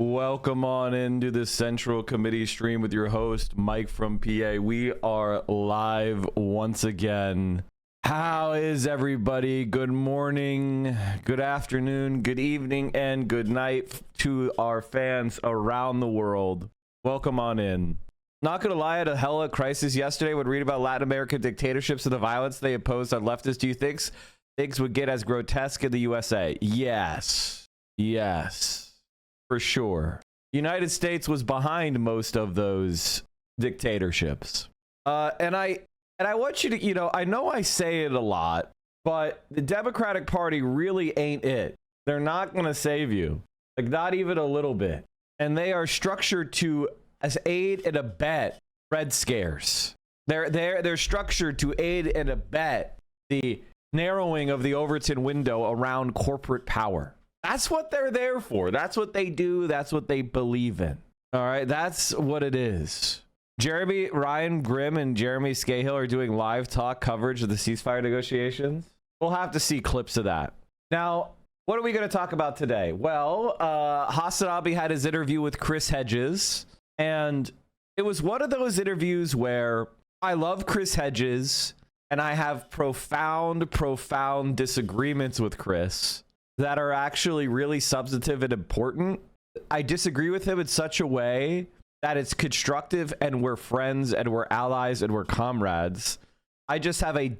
Welcome on into the Central Committee stream with your host, Mike from PA. We are live once again. How is everybody? Good morning, good afternoon, good evening, and good night to our fans around the world. Welcome on in. Not gonna lie, I had a hella crisis yesterday when reading about Latin American dictatorships and the violence they imposed on leftists. Do you think things would get as grotesque in the USA? Yes. Yes. For sure. United States was behind most of those dictatorships. And I want you to, I know I say it a lot, but the Democratic Party really ain't it. They're not going to save you. Like, not even a little bit. And they are structured to as aid and abet Red Scares. They're structured to aid and abet the narrowing of the Overton window around corporate power. That's what they're there for. That's what they do. That's what they believe in. All right. That's what it is. Ryan Grimm and Jeremy Scahill are doing live talk coverage of the ceasefire negotiations. We'll have to see clips of that. Now, what are we going to talk about today? Well, Hassanabi had his interview with Chris Hedges, and it was one of those interviews where I love Chris Hedges, and I have profound disagreements with Chris that are actually really substantive and important. I disagree with him in such a way that it's constructive and we're friends and we're allies and we're comrades. I just have a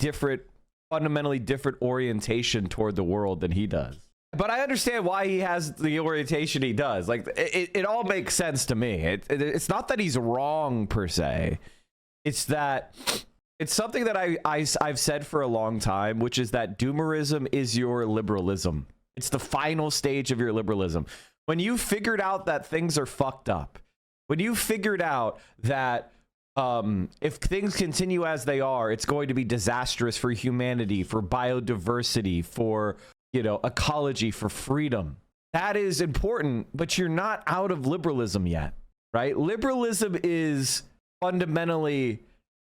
fundamentally different orientation toward the world than he does. But I understand why he has the orientation he does. Like, it all makes sense to me. It's not that he's wrong per se. It's that it's something that I've said for a long time, which is that doomerism is your liberalism. It's the final stage of your liberalism. When you figured out that things are fucked up, when you figured out that if things continue as they are, it's going to be disastrous for humanity, for biodiversity, for, ecology, for freedom. That is important, but you're not out of liberalism yet, right? Liberalism is fundamentally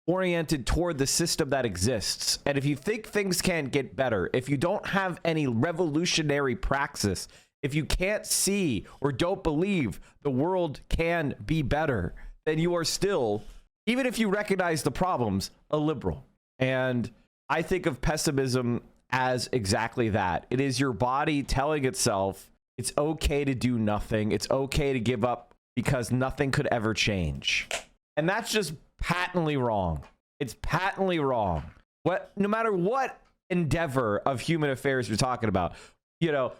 oriented toward the system that exists. And if you think things can't get better, if you don't have any revolutionary praxis, if you can't see or don't believe the world can be better, then you are still, even if you recognize the problems, a liberal. And I think of pessimism as exactly that. It is your body telling itself it's okay to do nothing. It's okay to give up because nothing could ever change. And that's just patently wrong. It's patently wrong. No matter what endeavor of human affairs you're talking about,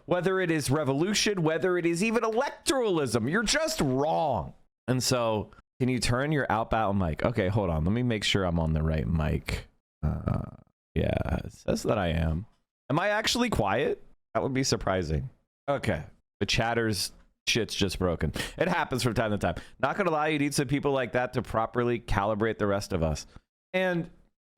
whether it is revolution, whether it is even electoralism, you're just wrong. And so, can you turn your outbound mic? Okay, hold on. Let me make sure I'm on the right mic. Yeah, it says that I am. Am I actually quiet? That would be surprising. Okay, the chatter's shit's just broken. It happens from time to time. Not gonna lie, you need some people like that to properly calibrate the rest of us. And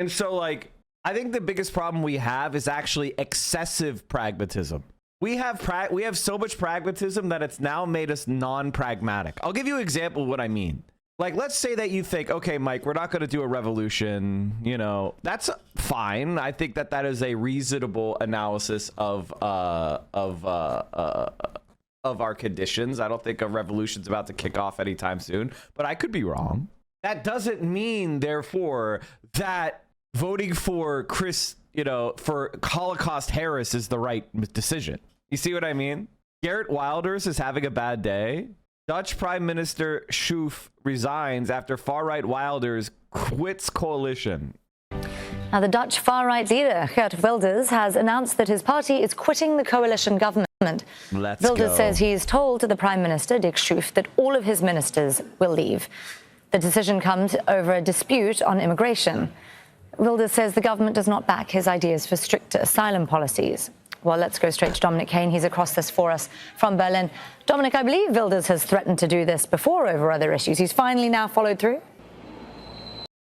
so, like, I think the biggest problem we have is actually excessive pragmatism. We have so much pragmatism that it's now made us non-pragmatic. I'll give you an example of what I mean. Like, let's say that you think, okay, Mike, we're not going to do a revolution. That's fine. I think that is a reasonable analysis of our conditions. I don't think a revolution's about to kick off anytime soon, but I could be wrong. That doesn't mean, therefore, that voting for for Holocaust Harris is the right decision. You see what I mean? Geert Wilders is having a bad day. Dutch Prime Minister Schoof resigns after far-right Wilders quits coalition. Now, the Dutch far-right leader, Geert Wilders, has announced that his party is quitting the coalition government. Wilders says he's told the Prime Minister, Dick Schoof, that all of his ministers will leave. The decision comes over a dispute on immigration. Wilders says the government does not back his ideas for stricter asylum policies. Well, let's go straight to Dominic Kane. He's across this for us from Berlin. Dominic, I believe Wilders has threatened to do this before over other issues. He's finally now followed through.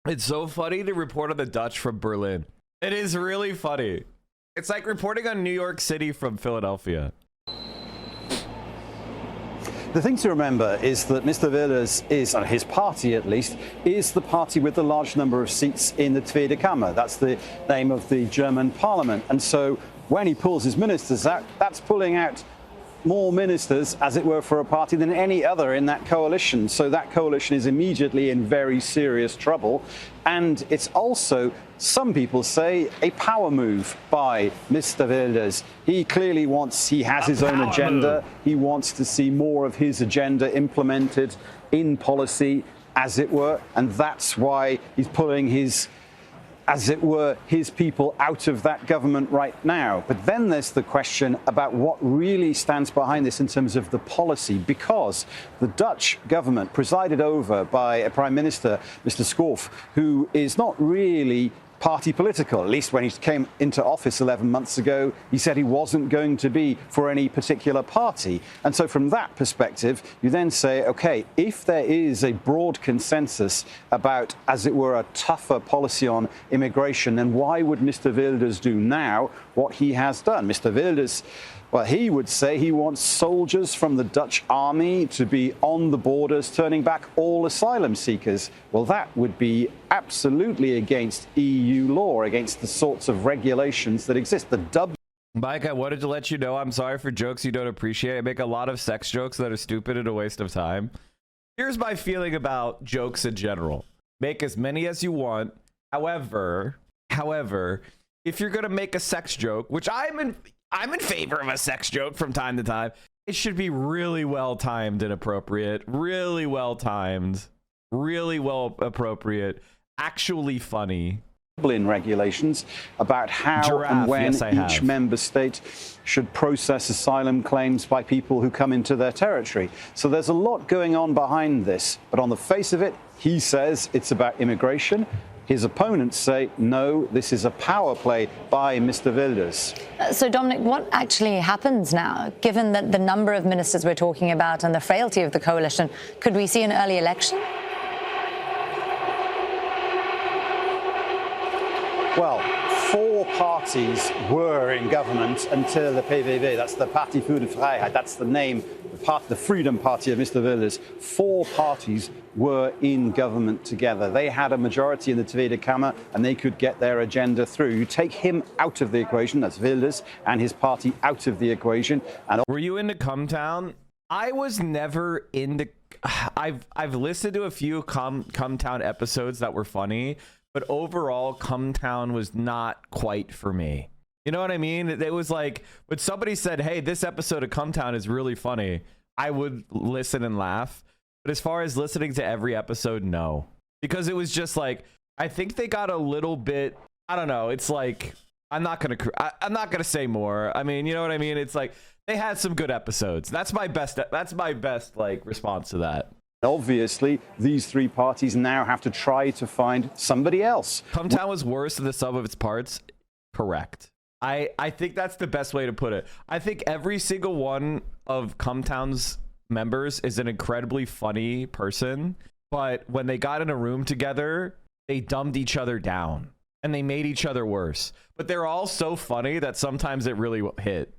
It's so funny to report on the Dutch from Berlin. It is really funny. It's like reporting on New York City from Philadelphia. The thing to remember is that Mr. Wilders is, and his party at least, is the party with the large number of seats in the Tweede Kamer. That's the name of the German parliament. And so when he pulls his ministers out, that's pulling out more ministers, as it were, for a party than any other in that coalition. So that coalition is immediately in very serious trouble. And it's also, some people say, a power move by Mr. Wilders. He clearly he has his own agenda. He wants to see more of his agenda implemented in policy, as it were. And that's why he's pulling his people out of that government right now. But then there's the question about what really stands behind this in terms of the policy, because the Dutch government, presided over by a Prime Minister, Mr. Schoof, who is not really party political. At least when he came into office 11 months ago, he said he wasn't going to be for any particular party. And so from that perspective, you then say, OK, if there is a broad consensus about, as it were, a tougher policy on immigration, then why would Mr. Wilders do now what he has done? Mr. Wilders, well, he would say he wants soldiers from the Dutch army to be on the borders, turning back all asylum seekers. Well, that would be absolutely against EU law, against the sorts of regulations that exist. Mike, I wanted to let you know I'm sorry for jokes you don't appreciate. I make a lot of sex jokes that are stupid and a waste of time. Here's my feeling about jokes in general. Make as many as you want. However, if you're going to make a sex joke, which I'm in favor of a sex joke from time to time, it should be really well timed and appropriate, really well timed, really well appropriate, actually funny. Dublin regulations about how and when each member state should process asylum claims by people who come into their territory. So there's a lot going on behind this. But on the face of it, he says it's about immigration. His opponents say, no, this is a power play by Mr. Wilders. So, Dominic, what actually happens now, given that the number of ministers we're talking about and the frailty of the coalition? Could we see an early election? Well, 4 parties were in government until the PVV. That's the Parti voor de Vrijheid. That's the name, the Freedom Party of Mr. Wilders. 4 parties were in government together. They had a majority in the Tweede Kamer and they could get their agenda through. You take him out of the equation, that's Wilders, and his party out of the equation. And were you into Come Town? I was never into... I've listened to a few Come Town episodes that were funny, but overall, Come Town was not quite for me. You know what I mean? It was like, when somebody said, hey, this episode of Come Town is really funny, I would listen and laugh. But as far as listening to every episode, no. Because it was just like, I think they got a little bit, I don't know, it's like, I'm not gonna say more. I mean, you know what I mean? It's like, they had some good episodes. That's my best like response to that. Obviously, these 3 parties now have to try to find somebody else. Come Town was worse than the sum of its parts. Correct. I think that's the best way to put it. I think every single one of Come Town's members is an incredibly funny person, but when they got in a room together, they dumbed each other down and they made each other worse. But they're all so funny that sometimes it really hit.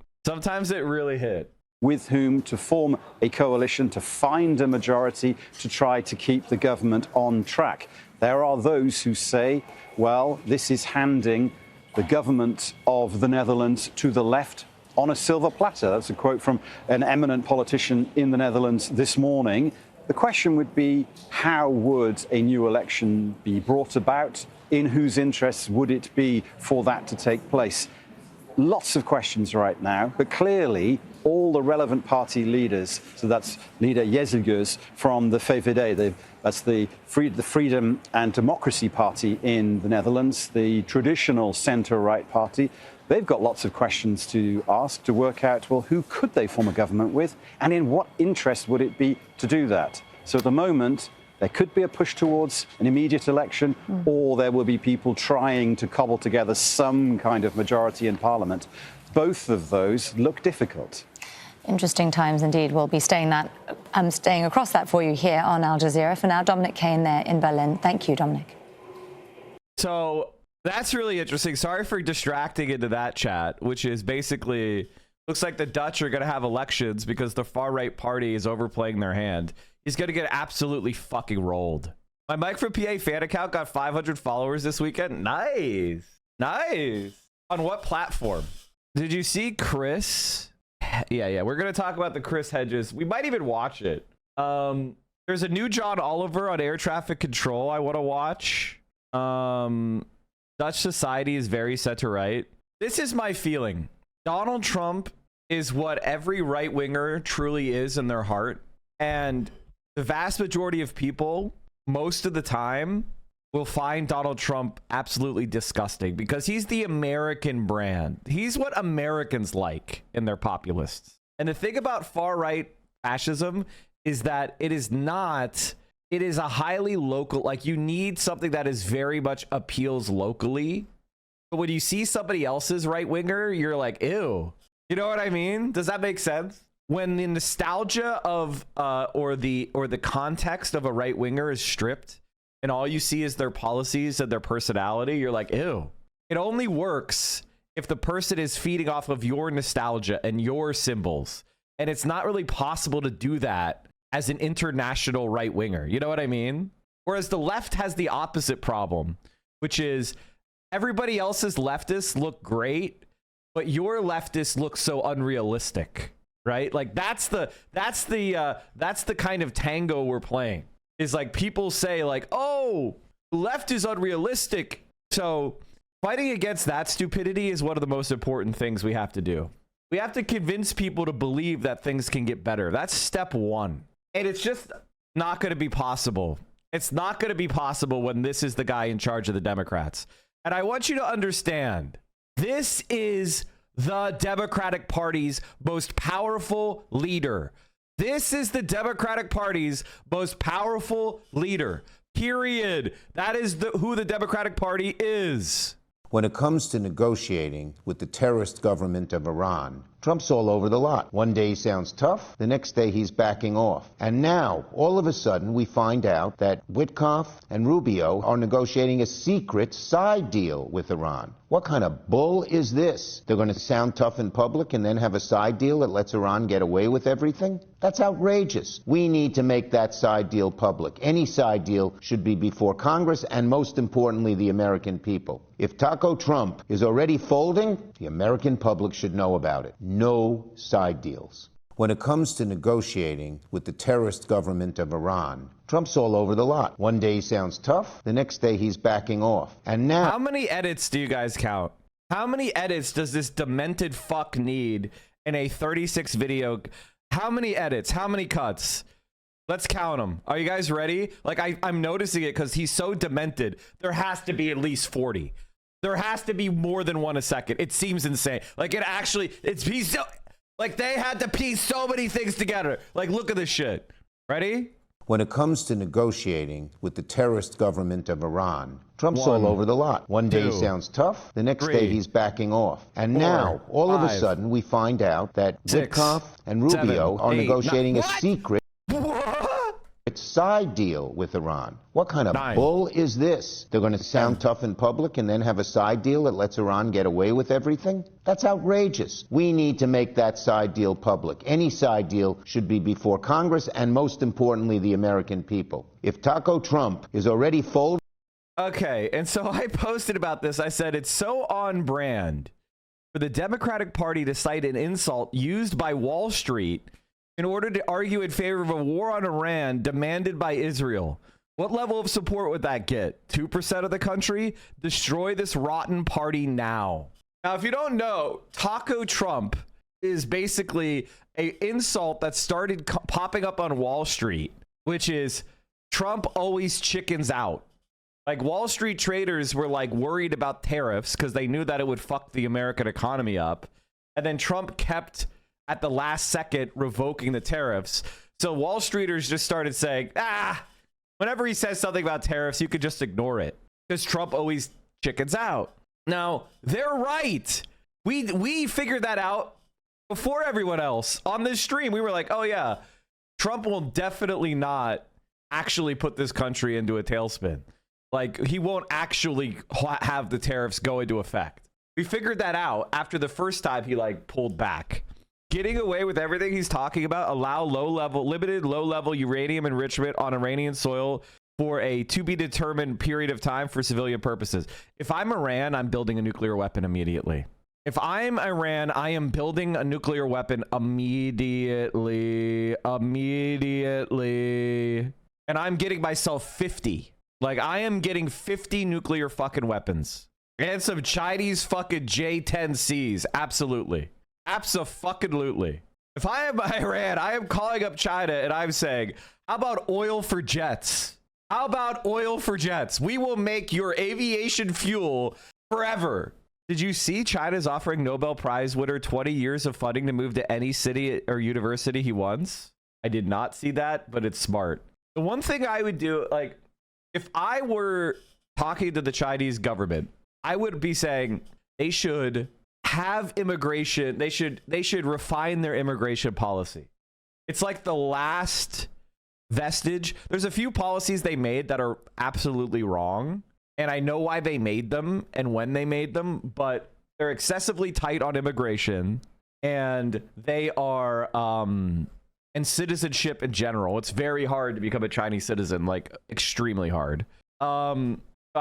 With whom to form a coalition, to find a majority, to try to keep the government on track. There are those who say, well, this is handing the government of the Netherlands to the left on a silver platter. That's a quote from an eminent politician in the Netherlands this morning. The question would be, how would a new election be brought about? In whose interests would it be for that to take place? Lots of questions right now, but clearly all the relevant party leaders, so that's leader Hedges from the VVD, that's the Freedom and Democracy Party in the Netherlands, the traditional centre-right party, they've got lots of questions to ask to work out, well, who could they form a government with and in what interest would it be to do that? So at the moment, there could be a push towards an immediate election, or there will be people trying to cobble together some kind of majority in Parliament. Both of those look difficult. Interesting times indeed. We'll be staying across that for you here on Al Jazeera. For now, Dominic Kane there in Berlin. Thank you, Dominic. So that's really interesting. Sorry for distracting into that chat, which is basically, looks like the Dutch are going to have elections because the far-right party is overplaying their hand. He's going to get absolutely fucking rolled. My Mike from PA fan account got 500 followers this weekend. Nice. On what platform? Did you see Chris Yeah. We're going to talk about the Chris Hedges. We might even watch it. There's a new John Oliver on air traffic control I want to watch. Dutch society is very center right. This is my feeling. Donald Trump is what every right winger truly is in their heart. And the vast majority of people, most of the time, will find Donald Trump absolutely disgusting because he's the American brand. He's what Americans like in their populists. And the thing about far right fascism is that it is a highly local, like you need something that is very much appeals locally. But when you see somebody else's right winger, you're like, ew. You know what I mean? Does that make sense? When the nostalgia of or the context of a right winger is stripped and all you see is their policies and their personality, you're like, ew. It only works if the person is feeding off of your nostalgia and your symbols. And it's not really possible to do that as an international right winger. You know what I mean? Whereas the left has the opposite problem, which is everybody else's leftists look great, but your leftists look so unrealistic, right? Like that's the kind of tango we're playing. Is like people say like, oh, left is unrealistic. So fighting against that stupidity is one of the most important things we have to do. We have to convince people to believe that things can get better. That's step one. And it's just not going to be possible. It's not going to be possible when this is the guy in charge of the Democrats. And I want you to understand, this is the Democratic Party's most powerful leader. This is the Democratic Party's most powerful leader. Period. That is who the Democratic Party is. When it comes to negotiating with the terrorist government of Iran, Trump's all over the lot. One day he sounds tough, the next day he's backing off. And now, all of a sudden, we find out that Witkoff and Rubio are negotiating a secret side deal with Iran. What kind of bull is this? They're going to sound tough in public and then have a side deal that lets Iran get away with everything? That's outrageous. We need to make that side deal public. Any side deal should be before Congress and, most importantly, the American people. If Taco Trump is already folding, the American public should know about it. No side deals. When it comes to negotiating with the terrorist government of Iran, Trump's all over the lot. One day he sounds tough, the next day he's backing off. And now... How many edits do you guys count? How many edits does this demented fuck need in a 36 video? How many edits? How many cuts? Let's count them. Are you guys ready? Like, I'm noticing it because he's so demented. There has to be at least 40. There has to be more than one a second. It seems insane. Like, it actually, he's so, like, they had to piece so many things together. Like, look at this shit. Ready? When it comes to negotiating with the terrorist government of Iran, Trump's all over the lot. One day he sounds tough, the next day he's backing off. And now, all of a sudden, we find out that Witkoff and Rubio are negotiating a secret side deal with Iran. What kind of bull is this? They're going to sound tough in public and then have a side deal that lets Iran get away with everything? That's outrageous. We need to make that side deal public. Any side deal should be before Congress and, most importantly, the American people. If Taco Trump is already folding... Okay, and so I posted about this. I said it's so on brand for the Democratic Party to cite an insult used by Wall Street in order to argue in favor of a war on Iran demanded by Israel. What level of support would that get? 2% of the country? Destroy this rotten party now. Now, if you don't know, Taco Trump is basically an insult that started popping up on Wall Street, which is Trump always chickens out. Like, Wall Street traders were like worried about tariffs because they knew that it would fuck the American economy up. And then Trump kept at the last second revoking the tariffs. So Wall Streeters just started saying, whenever he says something about tariffs, you could just ignore it because Trump always chickens out. Now, they're right. We figured that out before everyone else on this stream. We were like, oh yeah, Trump will definitely not actually put this country into a tailspin. Like, he won't actually have the tariffs go into effect. We figured that out after the first time he like pulled back. Getting away with everything he's talking about, allow limited low-level uranium enrichment on Iranian soil for a to-be-determined period of time for civilian purposes. If I'm Iran, I'm building a nuclear weapon immediately. If I'm Iran, I am building a nuclear weapon immediately. And I'm getting myself 50. Like, I am getting 50 nuclear fucking weapons. And some Chinese fucking J-10Cs. Absolutely. Abso-fucking-lutely. If I am Iran, I am calling up China and I'm saying, how about oil for jets? How about oil for jets? We will make your aviation fuel forever. Did you see China's offering Nobel Prize winner 20 years of funding to move to any city or university he wants? I did not see that, but it's smart. The one thing I would do, like, if I were talking to the Chinese government, I would be saying they should have immigration. They should refine their immigration policy. It's like the last vestige. There's a few policies they made that are absolutely wrong. And I know why they made them and when they made them, but they're excessively tight on immigration, and they are, and citizenship in general. It's very hard to become a Chinese citizen, like extremely hard. I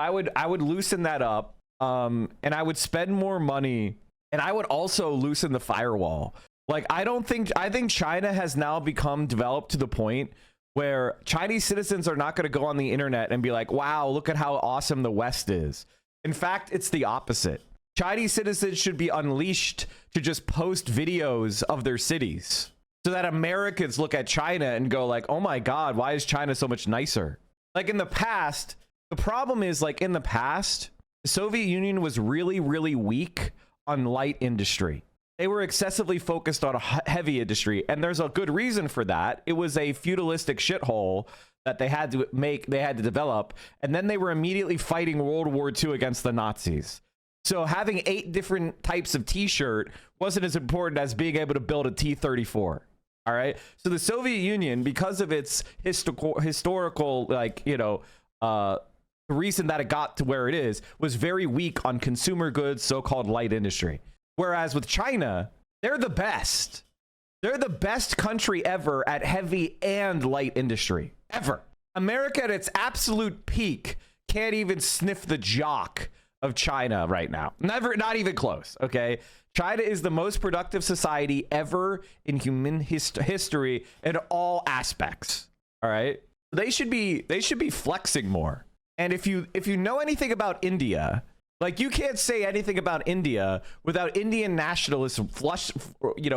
would loosen that up, and I would spend more money, and I would also loosen the firewall. Like, I think China has now become developed to the point where Chinese citizens are not going to go on the internet and be like, wow, look at how awesome the West is. In fact, it's the opposite. Chinese citizens should be unleashed to just post videos of their cities so that Americans look at China and go like, oh my God, why is China so much nicer? Like, in the past, the problem is, like, in the past, the Soviet Union was really, really weak on light industry. They were excessively focused on a heavy industry, and there's a good reason for that. It was a feudalistic shithole that they had to develop, and then they were immediately fighting World War II against the Nazis. So having 8 different types of t-shirt wasn't as important as being able to build a T-34. All right. So the Soviet Union, because of its historical, like, you know, the reason that it got to where it is, was very weak on consumer goods, so-called light industry. Whereas with China, they're the best. They're the best country ever at heavy and light industry. Ever. America at its absolute peak can't even sniff the jock of China right now. Not even close, okay? China is the most productive society ever in human history in all aspects, all right? They should be flexing more. And if you know anything about India, like, you can't say anything about India without Indian nationalists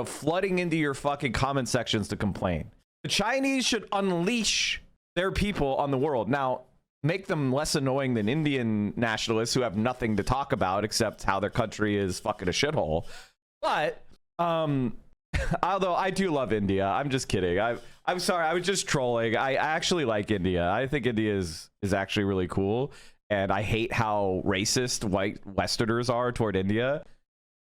flooding into your fucking comment sections to complain. The Chinese should unleash their people on the world. Now, make them less annoying than Indian nationalists who have nothing to talk about except how their country is fucking a shithole. But, although I do love India, I'm just kidding. I'm sorry, I was just trolling. I actually like India. I think India is actually really cool. And I hate how racist white Westerners are toward India.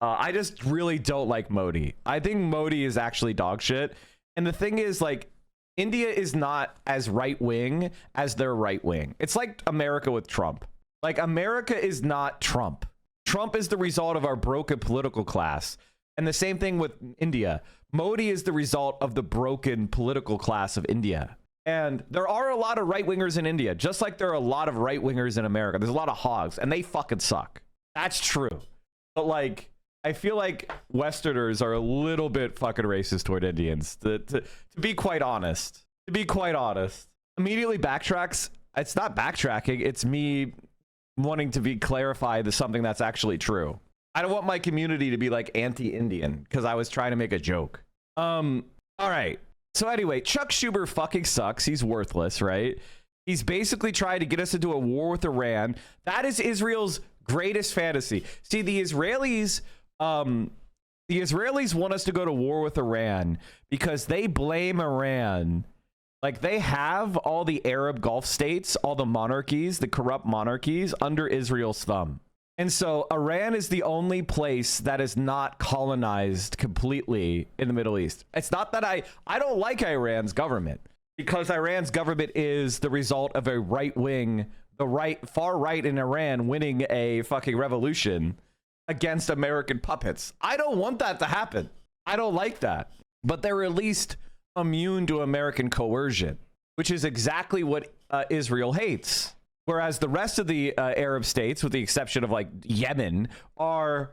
I just really don't like Modi. I think Modi is actually dog shit. And the thing is, like, India is not as right-wing as their right-wing. It's like America with Trump. Like, America is not Trump. Trump is the result of our broken political class. And the same thing with India. Modi is the result of the broken political class of India. And there are a lot of right-wingers in India, just like there are a lot of right-wingers in America. There's a lot of hogs, and they fucking suck. That's true. But, like, I feel like Westerners are a little bit fucking racist toward Indians, to be quite honest. To be quite honest. Immediately backtracks. It's not backtracking. It's me wanting to be clarified to something that's actually true. I don't want my community to be, like, anti-Indian, because I was trying to make a joke. All right. So anyway, Chuck Schumer fucking sucks. He's worthless, right? He's basically trying to get us into a war with Iran. That is Israel's greatest fantasy. See, the Israelis want us to go to war with Iran because they blame Iran. Like, they have all the Arab Gulf states, all the monarchies, the corrupt monarchies under Israel's thumb. And so Iran is the only place that is not colonized completely in the Middle East. It's not that I don't like Iran's government, because Iran's government is the result of a right-wing, far right in Iran winning a fucking revolution against American puppets. I don't want that to happen. I don't like that. But they're at least immune to American coercion, which is exactly what Israel hates. Whereas the rest of the Arab states, with the exception of, like, Yemen, are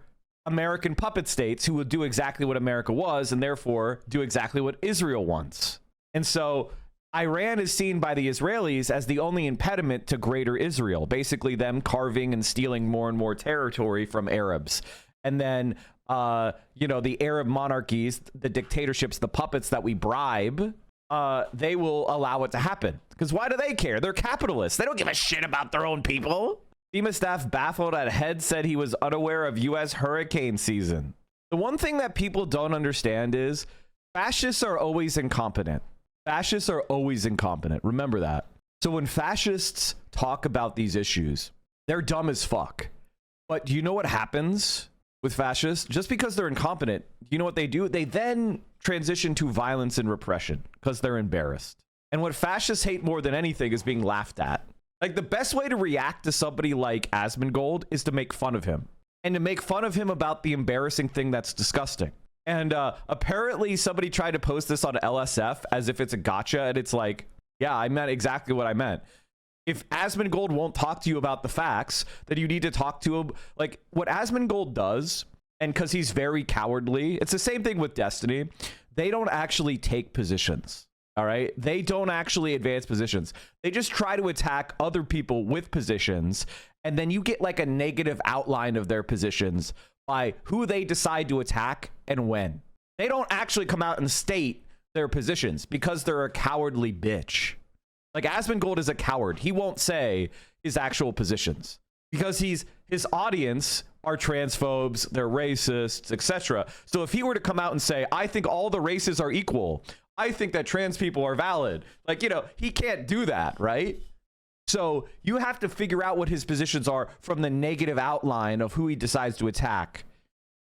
American puppet states who will do exactly what America was and therefore do exactly what Israel wants. And so Iran is seen by the Israelis as the only impediment to greater Israel, basically them carving and stealing more and more territory from Arabs. And then, the Arab monarchies, the dictatorships, the puppets that we bribe, they will allow it to happen. Because why do they care? They're capitalists. They don't give a shit about their own people. FEMA staff baffled at Hedges said he was unaware of U.S. hurricane season. The one thing that people don't understand is fascists are always incompetent. Fascists are always incompetent. Remember that. So when fascists talk about these issues, they're dumb as fuck. But do you know what happens with fascists? Just because they're incompetent, you know what they do? They then transition to violence and repression because they're embarrassed. And what fascists hate more than anything is being laughed at. Like, the best way to react to somebody like Asmongold is to make fun of him, and to make fun of him about the embarrassing thing that's disgusting. And apparently somebody tried to post this on LSF as if it's a gotcha, and it's like, yeah, I meant exactly what I meant. If Asmongold won't talk to you about the facts, then you need to talk to him. Like, what Asmongold does, and because he's very cowardly, it's the same thing with Destiny. They don't actually take positions. All right. They don't actually advance positions. They just try to attack other people with positions. And then you get like a negative outline of their positions by who they decide to attack and when. They don't actually come out and state their positions because they're a cowardly bitch. Like, Asmongold is a coward. He won't say his actual positions because his audience are transphobes, they're racists, etc. So if he were to come out and say, I think all the races are equal, I think that trans people are valid, like, he can't do that, right? So you have to figure out what his positions are from the negative outline of who he decides to attack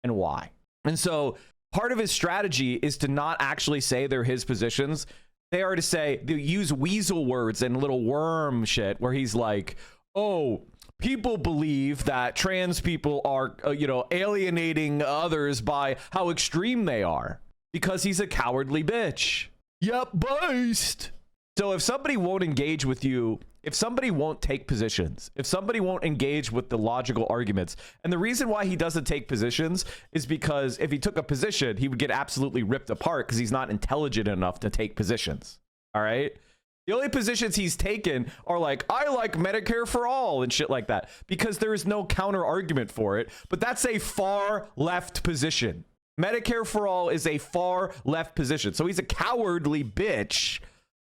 and why. And so part of his strategy is to not actually say they're his positions. They are to say, they use weasel words and little worm shit where he's like, oh, people believe that trans people are, alienating others by how extreme they are. Because he's a cowardly bitch. Yep, based. So if somebody won't engage with you, if somebody won't take positions, if somebody won't engage with the logical arguments, and the reason why he doesn't take positions is because if he took a position, he would get absolutely ripped apart because he's not intelligent enough to take positions. All right? The only positions he's taken are like, I like Medicare for all and shit like that, because there is no counter argument for it. But that's a far left position. Medicare for all is a far left position. So he's a cowardly bitch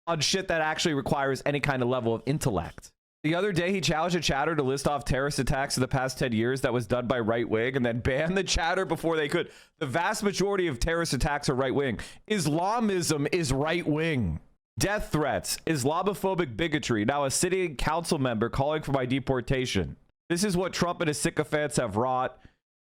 on shit that actually requires any kind of level of intellect. The other day, he challenged a chatter to list off terrorist attacks in the past 10 years that was done by right wing and then banned the chatter before they could. The vast majority of terrorist attacks are right wing. Islamism is right wing. Death threats, Islamophobic bigotry. Now a sitting council member calling for my deportation. This is what Trump and his sycophants have wrought.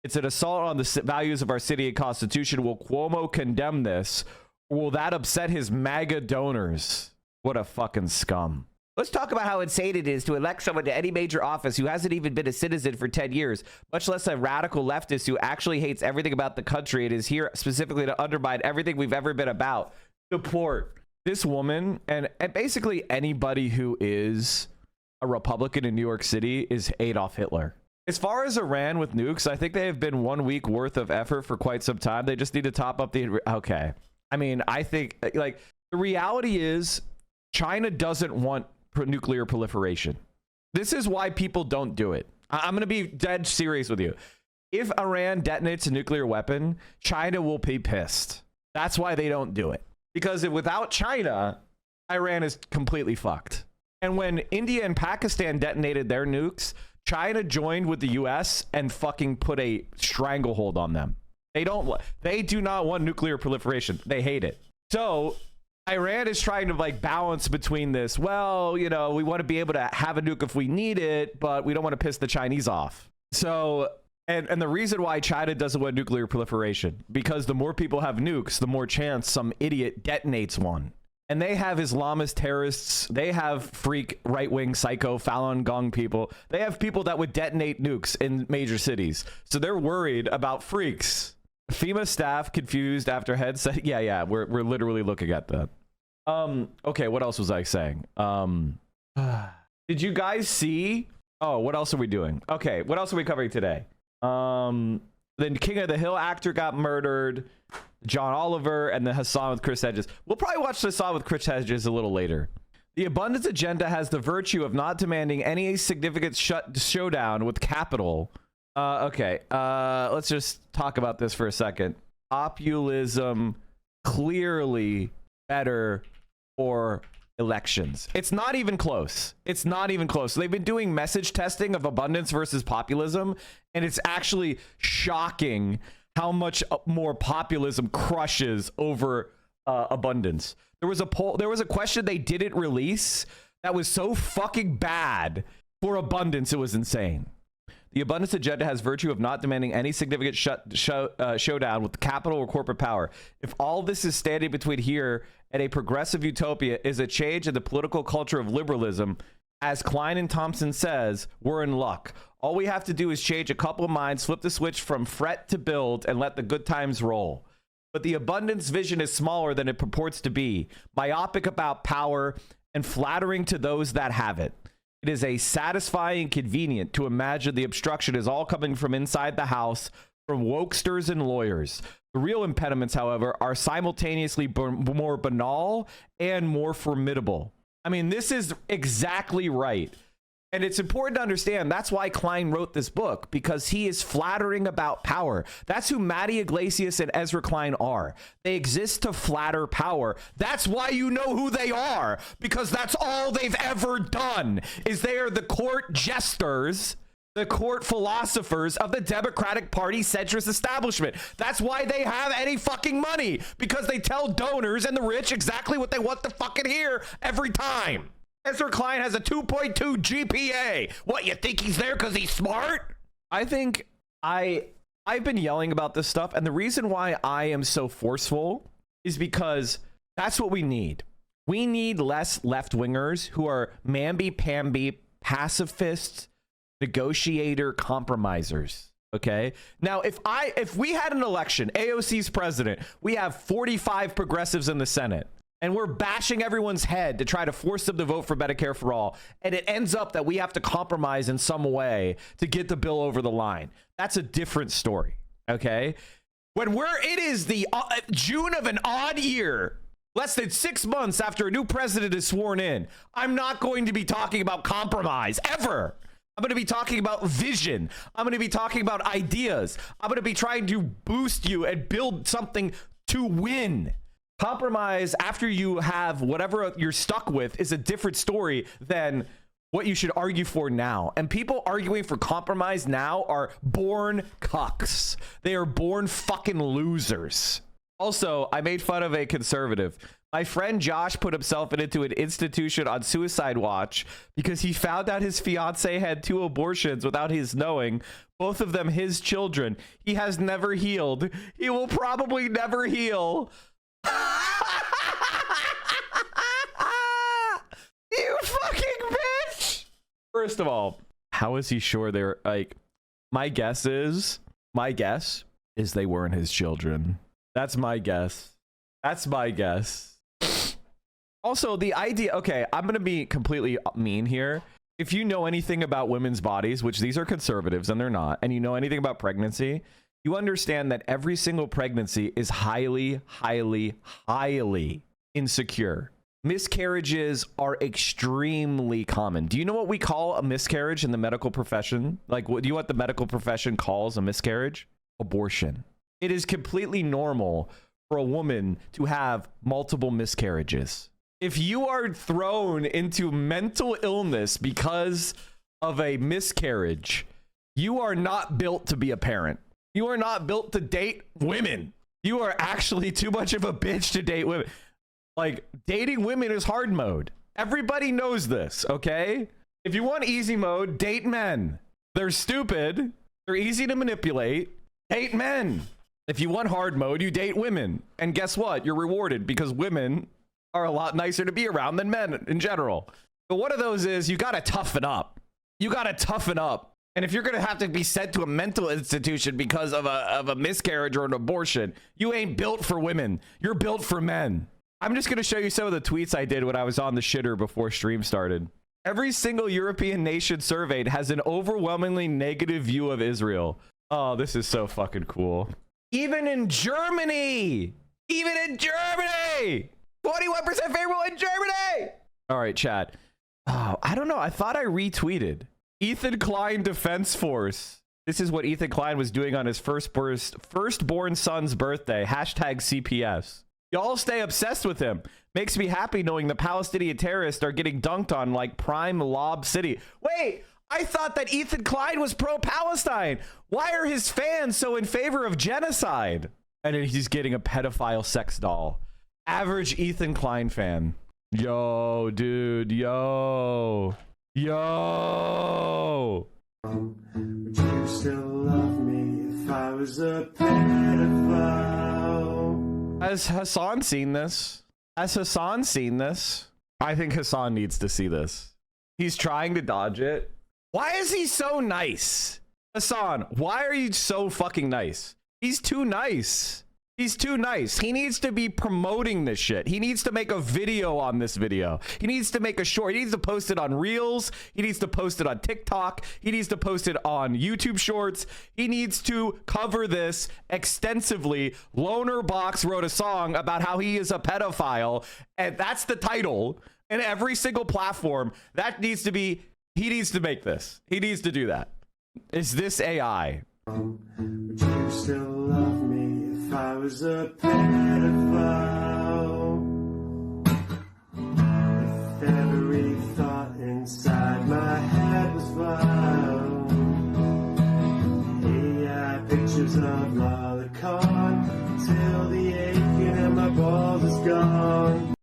It's an assault on the values of our city and constitution. Will Cuomo condemn this? Or will that upset his MAGA donors? What a fucking scum. Let's talk about how insane it is to elect someone to any major office who hasn't even been a citizen for 10 years, much less a radical leftist who actually hates everything about the country and is here specifically to undermine everything we've ever been about. Support this woman, and basically anybody who is a Republican in New York City is Adolf Hitler. As far as Iran with nukes, I think they have been 1 week worth of effort for quite some time. They just need to top up the... Okay. I mean, I think, like, the reality is China doesn't want nuclear proliferation. This is why people don't do it. I'm going to be dead serious with you. If Iran detonates a nuclear weapon, China will be pissed. That's why they don't do it. Because without China, Iran is completely fucked. And when India and Pakistan detonated their nukes, China joined with the US and fucking put a stranglehold on them. They do not want nuclear proliferation. They hate it. So Iran is trying to like balance between this. Well, we want to be able to have a nuke if we need it, but we don't want to piss the Chinese off. So, and the reason why China doesn't want nuclear proliferation, because the more people have nukes, the more chance some idiot detonates one. And they have Islamist terrorists. They have freak right-wing psycho Falun Gong people. They have people that would detonate nukes in major cities. So they're worried about freaks. FEMA staff confused after Hedges said, yeah, we're literally looking at that. Okay, what else was I saying? Did you guys see? Oh, what else are we doing? Okay, what else are we covering today? Then King of the Hill actor got murdered. John Oliver, and the Hassan with Chris Hedges. We'll probably watch the Hassan with Chris Hedges a little later. The abundance agenda has the virtue of not demanding any significant showdown with capital. Okay, let's just talk about this for a second. Populism clearly better for elections. It's not even close. It's not even close. They've been doing message testing of abundance versus populism, and it's actually shocking how much more populism crushes over abundance. There was a poll, there was a question they didn't release that was so fucking bad for abundance, it was insane. The abundance agenda has virtue of not demanding any significant showdown with capital or corporate power. If all this is standing between here and a progressive utopia is a change in the political culture of liberalism, as Klein and Thompson says, we're in luck. All we have to do is change a couple of minds, flip the switch from fret to build, and let the good times roll. But the abundance vision is smaller than it purports to be, myopic about power, and flattering to those that have it. It is a satisfying and convenient to imagine the obstruction is all coming from inside the house, from wokesters and lawyers. The real impediments, however, are simultaneously more banal and more formidable. I mean, this is exactly right. And it's important to understand that's why Klein wrote this book, because he is flattering about power. That's who Matty Iglesias and Ezra Klein are. They exist to flatter power. That's why you know who they are, because that's all they've ever done, is they are the court jesters, the court philosophers of the Democratic Party centrist establishment. That's why they have any fucking money, because they tell donors and the rich exactly what they want to fucking hear every time. Ezra Klein has a 2.2 GPA. What, you think he's there because he's smart? I think I've been yelling about this stuff, and the reason why I am so forceful is because that's what we need. We need less left-wingers who are mamby-pamby pacifists, negotiator compromisers. Okay, now if we had an election, AOC's president, we have 45 progressives in the Senate, and we're bashing everyone's head to try to force them to vote for Medicare for all, and it ends up that we have to compromise in some way to get the bill over the line. That's a different story. Okay, when it is the June of an odd year, less than 6 months after a new president is sworn in, I'm not going to be talking about compromise ever. I'm going to be talking about vision. I'm going to be talking about ideas. I'm going to be trying to boost you and build something to win. Compromise after you have whatever you're stuck with is a different story than what you should argue for now. And people arguing for compromise now are born cucks. They are born fucking losers. Also, I made fun of a conservative. My friend Josh put himself into an institution on suicide watch because he found out his fiance had 2 abortions without his knowing, both of them his children. He has never healed. He will probably never heal. You fucking bitch. First of all, how is he sure they're like, my guess is they weren't his children. That's my guess. That's my guess. Also, the idea, okay, I'm going to be completely mean here. If you know anything about women's bodies, which these are conservatives and they're not, and you know anything about pregnancy, you understand that every single pregnancy is highly, highly, highly insecure. Miscarriages are extremely common. Do you know what we call a miscarriage in the medical profession? Like, what do you know what the medical profession calls a miscarriage? Abortion. It is completely normal for a woman to have multiple miscarriages. If you are thrown into mental illness because of a miscarriage, you are not built to be a parent. You are not built to date women. You are actually too much of a bitch to date women. Like, dating women is hard mode. Everybody knows this, okay? If you want easy mode, date men. They're stupid. They're easy to manipulate. Date men. If you want hard mode, you date women. And guess what? You're rewarded because women are a lot nicer to be around than men in general. But one of those is you got to toughen up. You got to toughen up. And if you're going to have to be sent to a mental institution because of a miscarriage or an abortion, you ain't built for women. You're built for men. I'm just going to show you some of the tweets I did when I was on the shitter before stream started. Every single European nation surveyed has an overwhelmingly negative view of Israel. Oh, this is so fucking cool. Even in Germany, 21% favorable in Germany. All right, chat. Oh, I don't know. I thought I retweeted Ethan Klein Defense Force. This is what Ethan Klein was doing on his firstborn son's birthday. Hashtag CPS. Y'all stay obsessed with him. Makes me happy knowing the Palestinian terrorists are getting dunked on like prime Lob City. Wait, I thought that Ethan Klein was pro-Palestine. Why are his fans so in favor of genocide? And then he's getting a pedophile sex doll. Average Ethan Klein fan. Yo, dude, yo. Would you still love me if I was a pedophile? Has Hassan seen this? I think Hassan needs to see this. He's trying to dodge it. Why is he so nice? Hassan, why are you so fucking nice? He's too nice. He's too nice. He needs to be promoting this shit. He needs to make a video on this video. He needs to make a short. He needs to post it on Reels. He needs to post it on TikTok. He needs to post it on YouTube Shorts. He needs to cover this extensively. Loner Box wrote a song about how he is a pedophile, and that's the title. And every single platform, that needs to be, he needs to make this. He needs to do that. Is this AI? Would you still love me if I was a pedophile? If every thought inside my head was vile, AI pictures of lolicon till the aching in my balls is gone.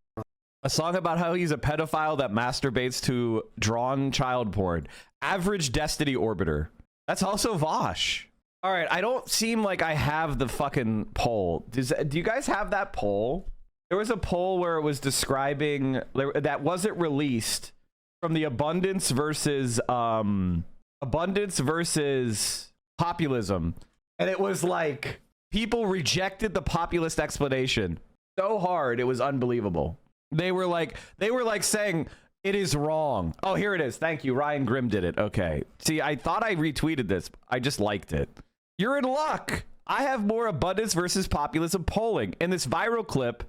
A song about how he's a pedophile that masturbates to drawn child porn. Average Destiny Orbiter. That's also Vosh. All right, I don't seem like I have the fucking poll. Do you guys have that poll? There was a poll where it was describing that wasn't released from the abundance versus populism, and it was like people rejected the populist explanation so hard it was unbelievable. They were like saying it is wrong. Oh, here it is. Thank you. Ryan Grimm did it. Okay. See, I thought I retweeted this. I just liked it. You're in luck. I have more abundance versus populism polling. In this viral clip,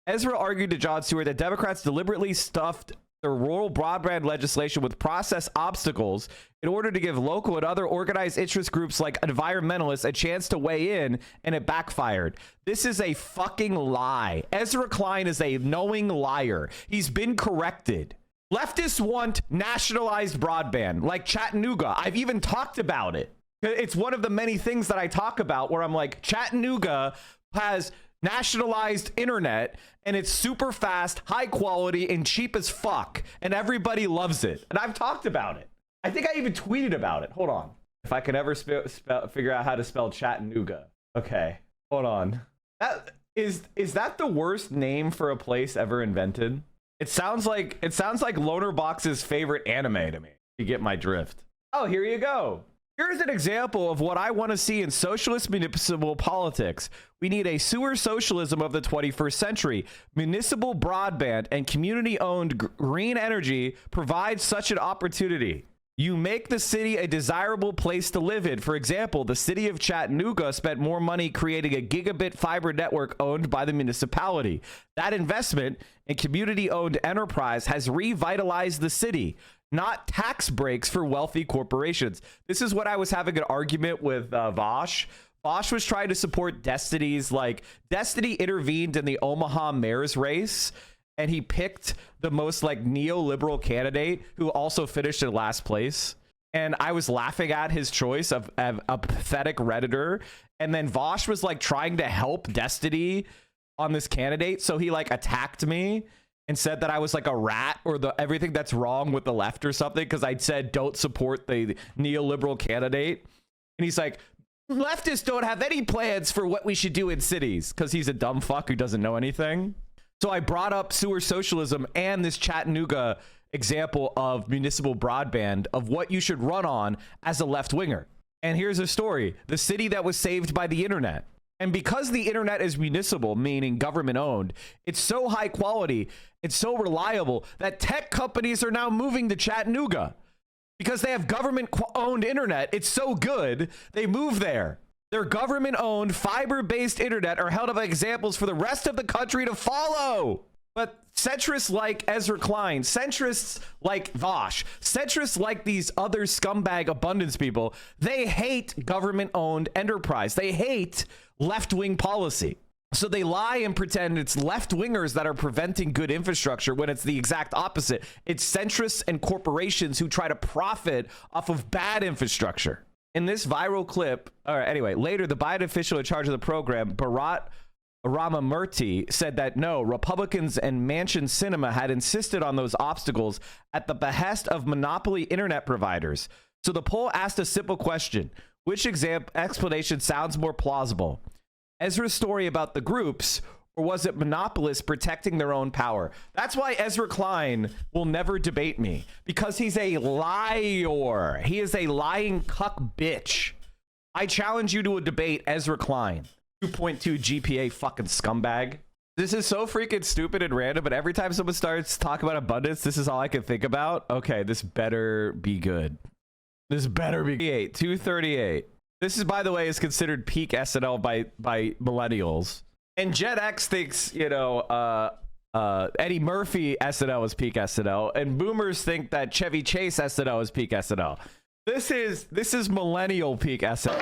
Ezra argued to Jon Stewart that Democrats deliberately stuffed the rural broadband legislation with process obstacles in order to give local and other organized interest groups like environmentalists a chance to weigh in, and it backfired. This is a fucking lie. Ezra Klein is a knowing liar. He's been corrected. Leftists want nationalized broadband, like Chattanooga. I've even talked about it. It's one of the many things that I talk about where I'm like, Chattanooga has nationalized internet and it's super fast, high quality, and cheap as fuck. And everybody loves it. And I've talked about it. I think I even tweeted about it. Hold on. If I could ever figure out how to spell Chattanooga. Okay, hold on. Is that the worst name for a place ever invented? It sounds like Loner Box's favorite anime to me. You get my drift. Oh, here you go. Here's an example of what I want to see in socialist municipal politics. We need a sewer socialism of the 21st century. Municipal broadband and community-owned green energy provide such an opportunity. You make the city a desirable place to live in. For example, the city of Chattanooga spent more money creating a gigabit fiber network owned by the municipality. That investment in community-owned enterprise has revitalized the city, not tax breaks for wealthy corporations. This is what I was having an argument with Vosh. Vosh was trying to support Destiny's, like, Destiny intervened in the Omaha mayor's race, and he picked the most, like, neoliberal candidate who also finished in last place. And I was laughing at his choice of a pathetic Redditor. And then Vosh was, like, trying to help Destiny on this candidate. So he, like, attacked me and said that I was like a rat or everything that's wrong with the left or something because I'd said don't support the neoliberal candidate. And he's like, leftists don't have any plans for what we should do in cities, because he's a dumb fuck who doesn't know anything. So I brought up sewer socialism and this Chattanooga example of municipal broadband of what you should run on as a left winger. And here's a story. The city that was saved by the internet. And because the internet is municipal, meaning government owned, it's so high quality, it's so reliable that tech companies are now moving to Chattanooga. because they have government-owned internet. It's so good, they move there. Their government-owned fiber-based internet are held up as examples for the rest of the country to follow. But centrists like Ezra Klein, centrists like Vosh, centrists like these other scumbag abundance people, they hate government-owned enterprise. They hate left-wing policy. So they lie and pretend it's left-wingers that are preventing good infrastructure when it's the exact opposite. It's centrists and corporations who try to profit off of bad infrastructure. In this viral clip, anyway, later the Biden official in charge of the program, Bharat Ramamurthy, said that no, Republicans and Manchin Cinema had insisted on those obstacles at the behest of monopoly internet providers. So the poll asked a simple question: which explanation sounds more plausible? Ezra's story about the groups, or was it monopolists protecting their own power? That's why Ezra Klein will never debate me, because he's a liar. He is a lying cuck bitch. I challenge you to a debate, Ezra Klein. 2.2 GPA fucking scumbag. This is so freaking stupid and random, but every time someone starts talking about abundance, this is all I can think about. Okay, this better be good. This better be 238. This is, by the way, is considered peak SNL by millennials. And Gen X thinks, you know, Eddie Murphy SNL is peak SNL, and boomers think that Chevy Chase SNL is peak SNL. This is millennial peak SNL.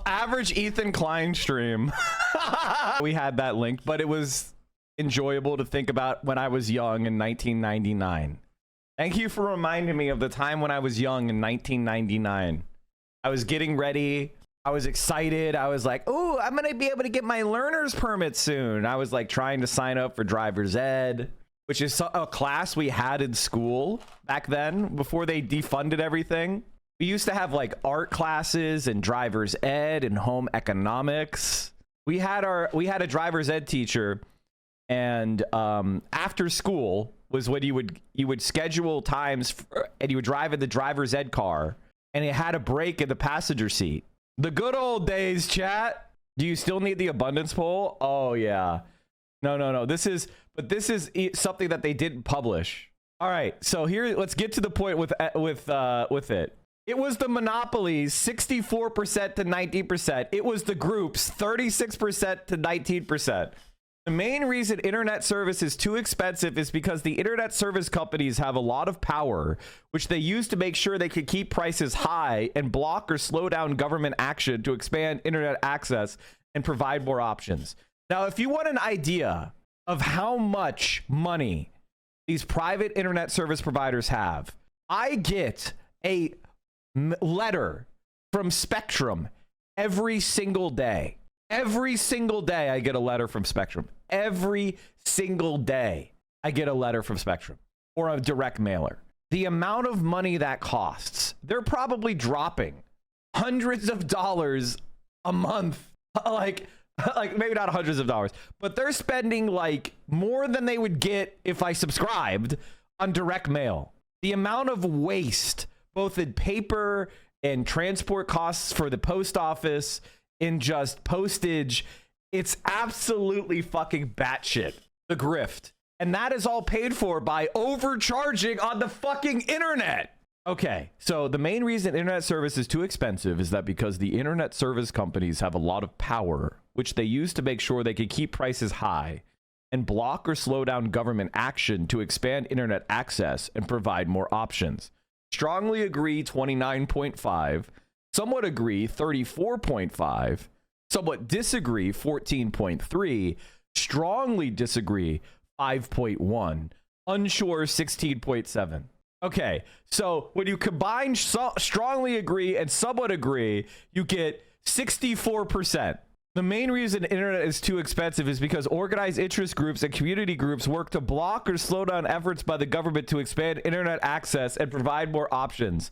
Average Ethan Klein stream. We had that link, but it was enjoyable to think about when I was young in 1999. Thank you for reminding me of the time when I was young in 1999. I was getting ready. I was excited. I was like, oh, I'm going to be able to get my learner's permit soon. I was like trying to sign up for driver's ed, which is a class we had in school back then before they defunded everything. We used to have like art classes and driver's ed and home economics. We had a driver's ed teacher, and after school was when you would schedule times and you would drive in the driver's ed car, and it had a break in the passenger seat. The good old days, chat. Do you still need the abundance poll? Oh yeah. No. This is something that they didn't publish. All right. So here, let's get to the point with it. It was the monopolies 64% to 19%. It was the groups 36% to 19%. The main reason internet service is too expensive is because the internet service companies have a lot of power, which they use to make sure they can keep prices high and block or slow down government action to expand internet access and provide more options. Now, if you want an idea of how much money these private internet service providers have, I get a letter from Spectrum every single day. Every single day I get a letter from Spectrum. Every single day I get a letter from Spectrum or a direct mailer. The amount of money that costs, they're probably dropping hundreds of dollars a month. Like maybe not hundreds of dollars, but they're spending like more than they would get if I subscribed on direct mail. The amount of waste, both in paper and transport costs for the post office, in just postage, it's absolutely fucking batshit. The grift. And that is all paid for by overcharging on the fucking internet. Okay, so the main reason internet service is too expensive is that because the internet service companies have a lot of power, which they use to make sure they can keep prices high and block or slow down government action to expand internet access and provide more options. Strongly agree 29.5, somewhat agree 34.5, somewhat disagree 14.3, strongly disagree 5.1, unsure 16.7. Okay, so when you combine strongly agree and somewhat agree, you get 64%. The main reason internet is too expensive is because organized interest groups and community groups work to block or slow down efforts by the government to expand internet access and provide more options.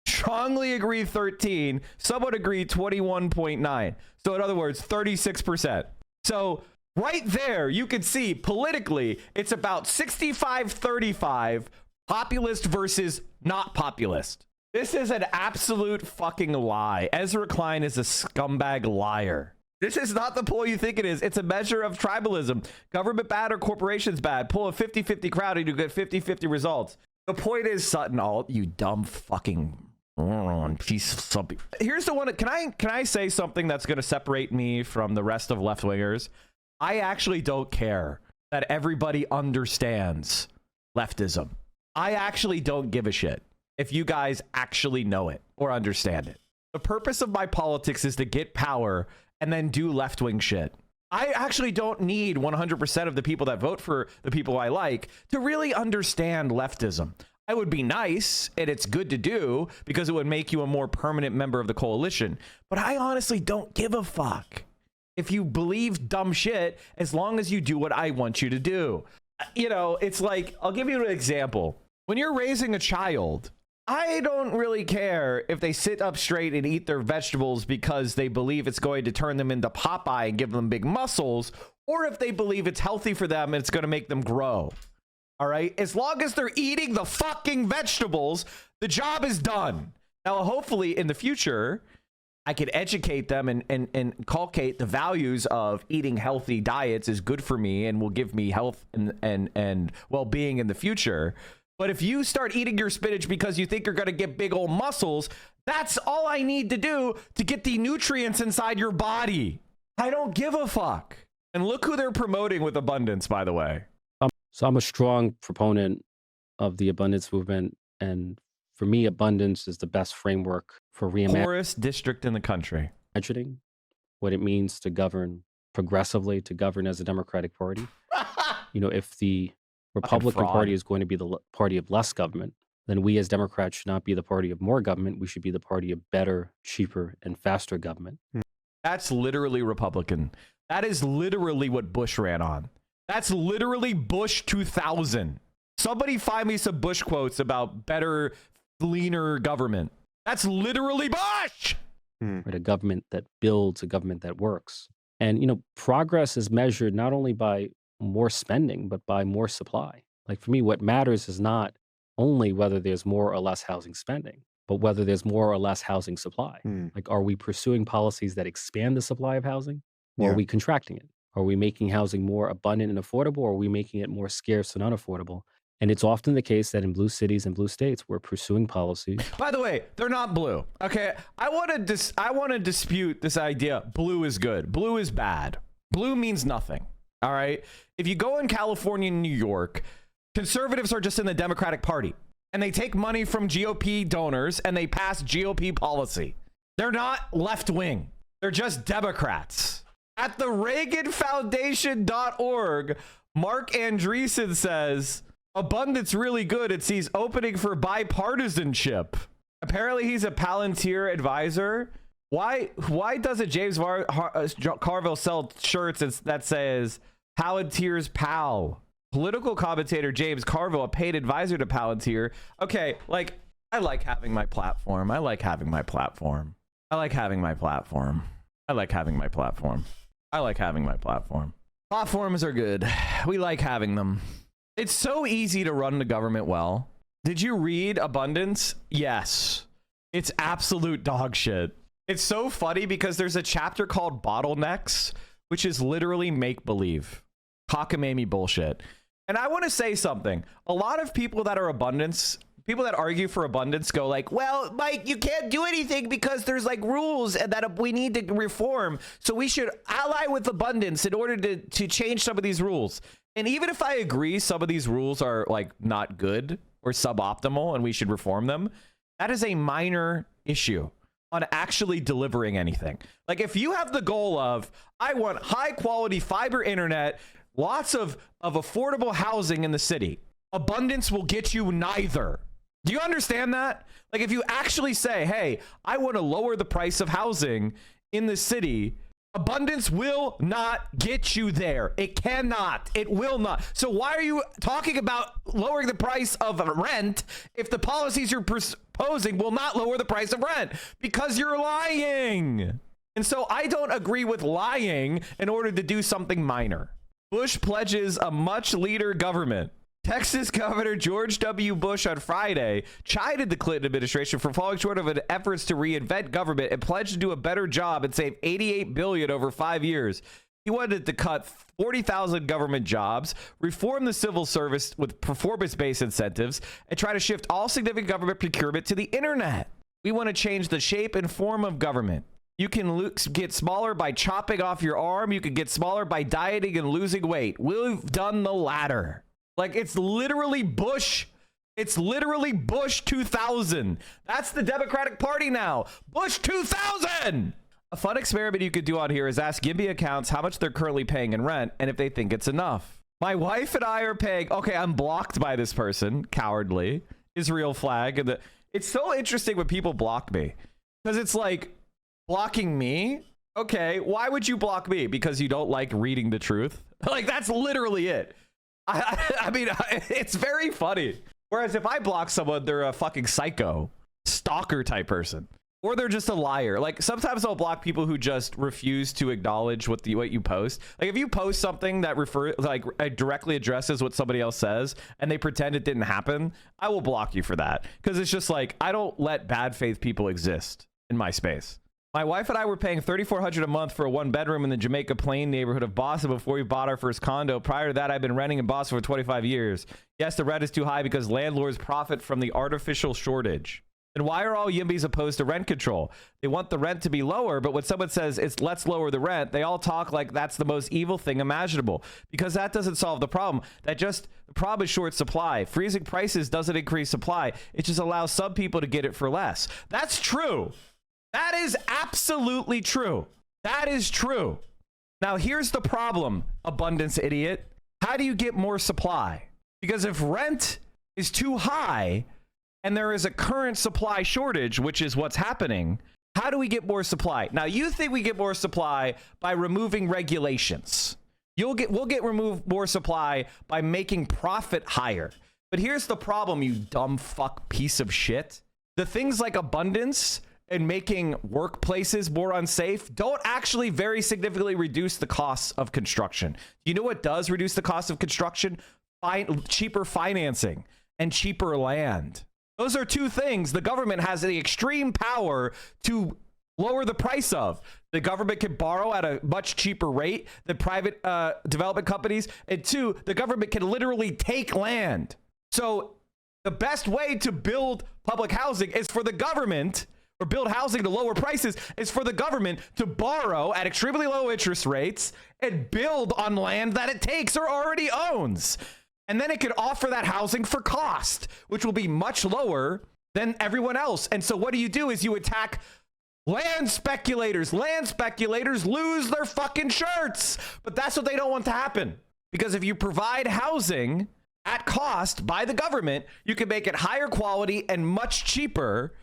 Strongly agree 13, somewhat agree 21.9. So in other words, 36%. So right there, you can see politically, it's about 65-35 populist versus not populist. This is an absolute fucking lie. Ezra Klein is a scumbag liar. This is not the poll you think it is. It's a measure of tribalism. Government bad or corporations bad? Pull a 50-50 crowd and you get 50-50 results. The point is, Sutton Alt, you dumb fucking piece of something. Here's the one. Can I say something that's going to separate me from the rest of left-wingers? I actually don't care that everybody understands leftism. I actually don't give a shit if you guys actually know it or understand it. The purpose of my politics is to get power and then do left-wing shit. I actually don't need 100% of the people that vote for the people I like to really understand leftism. I would be nice, and it's good to do because it would make you a more permanent member of the coalition. But I honestly don't give a fuck if you believe dumb shit as long as you do what I want you to do. You know, it's like, I'll give you an example. When you're raising a child, I don't really care if they sit up straight and eat their vegetables because they believe it's going to turn them into Popeye and give them big muscles, or if they believe it's healthy for them and it's going to make them grow. All right? As long as they're eating the fucking vegetables, the job is done. Now, hopefully in the future, I can educate them and inculcate the values of eating healthy diets is good for me and will give me health and well-being in the future. But if you start eating your spinach because you think you're going to get big old muscles, that's all I need to do to get the nutrients inside your body. I don't give a fuck. And look who they're promoting with abundance, by the way. So I'm a strong proponent of the abundance movement. And for me, abundance is the best framework for Poorest district in the country. Reimagining what it means to govern progressively, to govern as a Democratic Party. You know, if the Republican Party is going to be the party of less government, then we as Democrats should not be the party of more government. We should be the party of better, cheaper, and faster government. That's literally Republican. That is literally what Bush ran on. That's literally Bush 2000. Somebody find me some Bush quotes about better, leaner government. That's literally Bush. Right, a government that builds, a government that works. And, you know, progress is measured not only by more spending, but by more supply. Like for me, what matters is not only whether there's more or less housing spending, but whether there's more or less housing supply. Like, are we pursuing policies that expand the supply of housing, or are we contracting it? Are we making housing more abundant and affordable, or are we making it more scarce and unaffordable? And it's often the case that in blue cities and blue states, we're pursuing policies. By the way, they're not blue. Okay, I want to dispute this idea. Blue is good. Blue is bad. Blue means nothing. All right. If you go in California and New York, conservatives are just in the Democratic Party and they take money from GOP donors and they pass GOP policy. They're not left wing. They're just Democrats. At the ReaganFoundation.org, Mark Andreessen says, abundance really good. It sees opening for bipartisanship. Apparently he's a Palantir advisor. Why doesn't James Carville sell shirts that says Palantir's pal? Political commentator James Carville, a paid advisor to Palantir. Okay, like, I like having my platform. I like having my platform. I like having my platform. I like having my platform. I like having my platform. Platforms are good. We like having them. It's so easy to run the government well. Did you read Abundance? Yes. It's absolute dog shit. It's so funny because there's a chapter called Bottlenecks, which is literally make-believe. Cockamamie bullshit. And I want to say something. A lot of people that are abundance, people that argue for abundance go like, well, Mike, you can't do anything because there's like rules and that we need to reform. So we should ally with abundance in order to change some of these rules. And even if I agree some of these rules are like not good or suboptimal and we should reform them, that is a minor issue on actually delivering anything. Like if you have the goal of, I want high quality fiber internet, lots of affordable housing in the city, abundance will get you neither. Do you understand that? Like if you actually say, hey, I want to lower the price of housing in the city, abundance will not get you there. It cannot. It will not. So why are you talking about lowering the price of rent if the policies you're proposing will not lower the price of rent? Because you're lying. And so I don't agree with lying in order to do something minor. Bush pledges a much leaner government. Texas Governor George W. Bush on Friday chided the Clinton administration for falling short of efforts to reinvent government and pledged to do a better job and save $88 billion over 5 years. He wanted to cut 40,000 government jobs, reform the civil service with performance-based incentives, and try to shift all significant government procurement to the internet. We want to change the shape and form of government. You can get smaller by chopping off your arm. You can get smaller by dieting and losing weight. We've done the latter. Like, it's literally Bush. It's literally Bush 2000. That's the Democratic Party now. Bush 2000. A fun experiment you could do on here is ask Gimby accounts how much they're currently paying in rent and if they think it's enough. My wife and I are paying. Okay, I'm blocked by this person. Cowardly. Israel flag. And it's so interesting when people block me. Because it's like, blocking me? Okay, why would you block me? Because you don't like reading the truth? Like, that's literally it. I mean, it's very funny. Whereas if I block someone, they're a fucking psycho, stalker type person, or they're just a liar. Like, sometimes I'll block people who just refuse to acknowledge what you post. Like, if you post something that directly addresses what somebody else says and they pretend it didn't happen, I will block you for that. Because it's just like, I don't let bad faith people exist in my space. My wife and I were paying $3,400 a month for a 1-bedroom in the Jamaica Plain neighborhood of Boston before we bought our first condo. Prior to that, I've been renting in Boston for 25 years. Yes, the rent is too high because landlords profit from the artificial shortage. And why are all Yimbys opposed to rent control? They want the rent to be lower, but when someone says it's let's lower the rent, they all talk like that's the most evil thing imaginable, because that doesn't solve the problem. The problem is short supply. Freezing prices doesn't increase supply. It just allows some people to get it for less. That's true. That is absolutely true. That is true. Now, here's the problem, abundance idiot. How do you get more supply? Because if rent is too high and there is a current supply shortage, which is what's happening, how do we get more supply? Now, you think we get more supply by removing regulations. We'll get more supply by making profit higher. But here's the problem, you dumb fuck piece of shit. The things like abundance and making workplaces more unsafe don't actually very significantly reduce the costs of construction. You know what does reduce the cost of construction? Cheaper financing and cheaper land. Those are two things the government has the extreme power to lower the price of. The government can borrow at a much cheaper rate than private development companies. And two, the government can literally take land. So the best way to build public housing is for the government, or build housing to lower prices, is for the government to borrow at extremely low interest rates and build on land that it takes or already owns. And then it could offer that housing for cost, which will be much lower than everyone else. And so what do? Is you attack land speculators. Land speculators lose their fucking shirts. But that's what they don't want to happen. Because if you provide housing at cost by the government, you can make it higher quality and much cheaper.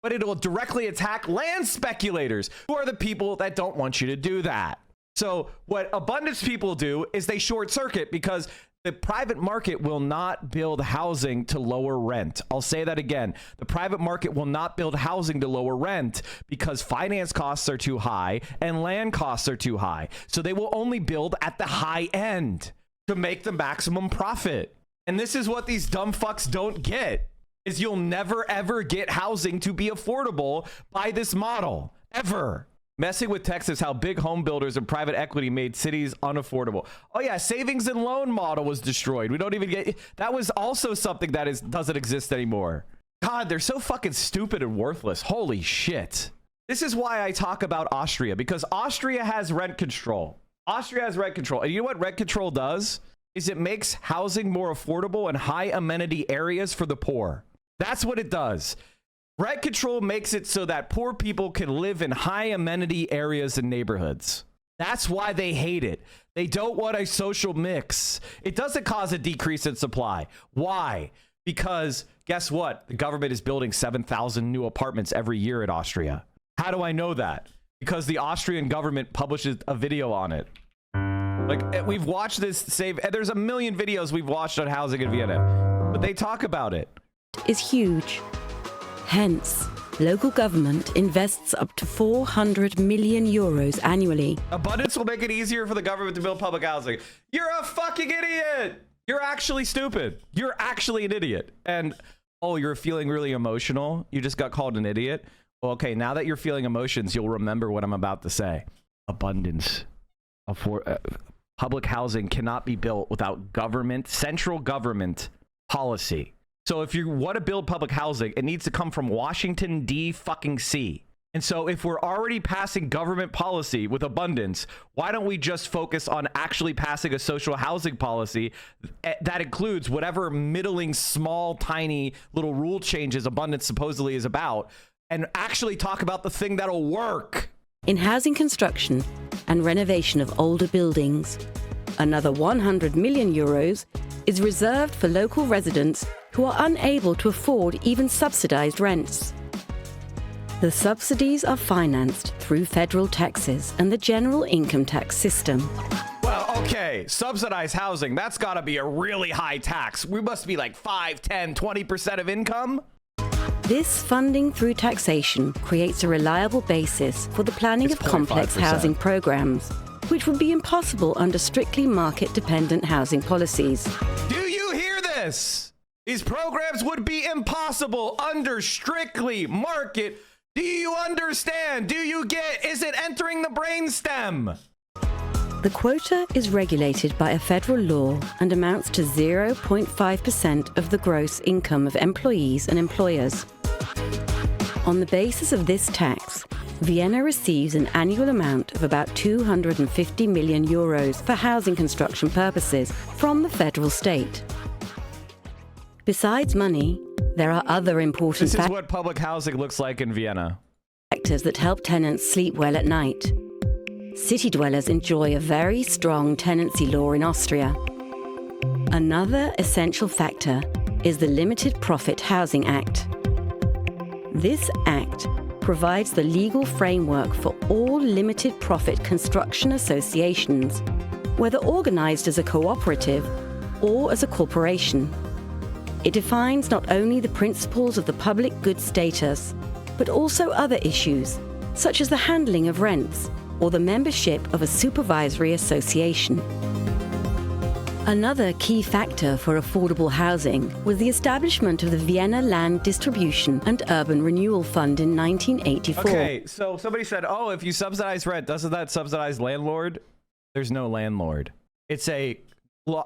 But it will directly attack land speculators, who are the people that don't want you to do that. So what abundance people do is they short circuit, because the private market will not build housing to lower rent. I'll say that again. The private market will not build housing to lower rent because finance costs are too high and land costs are too high. So they will only build at the high end to make the maximum profit. And this is what these dumb fucks don't get. Is you'll never ever get housing to be affordable by this model, ever. Messing with Texas, how big home builders and private equity made cities unaffordable. Oh yeah, savings and loan model was destroyed. We don't even get, that was also something that doesn't exist anymore. God, they're so fucking stupid and worthless. Holy shit. This is why I talk about Austria, because Austria has rent control. Austria has rent control. And you know what rent control does? Is it makes housing more affordable in high amenity areas for the poor. That's what it does. Rent control makes it so that poor people can live in high amenity areas and neighborhoods. That's why they hate it. They don't want a social mix. It doesn't cause a decrease in supply. Why? Because guess what? The government is building 7,000 new apartments every year in Austria. How do I know that? Because the Austrian government publishes a video on it. Like, we've watched this there's a million videos we've watched on housing in Vienna, but they talk about it. Is huge. Hence, local government invests up to 400 million euros annually. Abundance will make it easier for the government to build public housing. You're a fucking idiot! You're actually stupid. You're actually an idiot. And, oh, you're feeling really emotional. You just got called an idiot. Well, okay, now that you're feeling emotions, you'll remember what I'm about to say. Abundance. Public housing cannot be built without central government policy. So if you want to build public housing, it needs to come from Washington, D-fucking-C. And so if we're already passing government policy with abundance, why don't we just focus on actually passing a social housing policy that includes whatever middling, small, tiny little rule changes abundance supposedly is about, and actually talk about the thing that'll work? In housing construction and renovation of older buildings, another 100 million euros is reserved for local residents who are unable to afford even subsidized rents. The subsidies are financed through federal taxes and the general income tax system. Well, okay, subsidized housing, that's got to be a really high tax. We must be like 5, 10, 20% of income. This funding through taxation creates a reliable basis for the planning of complex 0.5%. housing programs, which would be impossible under strictly market-dependent housing policies. Do you hear this? These programs would be impossible under strictly market. Do you understand? Do you get? Is it entering the brainstem? The quota is regulated by a federal law and amounts to 0.5% of the gross income of employees and employers. On the basis of this tax, Vienna receives an annual amount of about 250 million euros for housing construction purposes from the federal state. Besides money, there are other important This is what public housing looks like in Vienna. factors that help tenants sleep well at night. City dwellers enjoy a very strong tenancy law in Austria. Another essential factor is the Limited Profit Housing Act. This act provides the legal framework for all limited profit construction associations, whether organized as a cooperative or as a corporation. It defines not only the principles of the public good status, but also other issues, such as the handling of rents or the membership of a supervisory association. Another key factor for affordable housing was the establishment of the Vienna Land Distribution and Urban Renewal Fund in 1984. Okay, so somebody said, oh, if you subsidize rent, doesn't that subsidize landlord? There's no landlord. It's a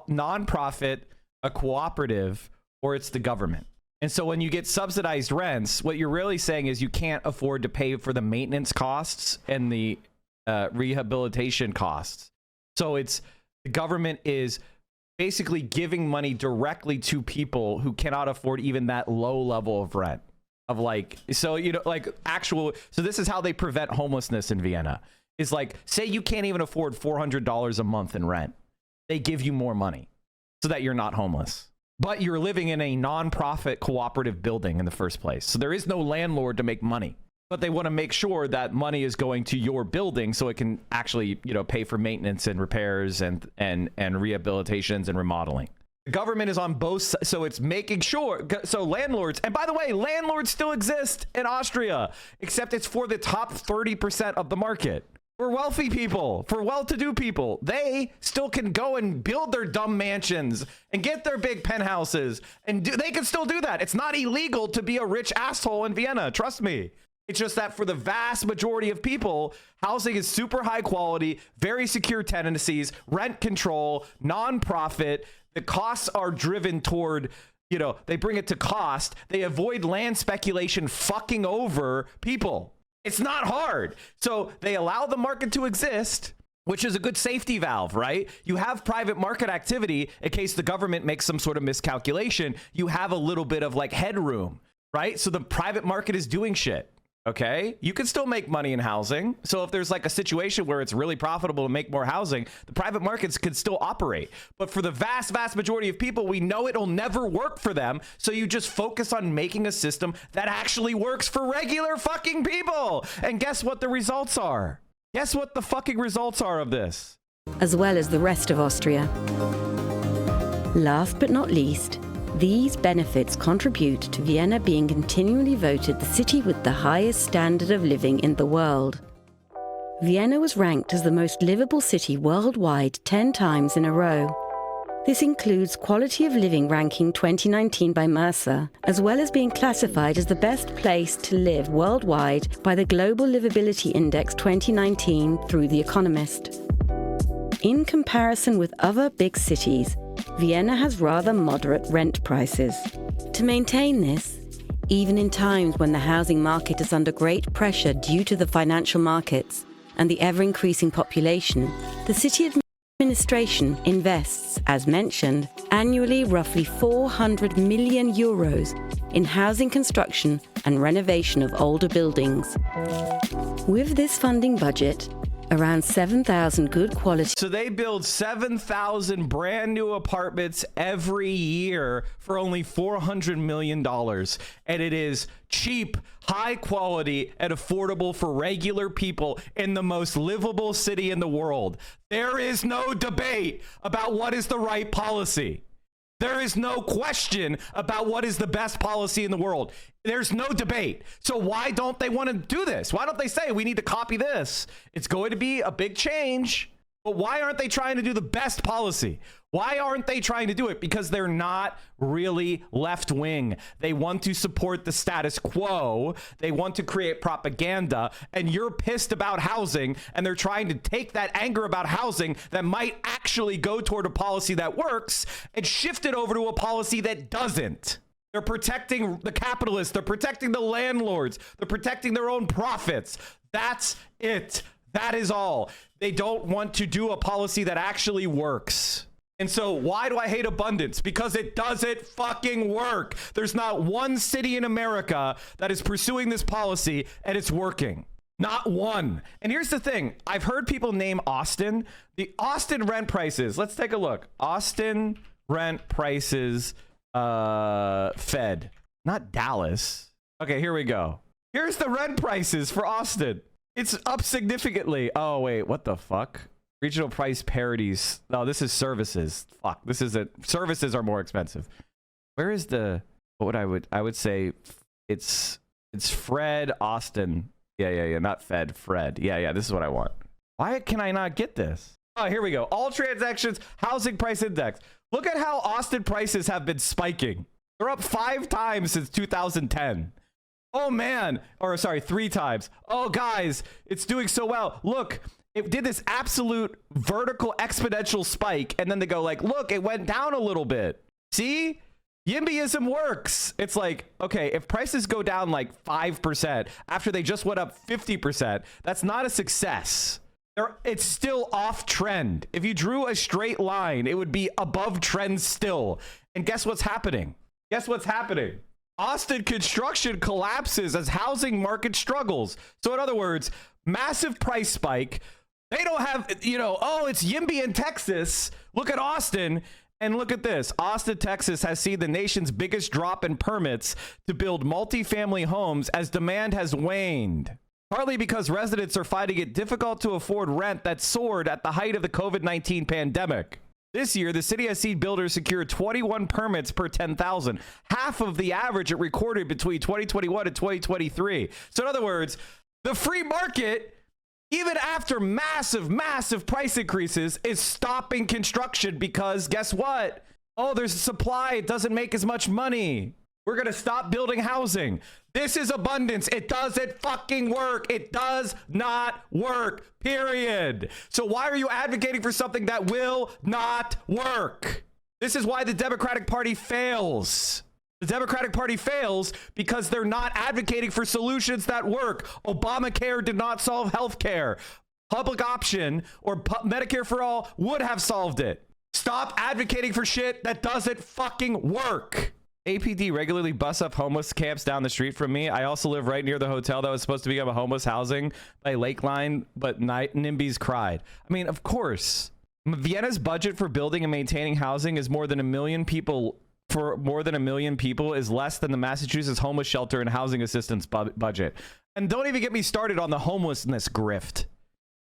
non-profit, a cooperative, or it's the government. And so when you get subsidized rents, what you're really saying is you can't afford to pay for the maintenance costs and the rehabilitation costs. So it's the government is basically giving money directly to people who cannot afford even that low level of rent. Of like, so, you know, like actual, so this is how they prevent homelessness in Vienna. Is like, say you can't even afford $400 a month in rent. They give you more money so that you're not homeless. But you're living in a non-profit cooperative building in the first place. So there is no landlord to make money. But they want to make sure that money is going to your building so it can actually, you know, pay for maintenance and repairs and rehabilitations and remodeling. The government is on both sides, so it's making sure. So landlords, and by the way, landlords still exist in Austria, except it's for the top 30% of the market. For wealthy people, for well-to-do people, they still can go and build their dumb mansions and get their big penthouses, and they can still do that. It's not illegal to be a rich asshole in Vienna, trust me. It's just that for the vast majority of people, housing is super high quality, very secure tenancies, rent control, non-profit. The costs are driven toward, you know, they bring it to cost. They avoid land speculation fucking over people. It's not hard. So they allow the market to exist, which is a good safety valve, right? You have private market activity in case the government makes some sort of miscalculation. You have a little bit of like headroom, right? So the private market is doing shit. Okay, you can still make money in housing. So if there's like a situation where it's really profitable to make more housing, the private markets could still operate. But for the vast majority of people, we know it'll never work for them. So you just focus on making a system that actually works for regular fucking people. And guess what the results are? Guess what the fucking results are of this? As well as the rest of Austria. Last but not least, these benefits contribute to Vienna being continually voted the city with the highest standard of living in the world. Vienna was ranked as the most livable city worldwide 10 times in a row. This includes Quality of Living ranking 2019 by Mercer, as well as being classified as the best place to live worldwide by the Global Livability Index 2019 through The Economist. In comparison with other big cities, Vienna has rather moderate rent prices. To maintain this, even in times when the housing market is under great pressure due to the financial markets and the ever-increasing population, the city administration invests, as mentioned, annually roughly 400 million euros in housing construction and renovation of older buildings. With this funding budget, around 7,000 good quality. So they build 7,000 brand new apartments every year for only $400 million. And it is cheap, high quality, and affordable for regular people in the most livable city in the world. There is no debate about what is the right policy. There is no question about what is the best policy in the world. There's no debate. So why don't they want to do this? Why don't they say we need to copy this? It's going to be a big change, but why aren't they trying to do the best policy? Why aren't they trying to do it? Because they're not really left wing. They want to support the status quo. They want to create propaganda, and you're pissed about housing, and they're trying to take that anger about housing that might actually go toward a policy that works and shift it over to a policy that doesn't. They're protecting the capitalists. They're protecting the landlords. They're protecting their own profits. That's it. That is all. They don't want to do a policy that actually works. And so why do I hate abundance? Because it doesn't fucking work. There's not one city in America that is pursuing this policy and it's working. Not one. And here's the thing. I've heard people name Austin. The Austin rent prices. Let's take a look. Austin rent prices, Fed. Not Dallas. Okay, here we go. Here's the rent prices for Austin. It's up significantly. Oh, wait. What the fuck? Regional price parities. No, this is services. Fuck. This isn't. Services are more expensive. Where is the... What would I would say it's Fred Austin. Yeah. Not Fed. Fred. Yeah. This is what I want. Why can I not get this? Oh, here we go. All transactions, housing price index. Look at how Austin prices have been spiking. They're up 5 times since 2010. Oh, man. Or sorry, 3 times. Oh, guys, it's doing so well. Look, it did this absolute vertical exponential spike. And then they go like, look, it went down a little bit. See? YIMBYism works. It's like, okay, if prices go down like 5% after they just went up 50%, that's not a success. It's still off trend. If you drew a straight line, it would be above trend still. And guess what's happening? Guess what's happening? Austin construction collapses as housing market struggles. So in other words, massive price spike. They don't have, oh, it's YIMBY in Texas. Look at Austin. And look at this. Austin, Texas has seen the nation's biggest drop in permits to build multifamily homes as demand has waned. Partly because residents are finding it difficult to afford rent that soared at the height of the COVID-19 pandemic. This year, the city has seen builders secure 21 permits per 10,000, half of the average it recorded between 2021 and 2023. So in other words, the free market, even after massive price increases, is stopping construction because guess what? Oh, there's a supply. It doesn't make as much money. We're going to stop building housing. This is abundance. It doesn't fucking work. It does not work, period. So why are you advocating for something that will not work? This is why the Democratic Party fails. The Democratic Party fails because they're not advocating for solutions that work. Obamacare did not solve healthcare. Public option or Medicare for all would have solved it. Stop advocating for shit that doesn't fucking work. APD regularly busts up homeless camps down the street from me. I also live right near the hotel that was supposed to become a homeless housing by Lakeline, but NIMBYs cried. I mean, of course. Vienna's budget for building and maintaining housing is more than 1 million people. For more than 1 million people is less than the Massachusetts homeless shelter and housing assistance budget. And don't even get me started on the homelessness grift.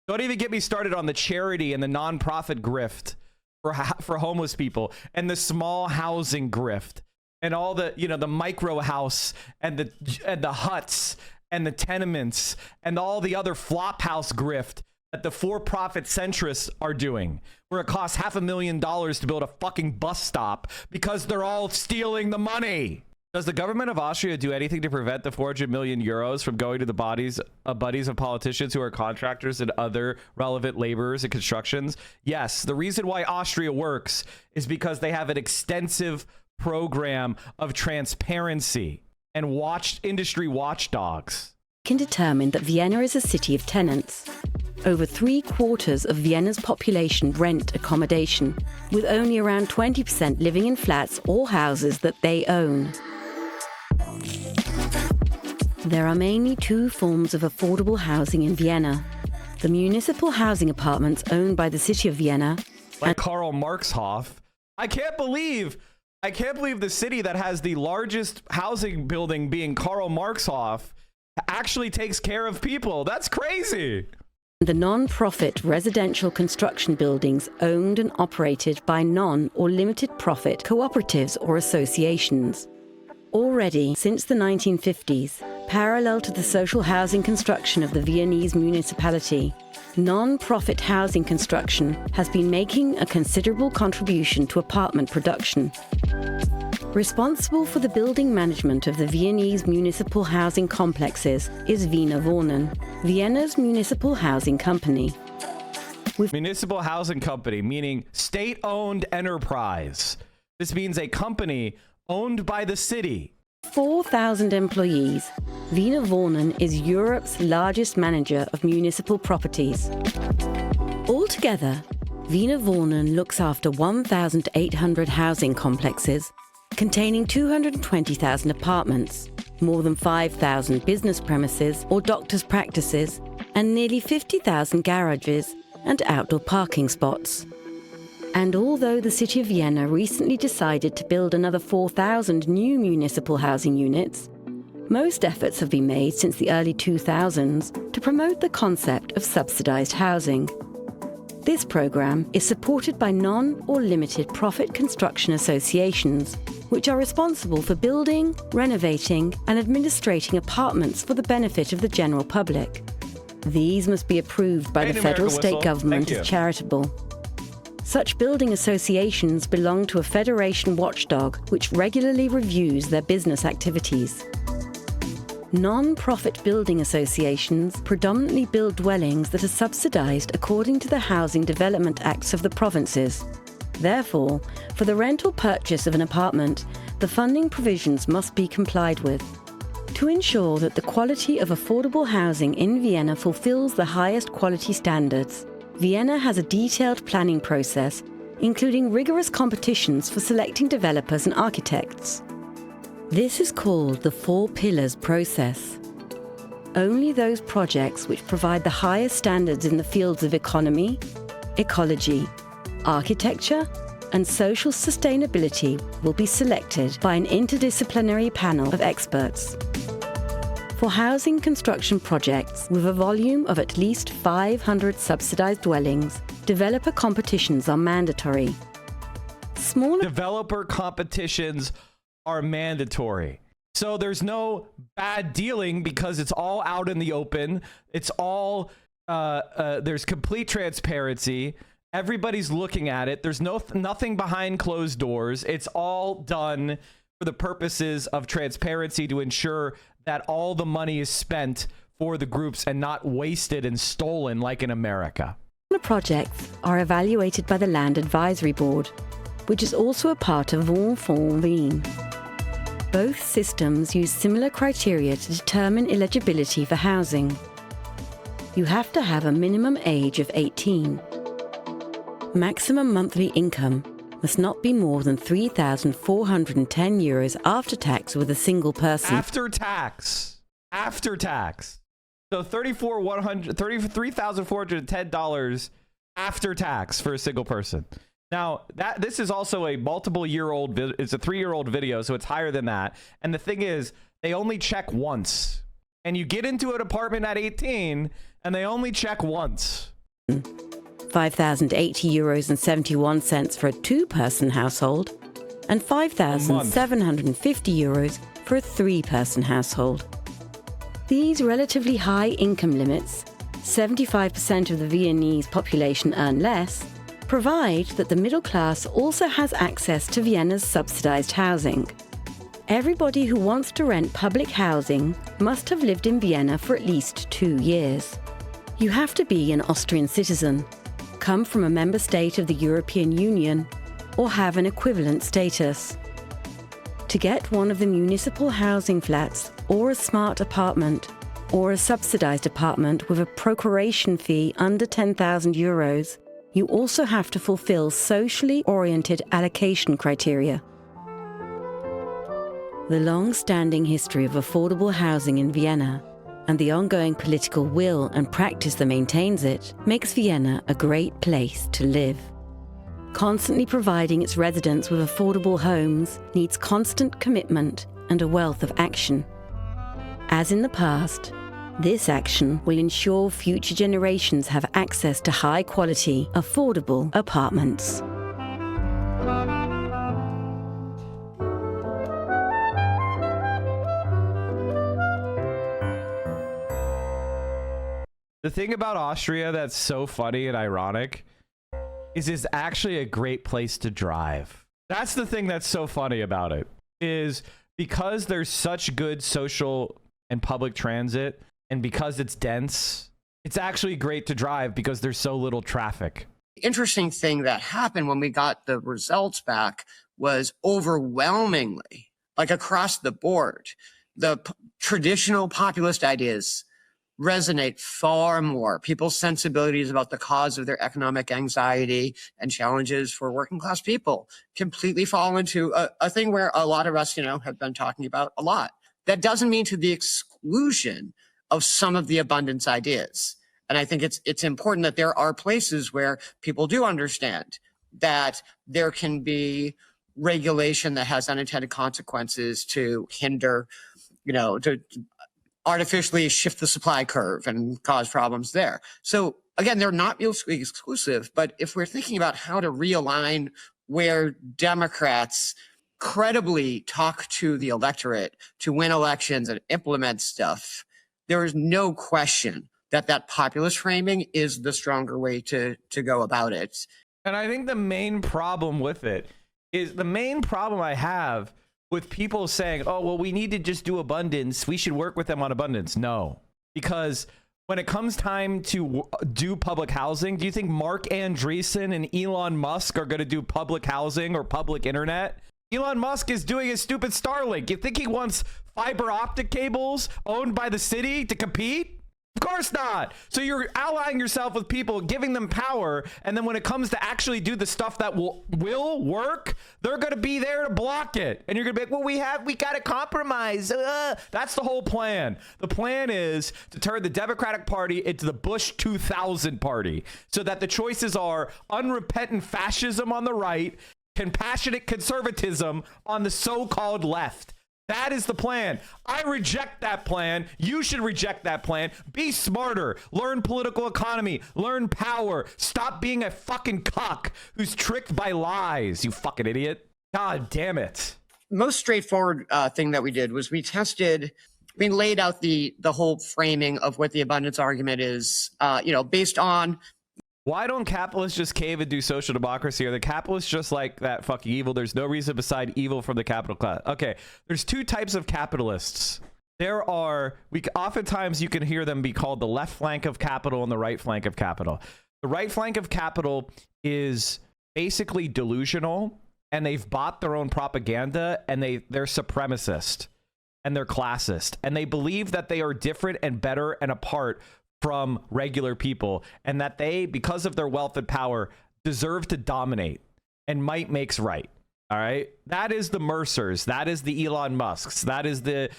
Don't even get me started on the charity and the nonprofit grift for homeless people and the small housing grift. And all the, the micro house and the huts and the tenements and all the other flop house grift that the for-profit centrists are doing, where it costs $500,000 to build a fucking bus stop because they're all stealing the money. Does the government of Austria do anything to prevent the 400 million euros from going to the buddies of politicians who are contractors and other relevant laborers and constructions? Yes. The reason why Austria works is because they have an extensive program of transparency and industry watchdogs. Can determine that Vienna is a city of tenants. Over 3/4 of Vienna's population rent accommodation, with only around 20% living in flats or houses that they own. There are mainly two forms of affordable housing in Vienna. The municipal housing apartments owned by the city of Vienna. Like Karl Marxhof. I can't believe the city that has the largest housing building being Karl Marxhof actually takes care of people. That's crazy. The non-profit residential construction buildings owned and operated by non- or limited-profit cooperatives or associations. Already, since the 1950s, parallel to the social housing construction of the Viennese municipality, non-profit housing construction has been making a considerable contribution to apartment production. Responsible for the building management of the Viennese municipal housing complexes is Wiener Wohnen, Vienna's municipal housing company. Municipal housing company, meaning state-owned enterprise. This means a company owned by the city. 4,000 employees, Wiener Wohnen is Europe's largest manager of municipal properties. Altogether, Wiener Wohnen looks after 1,800 housing complexes, containing 220,000 apartments, more than 5,000 business premises or doctors' practices, and nearly 50,000 garages and outdoor parking spots. And although the city of Vienna recently decided to build another 4,000 new municipal housing units, most efforts have been made since the early 2000s to promote the concept of subsidized housing. This program is supported by non- or limited-profit construction associations, which are responsible for building, renovating, and administrating apartments for the benefit of the general public. These must be approved by the federal state government as charitable. Such building associations belong to a federation watchdog which regularly reviews their business activities. Non-profit building associations predominantly build dwellings that are subsidized according to the Housing Development Acts of the provinces. Therefore, for the rental purchase of an apartment, the funding provisions must be complied with. To ensure that the quality of affordable housing in Vienna fulfills the highest quality standards, Vienna has a detailed planning process, including rigorous competitions for selecting developers and architects. This is called the 4 pillars process. Only those projects which provide the highest standards in the fields of economy, ecology, architecture, and social sustainability will be selected by an interdisciplinary panel of experts. For housing construction projects with a volume of at least 500 subsidized dwellings, developer competitions are mandatory. Developer competitions are mandatory. So there's no bad dealing because it's all out in the open. It's all, there's complete transparency. Everybody's looking at it. There's nothing behind closed doors. It's all done for the purposes of transparency to ensure that all the money is spent for the groups and not wasted and stolen like in America. The projects are evaluated by the Land Advisory Board, which is also a part of Wohnfonds Wien. Both systems use similar criteria to determine eligibility for housing. You have to have a minimum age of 18. Maximum monthly income must not be more than 3,410 euros after tax with a single person. After tax. So $3,410 after tax for a single person. Now, this is also a multiple-year-old, it's a 3-year-old video, so it's higher than that. And the thing is, they only check once. And you get into an apartment at 18, and they only check once. 5,080 euros and 71 cents for a 2-person household, and 5,750 euros for a 3-person household. These relatively high income limits 75% of the Viennese population earn less, provide that the middle class also has access to Vienna's subsidized housing. Everybody who wants to rent public housing must have lived in Vienna for at least 2 years. You have to be an Austrian citizen, come from a member state of the European Union, or have an equivalent status. To get one of the municipal housing flats, or a smart apartment, or a subsidized apartment with a procuration fee under 10,000 euros, you also have to fulfill socially oriented allocation criteria. The long-standing history of affordable housing in Vienna and the ongoing political will and practice that maintains it makes Vienna a great place to live. Constantly providing its residents with affordable homes needs constant commitment and a wealth of action. As in the past, this action will ensure future generations have access to high-quality, affordable apartments. The thing about Austria that's so funny and ironic is it's actually a great place to drive. That's the thing that's so funny about it, is because there's such good social and public transit, and because it's dense, it's actually great to drive because there's so little traffic. The interesting thing that happened when we got the results back was overwhelmingly, like across the board, the traditional populist ideas resonate far more. People's sensibilities about the cause of their economic anxiety and challenges for working class people completely fall into a thing where a lot of us, have been talking about a lot. That doesn't mean to the exclusion of some of the abundance ideas. And I think it's important that there are places where people do understand that there can be regulation that has unintended consequences to hinder, to artificially shift the supply curve and cause problems there. So again, they're not mutually exclusive, but if we're thinking about how to realign where Democrats credibly talk to the electorate to win elections and implement stuff, there is no question that populist framing is the stronger way to go about it. And I think the main problem with it is the main problem I have with people saying, oh, well, we need to just do abundance. We should work with them on abundance. No, because when it comes time to do public housing, do you think Mark Andreessen and Elon Musk are going to do public housing or public internet? Elon Musk is doing his stupid Starlink. You think he wants fiber optic cables owned by the city to compete? Of course not. So you're allying yourself with people, giving them power, and then when it comes to actually do the stuff that will work, they're going to be there to block it. And you're going to be like, well, we got to compromise. That's the whole plan. The plan is to turn the Democratic Party into the Bush 2000 party so that the choices are unrepentant fascism on the right, compassionate conservatism on the so-called left. That is the plan. I reject that plan. You should reject that plan. Be smarter. Learn political economy. Learn power. Stop being a fucking cuck who's tricked by lies, you fucking idiot. God damn it. Most straightforward thing that we did was we laid out the whole framing of what the abundance argument is, based on. Why don't capitalists just cave and do social democracy? Are the capitalists just like that fucking evil? There's no reason beside evil from the capital class. Okay, there's two types of capitalists. Oftentimes you can hear them be called the left flank of capital and the right flank of capital. The right flank of capital is basically delusional, and they've bought their own propaganda, and they're supremacist, and they're classist, and they believe that they are different and better and apart from regular people, and that they, because of their wealth and power, deserve to dominate, and might makes right. All right, that is the Mercers, that is the Elon Musks, that is the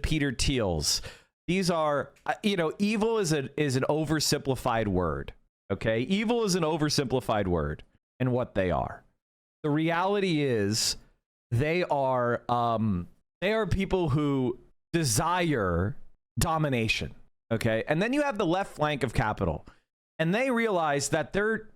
Peter Thiels. These are, evil is an oversimplified word. Okay, evil is an oversimplified word, and what they are. The reality is, they are people who desire domination. Okay, and then you have the left flank of capital, and they realize that they're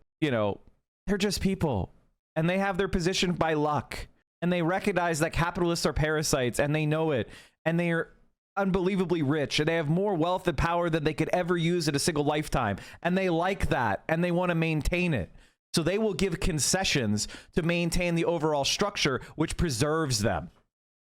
just people, and they have their position by luck, and they recognize that capitalists are parasites, and they know it, and they're unbelievably rich, and they have more wealth and power than they could ever use in a single lifetime. And they like that, and they want to maintain it. So they will give concessions to maintain the overall structure, which preserves them.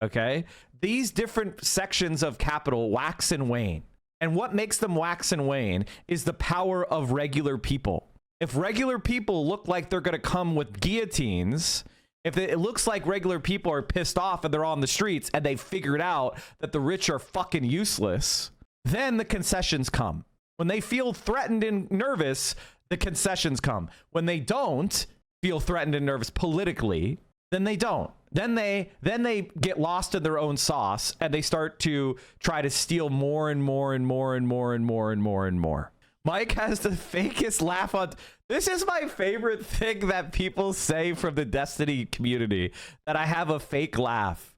Okay? These different sections of capital wax and wane. And what makes them wax and wane is the power of regular people. If regular people look like they're going to come with guillotines, if it looks like regular people are pissed off and they're on the streets and they figured out that the rich are fucking useless, then the concessions come. When they feel threatened and nervous, the concessions come. When they don't feel threatened and nervous politically, then they don't. Then they get lost in their own sauce and they start to try to steal more and more and more and more and more and more and more. Mike has the fakest laugh on. This is my favorite thing that people say from the Destiny community, that I have a fake laugh.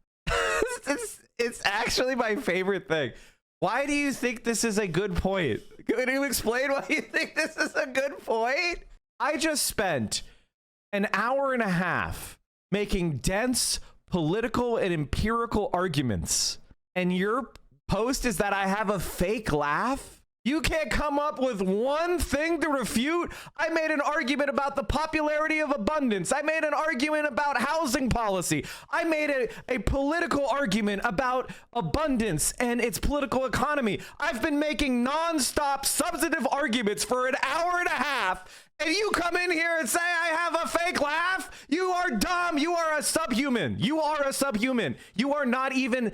It's actually my favorite thing. Why do you think this is a good point? Can you explain why you think this is a good point? I just spent an hour and a half making dense political and empirical arguments, and your post is that I have a fake laugh? You can't come up with one thing to refute. I made an argument about the popularity of abundance. I made an argument about housing policy. I made a political argument about abundance and its political economy. I've been making nonstop substantive arguments for an hour and a half, and you come in here and say I have a fake laugh? You are dumb. You are a subhuman. You are a subhuman. You are not even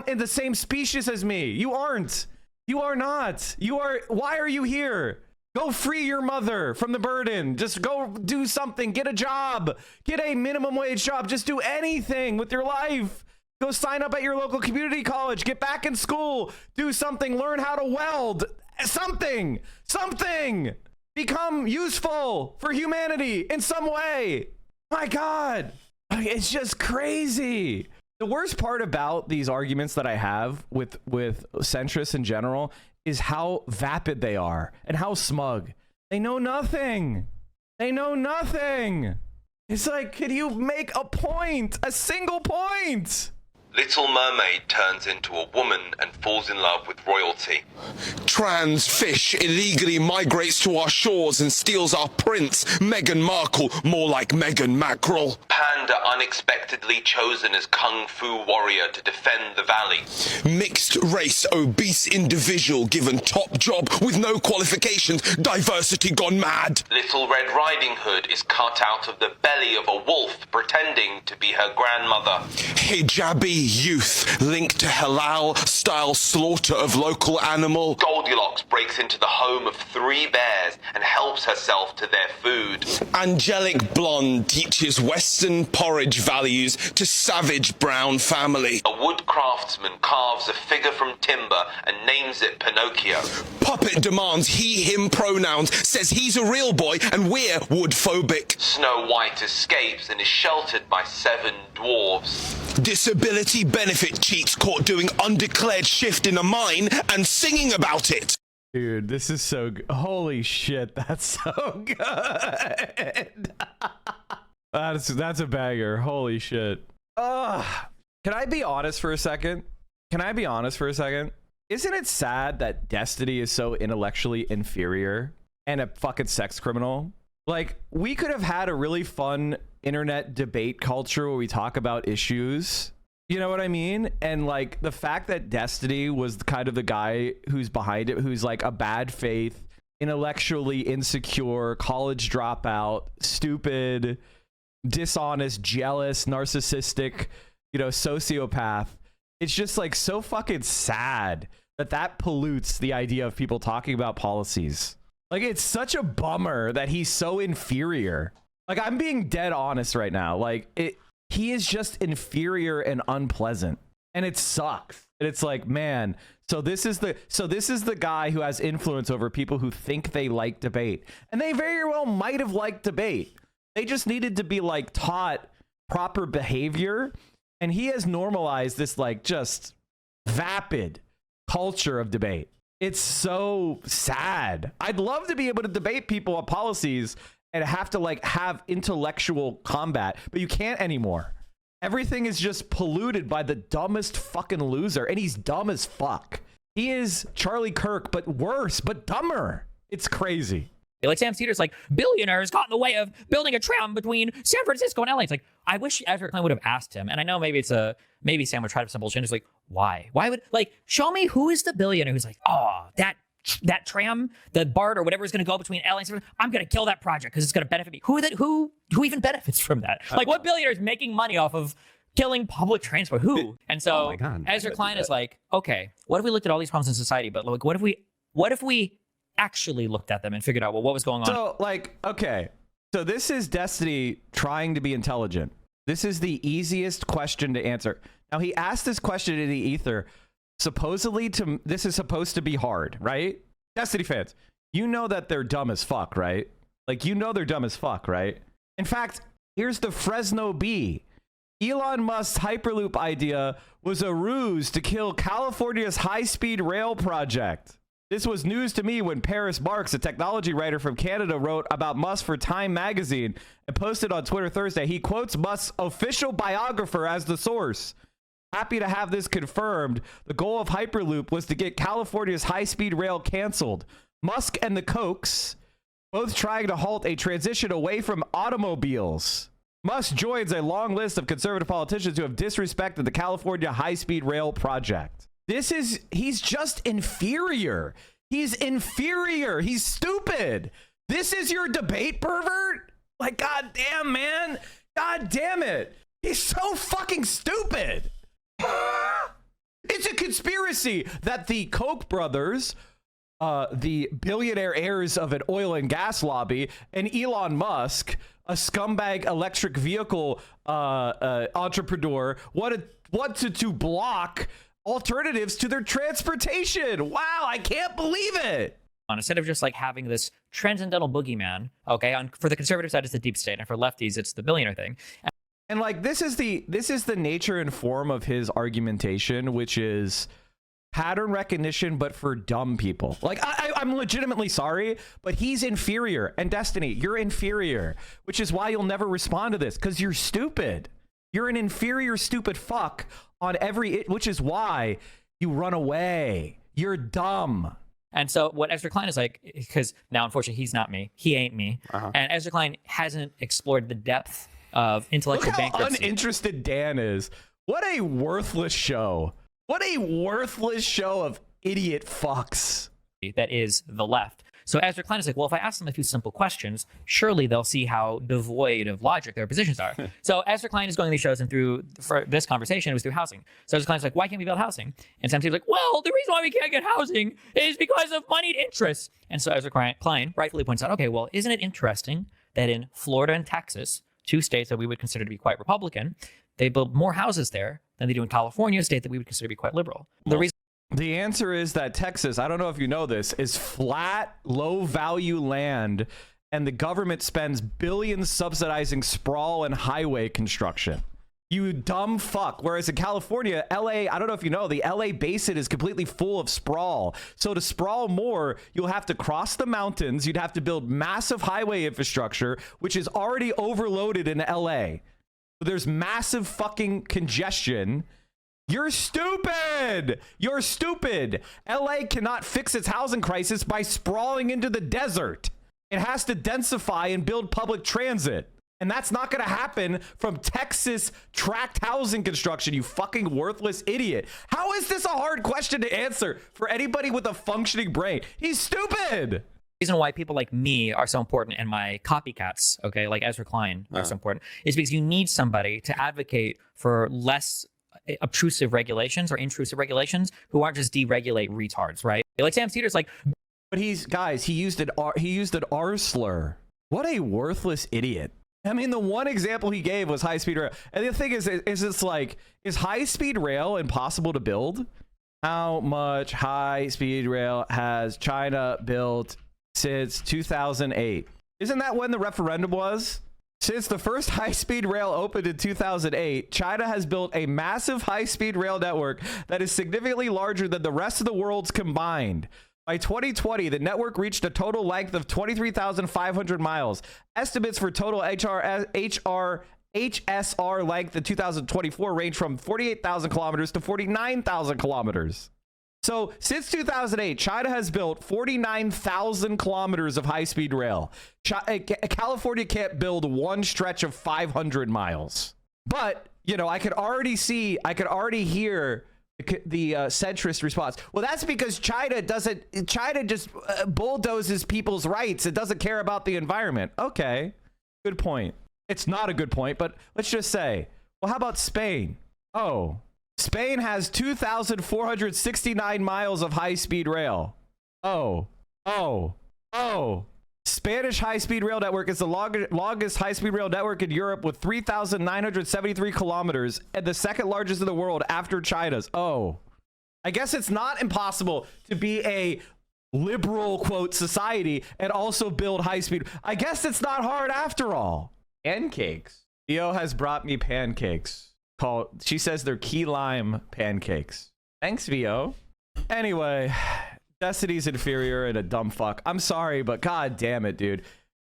in the same species as me. You aren't. You are not. You are. Why are you here? Go free your mother from the burden. Just go do something. Get a job. Get a minimum wage job. Just do anything with your life. Go sign up at your local community college. Get back in school. Do something. Learn how to weld. Something. Something. Become useful for humanity in some way. My God. It's just crazy. The worst part about these arguments that I have with centrists in general is how vapid they are and how smug. They know nothing. They know nothing. It's like, could you make a point? A single point? Little Mermaid turns into a woman and falls in love with royalty. Trans fish illegally migrates to our shores and steals our prince, Meghan Markle, more like Meghan Mackerel. Panda unexpectedly chosen as kung fu warrior to defend the valley. Mixed race, obese individual given top job with no qualifications, diversity gone mad. Little Red Riding Hood is cut out of the belly of a wolf pretending to be her grandmother. Hijabi youth linked to halal-style slaughter of local animal. Goldilocks breaks into the home of 3 bears and helps herself to their food. Angelic blonde teaches Western porridge values to savage brown family. A wood craftsman carves a figure from timber and names it Pinocchio. Puppet demands he/him pronouns, says he's a real boy and we're wood-phobic. Snow White escapes and is sheltered by 7 dwarves. Disability benefit cheats caught doing undeclared shift in a mine and singing about it. Dude, this is so good. Holy shit, that's so good. That's a banger. Holy shit. Can I be honest for a second? Isn't it sad that Destiny is so intellectually inferior and a fucking sex criminal? Like, we could have had a really fun internet debate culture where we talk about issues. You know what I mean? And like the fact that Destiny was kind of the guy who's behind it, who's like a bad faith, intellectually insecure, college dropout, stupid, dishonest, jealous, narcissistic, sociopath. It's just like so fucking sad that pollutes the idea of people talking about policies. Like, it's such a bummer that he's so inferior. Like, I'm being dead honest right now. Like, he is just inferior and unpleasant, and it sucks. And it's like, man, so this is the guy who has influence over people who think they like debate, and they very well might have liked debate. They just needed to be like taught proper behavior, and he has normalized this like just vapid culture of debate. It's so sad. I'd love to be able to debate people on policies and have to like have intellectual combat, but you can't anymore. Everything is just polluted by the dumbest fucking loser, and he's dumb as fuck. He is Charlie Kirk, but worse, but dumber. It's crazy. Like Sam Cedars, like, billionaires got in the way of building a tram between San Francisco and LA. It's like, I wish Ezra Klein would have asked him. And I know maybe maybe Sam would try to some bullshit. It's like, why? Why would, like, show me who is the billionaire who's like, oh, that tram, the BART or whatever is going to go between LA and San Francisco, I'm going to kill that project because it's going to benefit me. Who even benefits from that? Like, what billionaire is making money off of killing public transport? Who? And so Ezra Klein is like, okay, what if we looked at all these problems in society, but like, what if we actually looked at them and figured out, well, what was going on? So, like, okay, so this is Destiny trying to be intelligent. This is the easiest question to answer. Now, he asked this question in the ether. Supposedly, this is supposed to be hard, right? Destiny fans, you know that they're dumb as fuck, right? Like, you know they're dumb as fuck, right? In fact, here's the Fresno Bee. Elon Musk's Hyperloop idea was a ruse to kill California's high-speed rail project. This was news to me when Paris Marks, a technology writer from Canada, wrote about Musk for Time magazine and posted on Twitter Thursday. He quotes Musk's official biographer as the source. Happy to have this confirmed. The goal of Hyperloop was to get California's high-speed rail canceled. Musk and the Kochs both trying to halt a transition away from automobiles. Musk joins a long list of conservative politicians who have disrespected the California high-speed rail project. He's just inferior. He's inferior. He's stupid. This is your debate, pervert? Like, goddamn, man. God damn it. He's so fucking stupid. It's a conspiracy that the Koch brothers, the billionaire heirs of an oil and gas lobby, and Elon Musk, a scumbag electric vehicle entrepreneur, wanted to block alternatives to their transportation. Wow, I can't believe it. Instead of just like having this transcendental boogeyman, okay, for the conservative side it's the deep state, and for lefties it's the billionaire thing. And like this is the nature and form of his argumentation, which is pattern recognition, but for dumb people. Like I'm legitimately sorry, but he's inferior. And Destiny, you're inferior, which is why you'll never respond to this, because you're stupid. You're an inferior, stupid fuck on which is why you run away. You're dumb. And so what Ezra Klein is like, because now unfortunately he's not me, he ain't me, and Ezra Klein hasn't explored the depth of intellectual bankruptcy. Look how uninterested Dan is. What a worthless show. What a worthless show of idiot fucks. That is the left. So Ezra Klein is like, well, if I ask them a few simple questions, surely they'll see how devoid of logic their positions are. So Ezra Klein is going to these shows, and for this conversation, it was through housing. So Ezra Klein's like, why can't we build housing? And Sam Steve's like, well, the reason why we can't get housing is because of moneyed interests. And so Ezra Klein rightfully points out, okay, well, isn't it interesting that in Florida and Texas, two states that we would consider to be quite Republican, they build more houses there than they do in California, a state that we would consider to be quite liberal. The answer is that Texas, I don't know if you know this, is flat, low-value land, and the government spends billions subsidizing sprawl and highway construction. You dumb fuck. Whereas in California, LA, I don't know if you know, the LA basin is completely full of sprawl. So to sprawl more, you'll have to cross the mountains. You'd have to build massive highway infrastructure, which is already overloaded in LA. There's massive fucking congestion. You're stupid. You're stupid. LA cannot fix its housing crisis by sprawling into the desert. It has to densify and build public transit. And that's not going to happen from Texas tract housing construction, you fucking worthless idiot. How is this a hard question to answer for anybody with a functioning brain? He's stupid. The reason why people like me are so important and my copycats, okay, like Ezra Klein are so important, is because you need somebody to advocate for less obtrusive regulations or intrusive regulations who aren't just deregulate retards, right? Like Sam Cedars, like, but he used an R slur. What a worthless idiot. I mean, the one example he gave was high-speed rail. And the thing is it's like, is high-speed rail impossible to build? How much high-speed rail has China built since 2008? Isn't that when the referendum was? Since the first high-speed rail opened in 2008, China has built a massive high-speed rail network that is significantly larger than the rest of the world's combined. By 2020, the network reached a total length of 23,500 miles. Estimates for total HSR length in 2024 ranged from 48,000 kilometers to 49,000 kilometers. So since 2008, China has built 49,000 kilometers of high-speed rail. California can't build one stretch of 500 miles. But, you know, I could already hear the centrist response. Well, that's because China just bulldozes people's rights. It doesn't care about the environment. Okay, good point. It's not a good point, but let's just say, well, how about Spain? Oh, Spain has 2,469 miles of high-speed rail. Oh. Spanish high-speed rail network is the longest high-speed rail network in Europe with 3,973 kilometers and the second largest in the world after China's. Oh. I guess it's not impossible to be a liberal, quote, society and also build high-speed. I guess it's not hard after all. Pancakes. Theo has brought me pancakes. She says they're key lime pancakes. Thanks, Vo. Anyway, Destiny's inferior and a dumb fuck. I'm sorry, but god damn it, dude.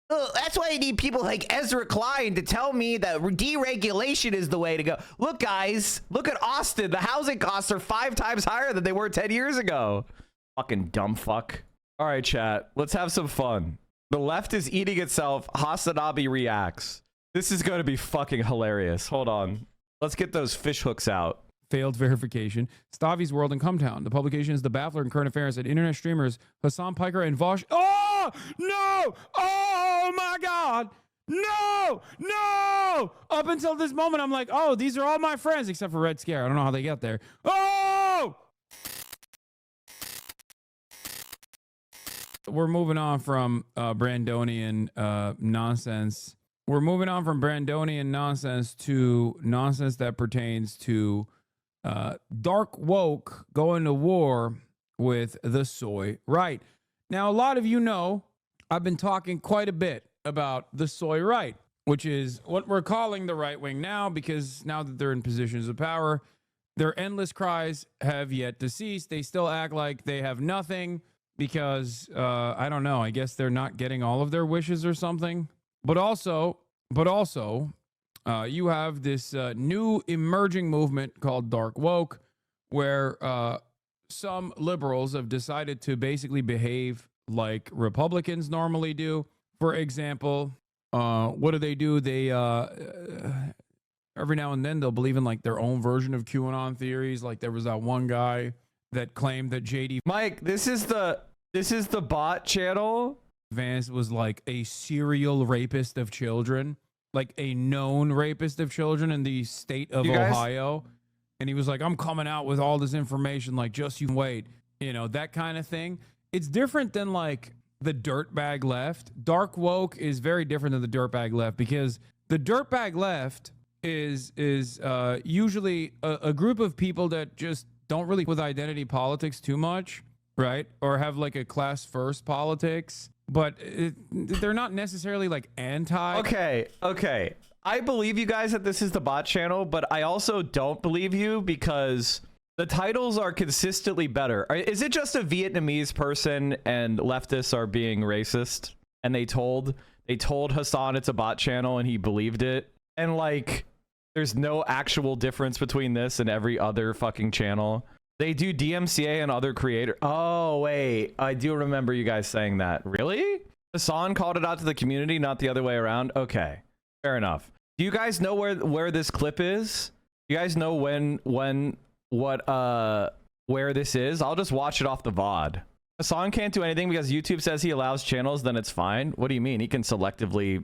That's why I need people like Ezra Klein to tell me that deregulation is the way to go. Look, guys, look at Austin. The housing costs are 5 times higher than they were 10 years ago. Fucking dumb fuck. All right, chat. Let's have some fun. The left is eating itself. Hasanabi reacts. This is going to be fucking hilarious. Hold on. Let's get those fish hooks out. Failed verification. Stavi's World and Cumtown. The publication is The Baffler and Current Affairs and internet streamers Hassan Piker and Vosh. Oh, no. Oh, my God. No. Up until this moment, I'm like, oh, these are all my friends, except for Red Scare. I don't know how they get there. Oh! We're moving on from Brandonian nonsense. We're moving on from Brandonian nonsense to nonsense that pertains to dark woke going to war with the soy right. Now, a lot of you know I've been talking quite a bit about the soy right, which is what we're calling the right wing now, because now that they're in positions of power, their endless cries have yet to cease. They still act like they have nothing because, I don't know, I guess they're not getting all of their wishes or something. But also, you have this new emerging movement called dark woke, where some liberals have decided to basically behave like Republicans normally do. For example, what do? They every now and then they'll believe in like their own version of QAnon theories. Like there was that one guy that claimed that JD Mike, this is the bot channel. Vance was like a serial rapist of children, like a known rapist of children in the state of Ohio. And he was like, I'm coming out with all this information, like, just you wait, you know, that kind of thing. It's different than like the dirtbag left. Dark woke is very different than the dirtbag left, because the dirtbag left is usually a group of people that just don't really with identity politics too much, right? Or have like a class first politics. But they're not necessarily like anti. Okay. I believe you guys that this is the bot channel, but I also don't believe you because the titles are consistently better. Is it just a Vietnamese person and leftists are being racist? And they told Hassan it's a bot channel and he believed it. And like, there's no actual difference between this and every other fucking channel. They do DMCA and other creator. Oh, wait. I do remember you guys saying that. Really? Hassan called it out to the community, not the other way around? Okay. Fair enough. Do you guys know where this clip is? You guys know where this is? I'll just watch it off the VOD. Hassan can't do anything because YouTube says he allows channels, then it's fine. What do you mean? He can selectively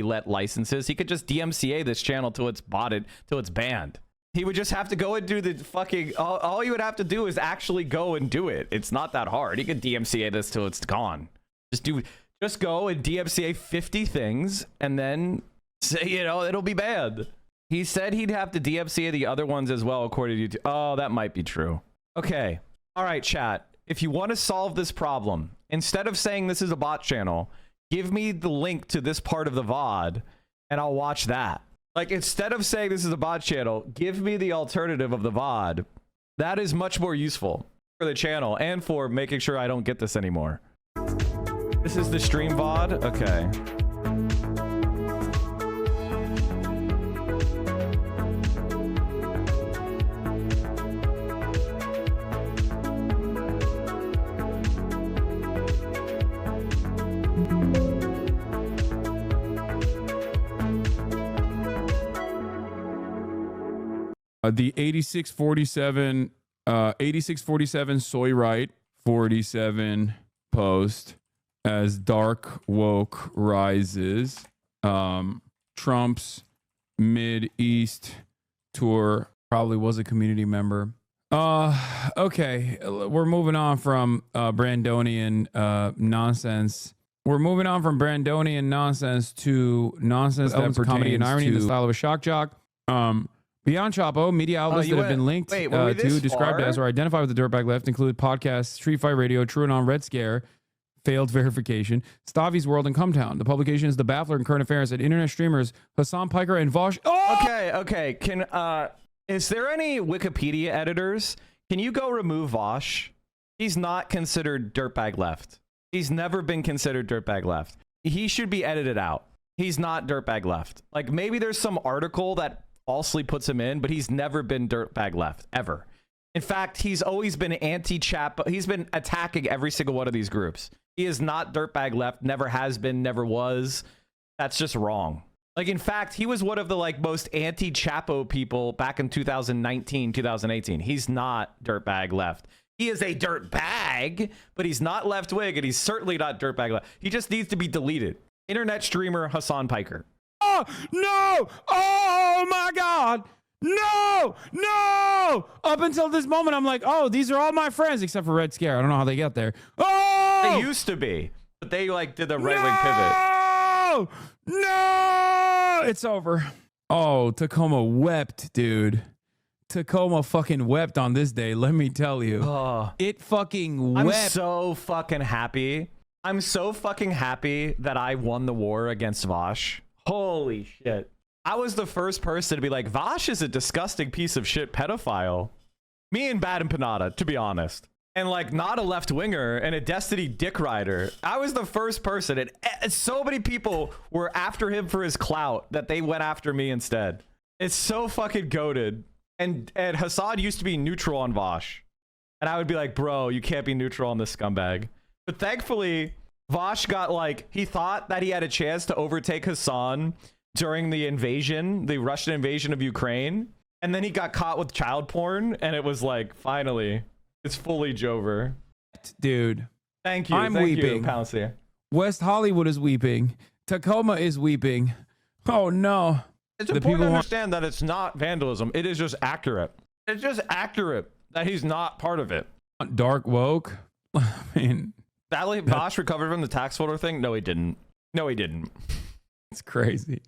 let licenses. He could just DMCA this channel till it's botted, till it's banned. He would just have to go and do the fucking... All he would have to do is actually go and do it. It's not that hard. He could DMCA this till it's gone. Just go and DMCA 50 things and then say, you know, it'll be banned. He said he'd have to DMCA the other ones as well, according to YouTube. Oh, that might be true. Okay. All right, chat. If you want to solve this problem, instead of saying this is a bot channel, give me the link to this part of the VOD and I'll watch that. Like, instead of saying this is a bot channel, give me the alternative of the VOD. That is much more useful for the channel and for making sure I don't get this anymore. This is the stream VOD? Okay. The 8647 soy right 47 post as dark woke rises. Trump's Mid-East tour probably was a community member. Okay, we're moving on from Brandonian nonsense. We're moving on from Brandonian nonsense to nonsense that pertains comedy and irony in the style of a shock jock. Beyond Chapo, media outlets that have been linked to, described as, or identified with the dirtbag left include podcasts, Street Fight Radio, True and On, Red Scare, failed verification, Stavi's World, and Cumtown. The publication is The Baffler and Current Affairs, and internet streamers Hassan Piker and Vosh. Oh! Okay. Is there any Wikipedia editors? Can you go remove Vosh? He's not considered dirtbag left. He's never been considered dirtbag left. He should be edited out. He's not dirtbag left. Like, maybe there's some article that falsely puts him in, but he's never been dirtbag left, ever. In fact, he's always been anti-Chapo. He's been attacking every single one of these groups. He is not dirtbag left, never has been, never was. That's just wrong. Like, in fact, he was one of the most anti-Chapo people back in 2019, 2018. He's not dirtbag left. He is a dirtbag, but he's not left-wing, and he's certainly not dirtbag left. He just needs to be deleted. Internet streamer Hassan Piker. Oh, no! Oh, my God! No! Up until this moment, I'm like, oh, these are all my friends, except for Red Scare. I don't know how they got there. Oh! They used to be, but they, did the right-wing pivot. No! It's over. Oh, Tacoma wept, dude. Tacoma fucking wept on this day, let me tell you. It fucking wept. I'm so fucking happy. I'm so fucking happy that I won the war against Vosh. Holy shit. I was the first person to be like, Vosh is a disgusting piece of shit pedophile. Me and Bad and Panada, to be honest. And not a left-winger and a Destiny dick rider. I was the first person, and so many people were after him for his clout that they went after me instead. It's so fucking goated. And Hassan used to be neutral on Vosh. And I would be like, bro, you can't be neutral on this scumbag. But thankfully, Vosh got he thought that he had a chance to overtake Hassan during the invasion, the Russian invasion of Ukraine. And then he got caught with child porn. And it was finally, it's fully Jover. Dude. Thank you. I'm Thank weeping. You, Pouncy. West Hollywood is weeping. Tacoma is weeping. Oh, no. It's important to understand that it's not vandalism. It is just accurate. It's just accurate that he's not part of it. Dark woke? I mean... Vosh recovered from the tax folder thing? No, he didn't. It's crazy.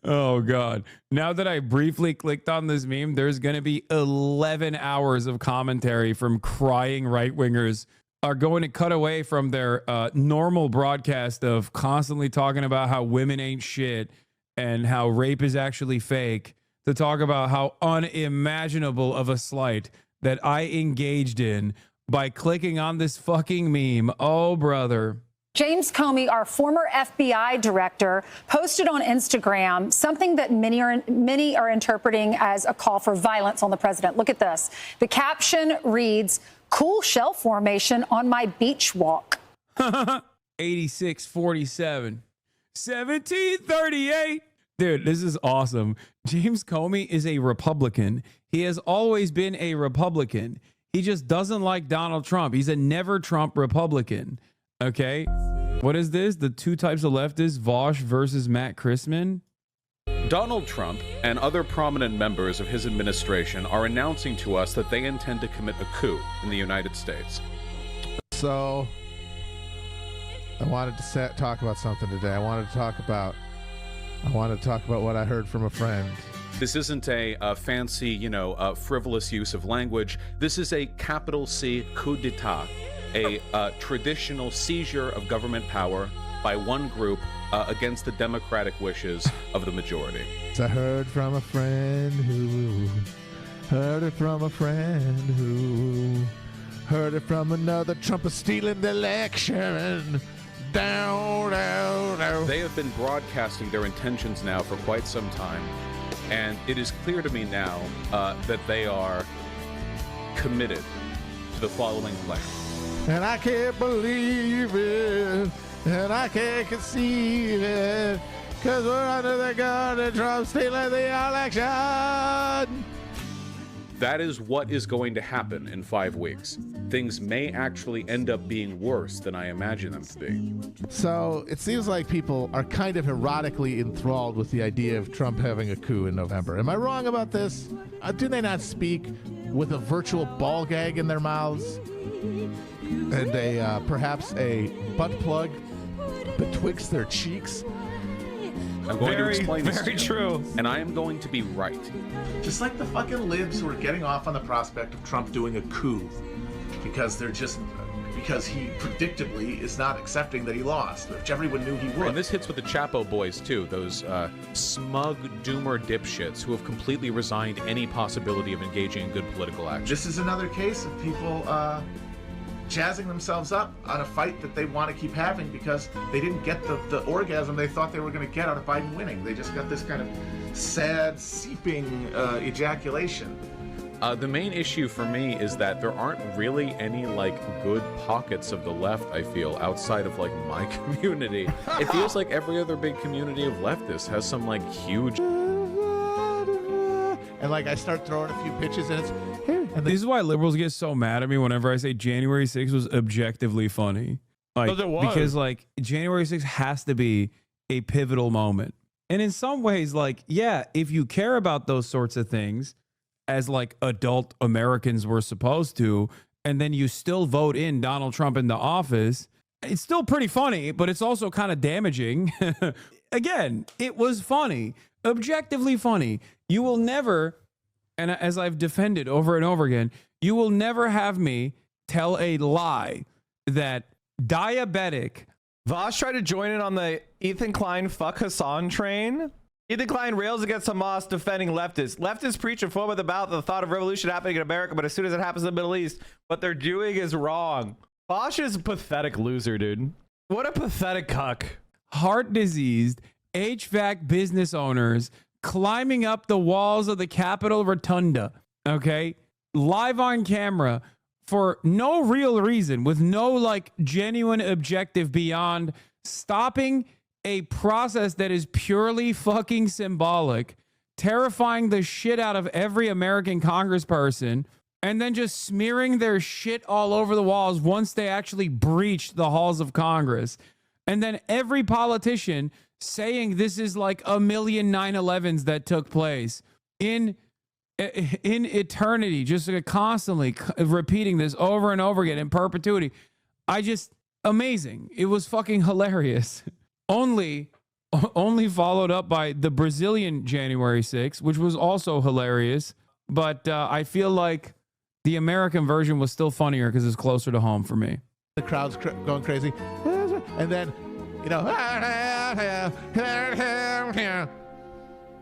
Oh, God. Now that I briefly clicked on this meme, there's going to be 11 hours of commentary from crying right-wingers are going to cut away from their normal broadcast of constantly talking about how women ain't shit and how rape is actually fake to talk about how unimaginable of a slight that I engaged in by clicking on this fucking meme. Oh, brother. James Comey, our former FBI director, posted on Instagram something that many are interpreting as a call for violence on the president. Look at this. The caption reads, "Cool shell formation on my beach walk." 8647. 1738. Dude, this is awesome. James Comey is a Republican. He has always been a Republican. He just doesn't like Donald Trump. He's a never Trump Republican. Okay. What is this? The two types of leftists, Vosh versus Matt Christman. Donald Trump and other prominent members of his administration are announcing to us that they intend to commit a coup in the United States. So I wanted to talk about something today. I wanted to talk about what I heard from a friend. This isn't a fancy, frivolous use of language. This is a capital C coup d'etat, a traditional seizure of government power by one group against the democratic wishes of the majority. I heard from a friend who heard it from a friend who heard it from another. Trump is stealing the election. Down, down, down. They have been broadcasting their intentions now for quite some time, and it is clear to me now that they are committed to the following plan. And I can't believe it, and I can't conceive it, because we're under the gun and Trump's stealing the election. That is what is going to happen in 5 weeks. Things may actually end up being worse than I imagine them to be. So it seems like people are kind of erotically enthralled with the idea of Trump having a coup in November. Am I wrong about this? Do they not speak with a virtual ball gag in their mouths and perhaps a butt plug betwixt their cheeks? I'm going to explain this very to you, true. and I am going to be right. Just like the fucking libs who are getting off on the prospect of Trump doing a coup because he predictably is not accepting that he lost, which everyone knew he would. And this hits with the Chapo boys too, those smug doomer dipshits who have completely resigned any possibility of engaging in good political action. This is another case of people jazzing themselves up on a fight that they want to keep having because they didn't get the orgasm they thought they were going to get out of Biden winning. They just got this kind of sad, seeping ejaculation. The main issue for me is that there aren't really any good pockets of the left, I feel, outside of my community. It feels like every other big community of leftists has some huge... And I start throwing a few pitches and it's here. And This is why liberals get so mad at me whenever I say January 6th was objectively funny. Because it was. Because January 6th has to be a pivotal moment. And in some ways, yeah, if you care about those sorts of things as adult Americans were supposed to, and then you still vote in Donald Trump into office, it's still pretty funny, but it's also kind of damaging. Again, it was funny, objectively funny. You will never, and as I've defended over and over again, you will never have me tell a lie that diabetic. Vosh tried to join in on the Ethan Klein fuck Hassan train. Ethan Klein rails against Hamas defending leftists. Leftists preach and foam at the mouth the thought of revolution happening in America, but as soon as it happens in the Middle East, what they're doing is wrong. Vosh is a pathetic loser, dude. What a pathetic cuck. Heart diseased HVAC business owners climbing up the walls of the Capitol Rotunda, okay? Live on camera for no real reason, with no genuine objective beyond stopping a process that is purely fucking symbolic, terrifying the shit out of every American congressperson, and then just smearing their shit all over the walls once they actually breached the halls of Congress. And then every politician saying this is a million 9/11s that took place in eternity, just constantly repeating this over and over again in perpetuity. Amazing. It was fucking hilarious. Only followed up by the Brazilian January 6th, which was also hilarious. But I feel like the American version was still funnier because it's closer to home for me. The crowd's going crazy. And then,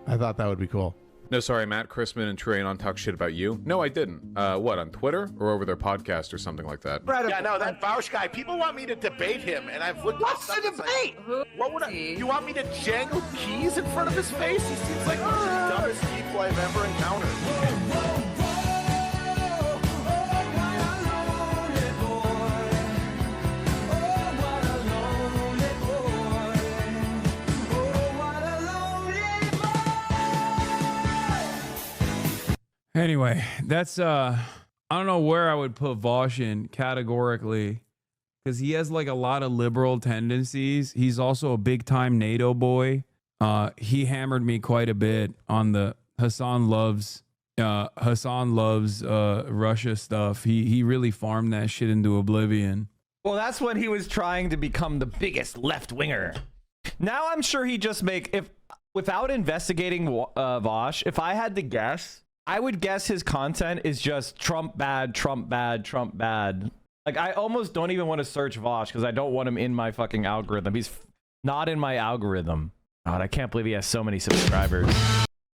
I thought that would be cool. No, sorry, Matt Chrisman and Trayon talk shit about you. No, I didn't. What, on Twitter or over their podcast or something like that? Yeah, no, that Vouch guy, people want me to debate him, and I've looked at the debate? What would you want me to jangle keys in front of his face? He seems like one of the dumbest people I've ever encountered. Anyway, that's I don't know where I would put Vosh in categorically, because he has a lot of liberal tendencies. He's also a big time NATO boy. He hammered me quite a bit on the Hassan loves Russia stuff. He really farmed that shit into oblivion. Well, that's when he was trying to become the biggest left winger. Now I'm sure he just without investigating Vosh, if I had to guess, I would guess his content is just Trump bad, Trump bad, Trump bad. I almost don't even want to search Vosh because I don't want him in my fucking algorithm. He's not in my algorithm. God, I can't believe he has so many subscribers.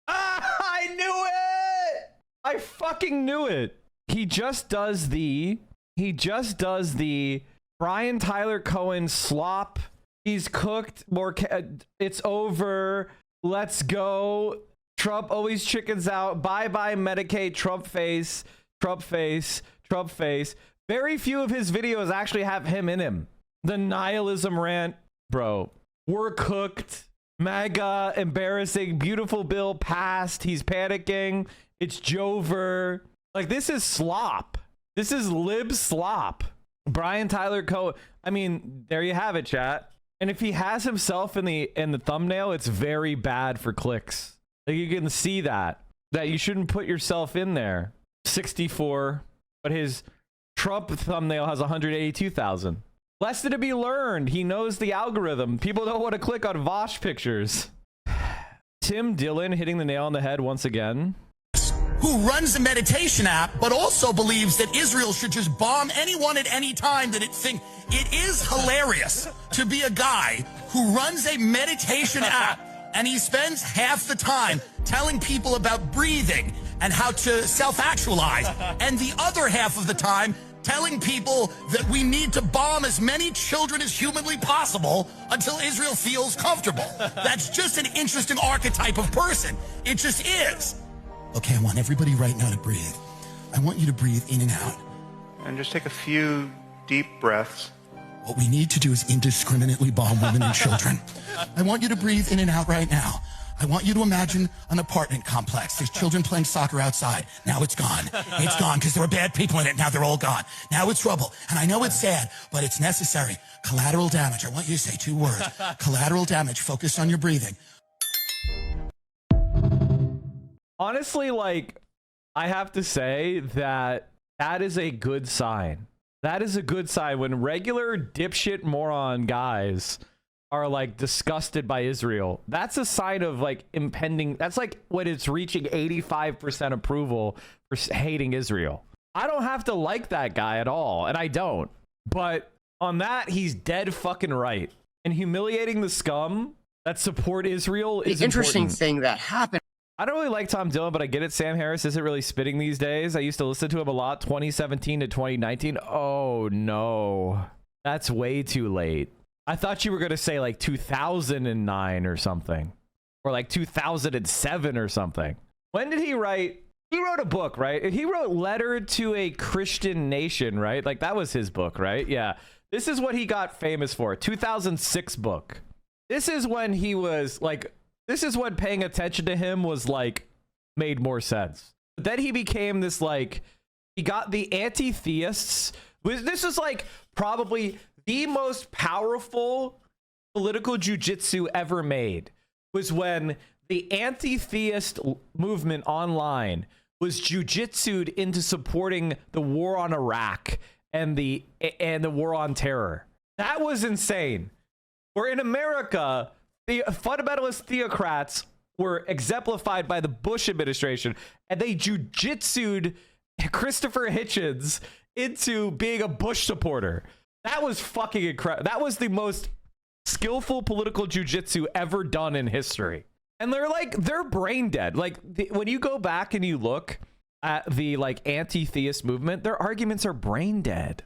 I knew it! I fucking knew it. He just does the Brian Tyler Cohen slop. He's cooked. It's over. Let's go. Trump always chickens out. Bye-bye Medicaid. Trump face. Trump face. Trump face. Very few of his videos actually have him in him. The nihilism rant. Bro, we're cooked. MAGA, embarrassing, beautiful bill passed. He's panicking. It's Jover. Like, this is slop. This is lib slop. Brian Tyler Cohen. I mean, there you have it, chat. And if he has himself in the thumbnail, it's very bad for clicks. Like, you can see that you shouldn't put yourself in there. 64, but his Trump thumbnail has 182,000. Lesson to be learned. He knows the algorithm. People don't want to click on Vosh pictures. Tim Dillon hitting the nail on the head once again. Who runs a meditation app, but also believes that Israel should just bomb anyone at any time that it thinks. It is hilarious to be a guy who runs a meditation app and he spends half the time telling people about breathing and how to self-actualize, and the other half of the time telling people that we need to bomb as many children as humanly possible until Israel feels comfortable. That's just an interesting archetype of person. It just is. Okay, I want everybody right now to breathe. I want you to breathe in and out. And just take a few deep breaths. What we need to do is indiscriminately bomb women and children. I want you to breathe in and out right now. I want you to imagine an apartment complex. There's children playing soccer outside. Now it's gone. It's gone because there were bad people in it. Now they're all gone. Now it's rubble. And I know it's sad, but it's necessary. Collateral damage. I want you to say 2 words. Collateral damage. Focus on your breathing. Honestly, like, I have to say that is a good sign. That is a good sign when regular dipshit moron guys are like disgusted by Israel. That's a sign of like impending. That's like when it's reaching 85% approval for hating Israel. I don't have to like that guy at all, and I don't. But on that, he's dead fucking right. And humiliating the scum that support Israel is the interesting important. thing that happened. I don't really like Tom Dillon, but I get it. Sam Harris isn't really spitting these days. I used to listen to him a lot, 2017 to 2019. Oh, no. That's way too late. I thought you were going to say like 2009 or something. Or like 2007 or something. When did he write? He wrote a book, right? He wrote Letter to a Christian Nation, right? Like that was his book, right? Yeah. This is what he got famous for. 2006 book. This is when he was like... This is when paying attention to him was like made more sense. But then he became this like, he got the anti-theists. This is like probably the most powerful political jujitsu ever made, was when the anti-theist movement online was jujitsued into supporting the war on Iraq and the war on terror. That was insane. Where in America, the fundamentalist theocrats were exemplified by the Bush administration, and they jujitsu'd Christopher Hitchens into being a Bush supporter. That was fucking incredible. That was the most skillful political jujitsu ever done in history. And they're brain dead. Like when you go back and you look at the like anti-theist movement, their arguments are brain dead.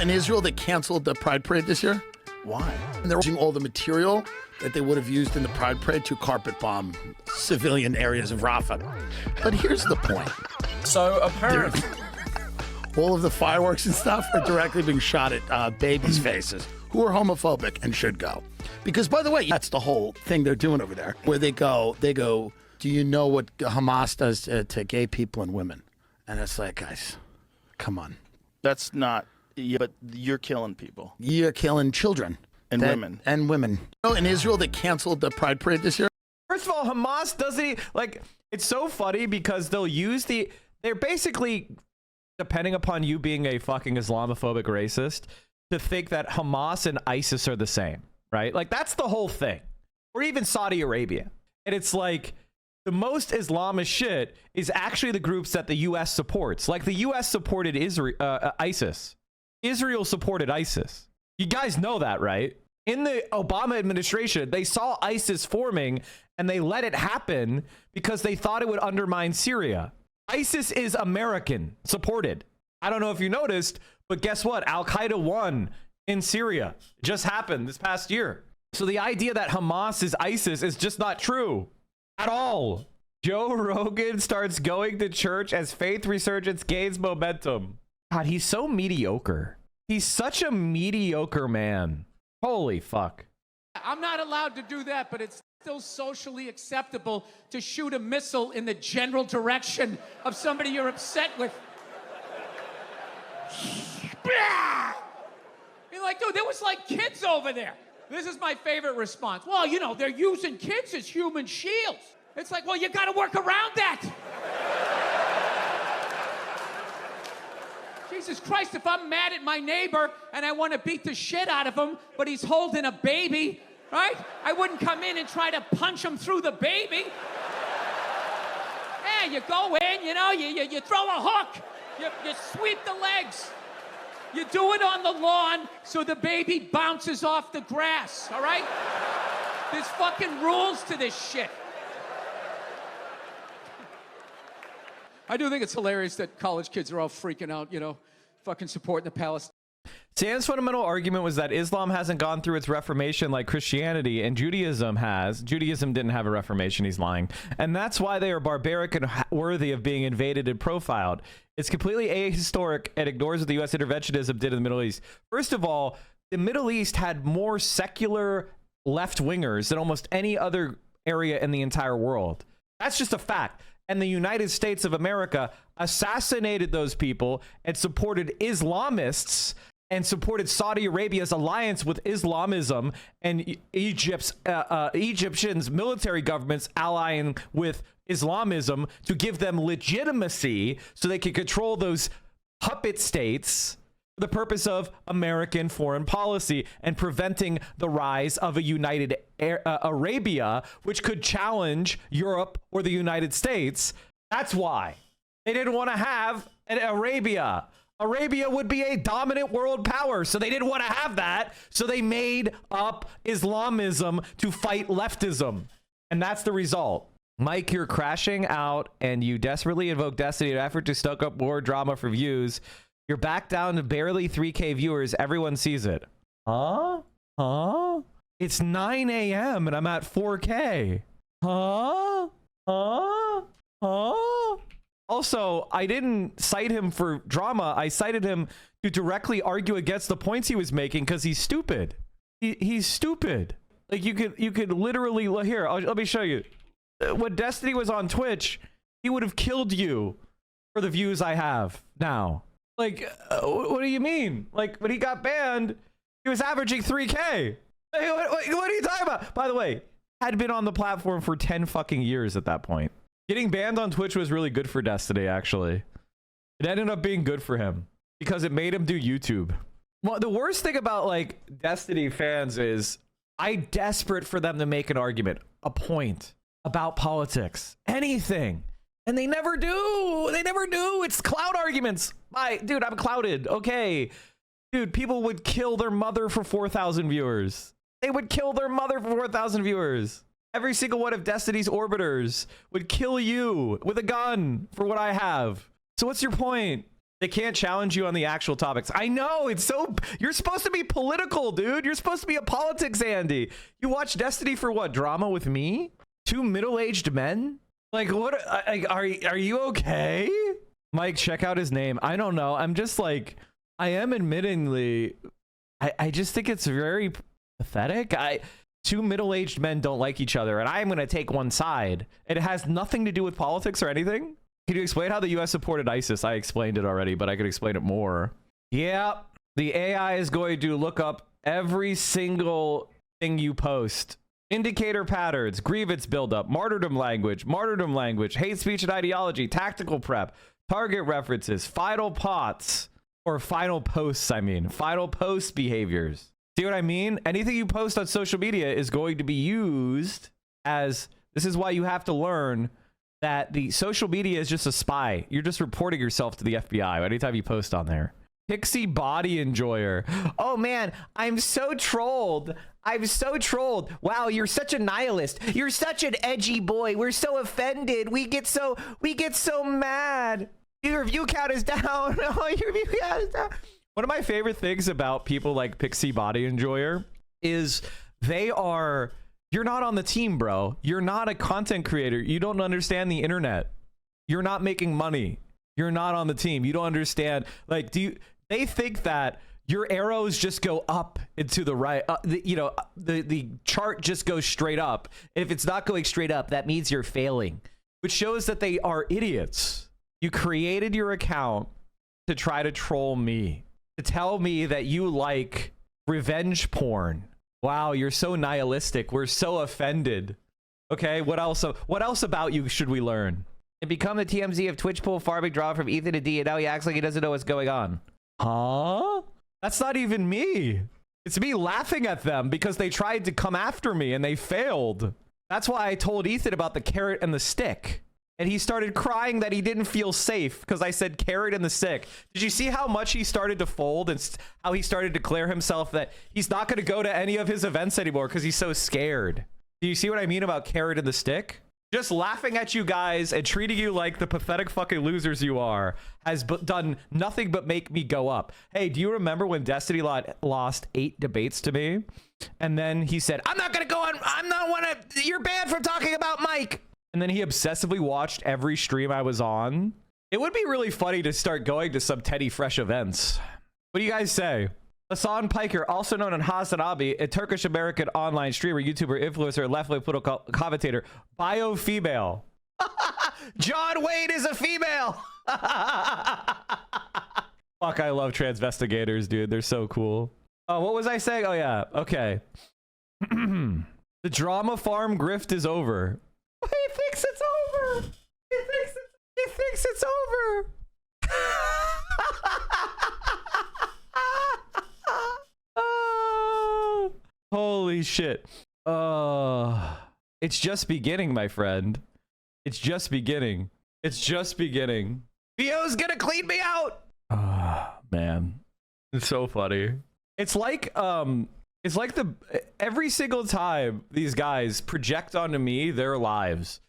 In Israel, they canceled the Pride Parade this year. Why? And they're using all the material that they would have used in the Pride Parade to carpet bomb civilian areas of Rafah. But here's the point. So apparently, all of the fireworks and stuff are directly being shot at babies' faces who are homophobic and should go. Because, by the way, that's the whole thing they're doing over there, where they go, do you know what Hamas does to gay people and women? And it's like, guys, come on. That's not, but you're killing people. You're killing children. And women. And women. In Israel, they canceled the Pride Parade this year. First of all, Hamas doesn't, like, it's so funny because they'll use they're basically, depending upon you being a fucking Islamophobic racist, to think that Hamas and ISIS are the same, right? Like, that's the whole thing. Or even Saudi Arabia. And it's like, the most Islamist shit is actually the groups that the U.S. supports. Like, the U.S. supported ISIS. Israel supported ISIS. You guys know that, right? In the Obama administration, they saw ISIS forming and they let it happen because they thought it would undermine Syria. ISIS is American supported. I don't know if you noticed, but guess what? Al-Qaeda won in Syria. It just happened this past year. So the idea that Hamas is ISIS is just not true at all. Joe Rogan starts going to church as faith resurgence gains momentum. God, he's so mediocre. He's such a mediocre man. Holy fuck. I'm not allowed to do that, but it's Still socially acceptable to shoot a missile in the general direction of somebody you're upset with. You're like, dude, there was like kids over there. This is my favorite response. Well, you know, they're using kids as human shields. It's like, well, you got to work around that. Jesus Christ, if I'm mad at my neighbor and I want to beat the shit out of him, but he's holding a baby, right? I wouldn't come in and try to punch him through the baby. Yeah, you go in, you know, you throw a hook, you sweep the legs. You do it on the lawn so the baby bounces off the grass, all right? There's fucking rules to this shit. I do think it's hilarious that college kids are all freaking out, you know, fucking supporting the Palestinians. Sam's fundamental argument was that Islam hasn't gone through its reformation like Christianity, and Judaism has. Judaism didn't have a reformation. He's lying. And that's why they are barbaric and worthy of being invaded and profiled. It's completely ahistoric and ignores what the U.S. interventionism did in the Middle East. First of all, the Middle East had more secular left-wingers than almost any other area in the entire world. That's just a fact. And the United States of America assassinated those people and supported Islamists and supported Saudi Arabia's alliance with Islamism and Egyptian's military governments allying with Islamism to give them legitimacy so they could control those puppet states for the purpose of American foreign policy and preventing the rise of a united Arabia, which could challenge Europe or the United States. That's why they didn't want to have an Arabia. Arabia would be a dominant world power, so they didn't want to have that. So they made up Islamism to fight leftism. And that's the result. Mike, you're crashing out and you desperately invoke destiny in an effort to stoke up more drama for views. You're back down to barely 3K viewers. Everyone sees it. Huh? Huh? It's 9 a.m. and I'm at 4K. Huh? Huh? Huh? Also, I didn't cite him for drama. I cited him to directly argue against the points he was making because he's stupid. He's stupid. Like you could literally here. Let me show you. When Destiny was on Twitch, he would have killed you for the views I have now. Like, what do you mean? Like when he got banned, he was averaging 3K. Hey, what are you talking about? By the way, had been on the platform for 10 fucking years at that point. Getting banned on Twitch was really good for Destiny, actually. It ended up being good for him because it made him do YouTube. Well, the worst thing about like Destiny fans is I'm desperate for them to make an argument, a point about politics, anything. And they never do. They never do. It's cloud arguments. Dude, I'm clouded. Okay. Dude, people would kill their mother for 4,000 viewers. They would kill their mother for 4,000 viewers. Every single one of Destiny's orbiters would kill you with a gun for what I have. So what's your point? They can't challenge you on the actual topics. I know, it's so... You're supposed to be political, dude. You're supposed to be a politics Andy. You watch Destiny for what? Drama with me? Two middle-aged men? Like, what? Are you okay? Mike, check out his name. I don't know. I'm just like... I am admittingly... I just think it's very pathetic. Two middle-aged men don't like each other, and I'm going to take one side. It has nothing to do with politics or anything. Can you explain how the U.S. supported ISIS? I explained it already, but I could explain it more. Yeah, the AI is going to look up every single thing you post. Indicator patterns, grievance buildup, martyrdom language, hate speech and ideology, tactical prep, target references, final pots, or final posts, final post behaviors. See what I mean? Anything you post on social media is going to be used as... This is why you have to learn that the social media is just a spy. You're just reporting yourself to the FBI anytime you post on there. Pixie body enjoyer. Oh man, I'm so trolled. I'm so trolled. Wow, you're such a nihilist. You're such an edgy boy. We're so offended. We get so mad. Your view count is down. Oh, your view count is down. One of my favorite things about people like Pixie Body Enjoyer is you're not on the team, bro. You're not a content creator. You don't understand the internet. You're not making money. You're not on the team. You don't understand. Like, they think that your arrows just go up and to the right. The chart just goes straight up. And if it's not going straight up, that means you're failing, which shows that they are idiots. You created your account to try to troll me, to tell me that you like revenge porn. Wow, you're so nihilistic. We're so offended. Okay, what else about you should we learn? And become the TMZ of Twitch pool farming draw from Ethan to D, and now he acts like he doesn't know what's going on. Huh? That's not even me. It's me laughing at them because they tried to come after me and they failed. That's why I told Ethan about the carrot and the stick. And he started crying that he didn't feel safe because I said carrot and the stick. Did you see how much he started to fold and how he started to declare himself that he's not going to go to any of his events anymore because he's so scared? Do you see what I mean about carrot and the stick? Just laughing at you guys and treating you like the pathetic fucking losers you are has done nothing but make me go up. Hey, do you remember when Destiny lost 8 debates to me? And then he said, I'm not going to go on. You're banned from talking about Mike. And then he obsessively watched every stream I was on. It would be really funny to start going to some Teddy Fresh events. What do you guys say? Hassan Piker, also known as Hassan Abi, a Turkish-American online streamer, YouTuber, influencer, left-wing political commentator, bio female. John Wayne is a female. Fuck, I love transvestigators, dude. They're so cool. Oh, what was I saying? Oh, yeah. Okay. The drama farm grift is over. He thinks it's over. He thinks it's over. Holy shit. It's just beginning, my friend. It's just beginning. It's just beginning. Theo's gonna clean me out. Man. It's so funny. It's like every single time these guys project onto me their lives,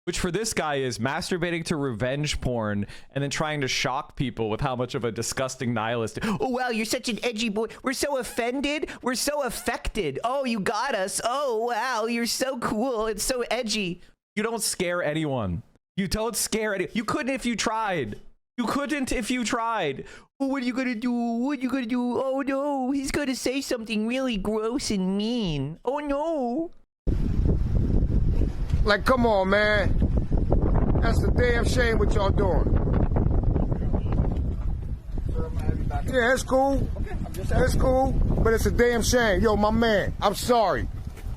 which for this guy is masturbating to revenge porn and then trying to shock people with how much of a disgusting nihilist. Oh, wow, you're such an edgy boy. We're so offended. We're so affected. Oh, you got us. Oh, wow, you're so cool. It's so edgy. You don't scare anyone. You don't scare anyone. You couldn't if you tried. You couldn't if you tried. Oh, what are you gonna do? What are you gonna do? Oh, no, he's gonna say something really gross and mean. Oh, no. Like, come on, man. That's a damn shame what y'all doing. Yeah, it's cool. It's cool, but it's a damn shame. Yo, my man, I'm sorry.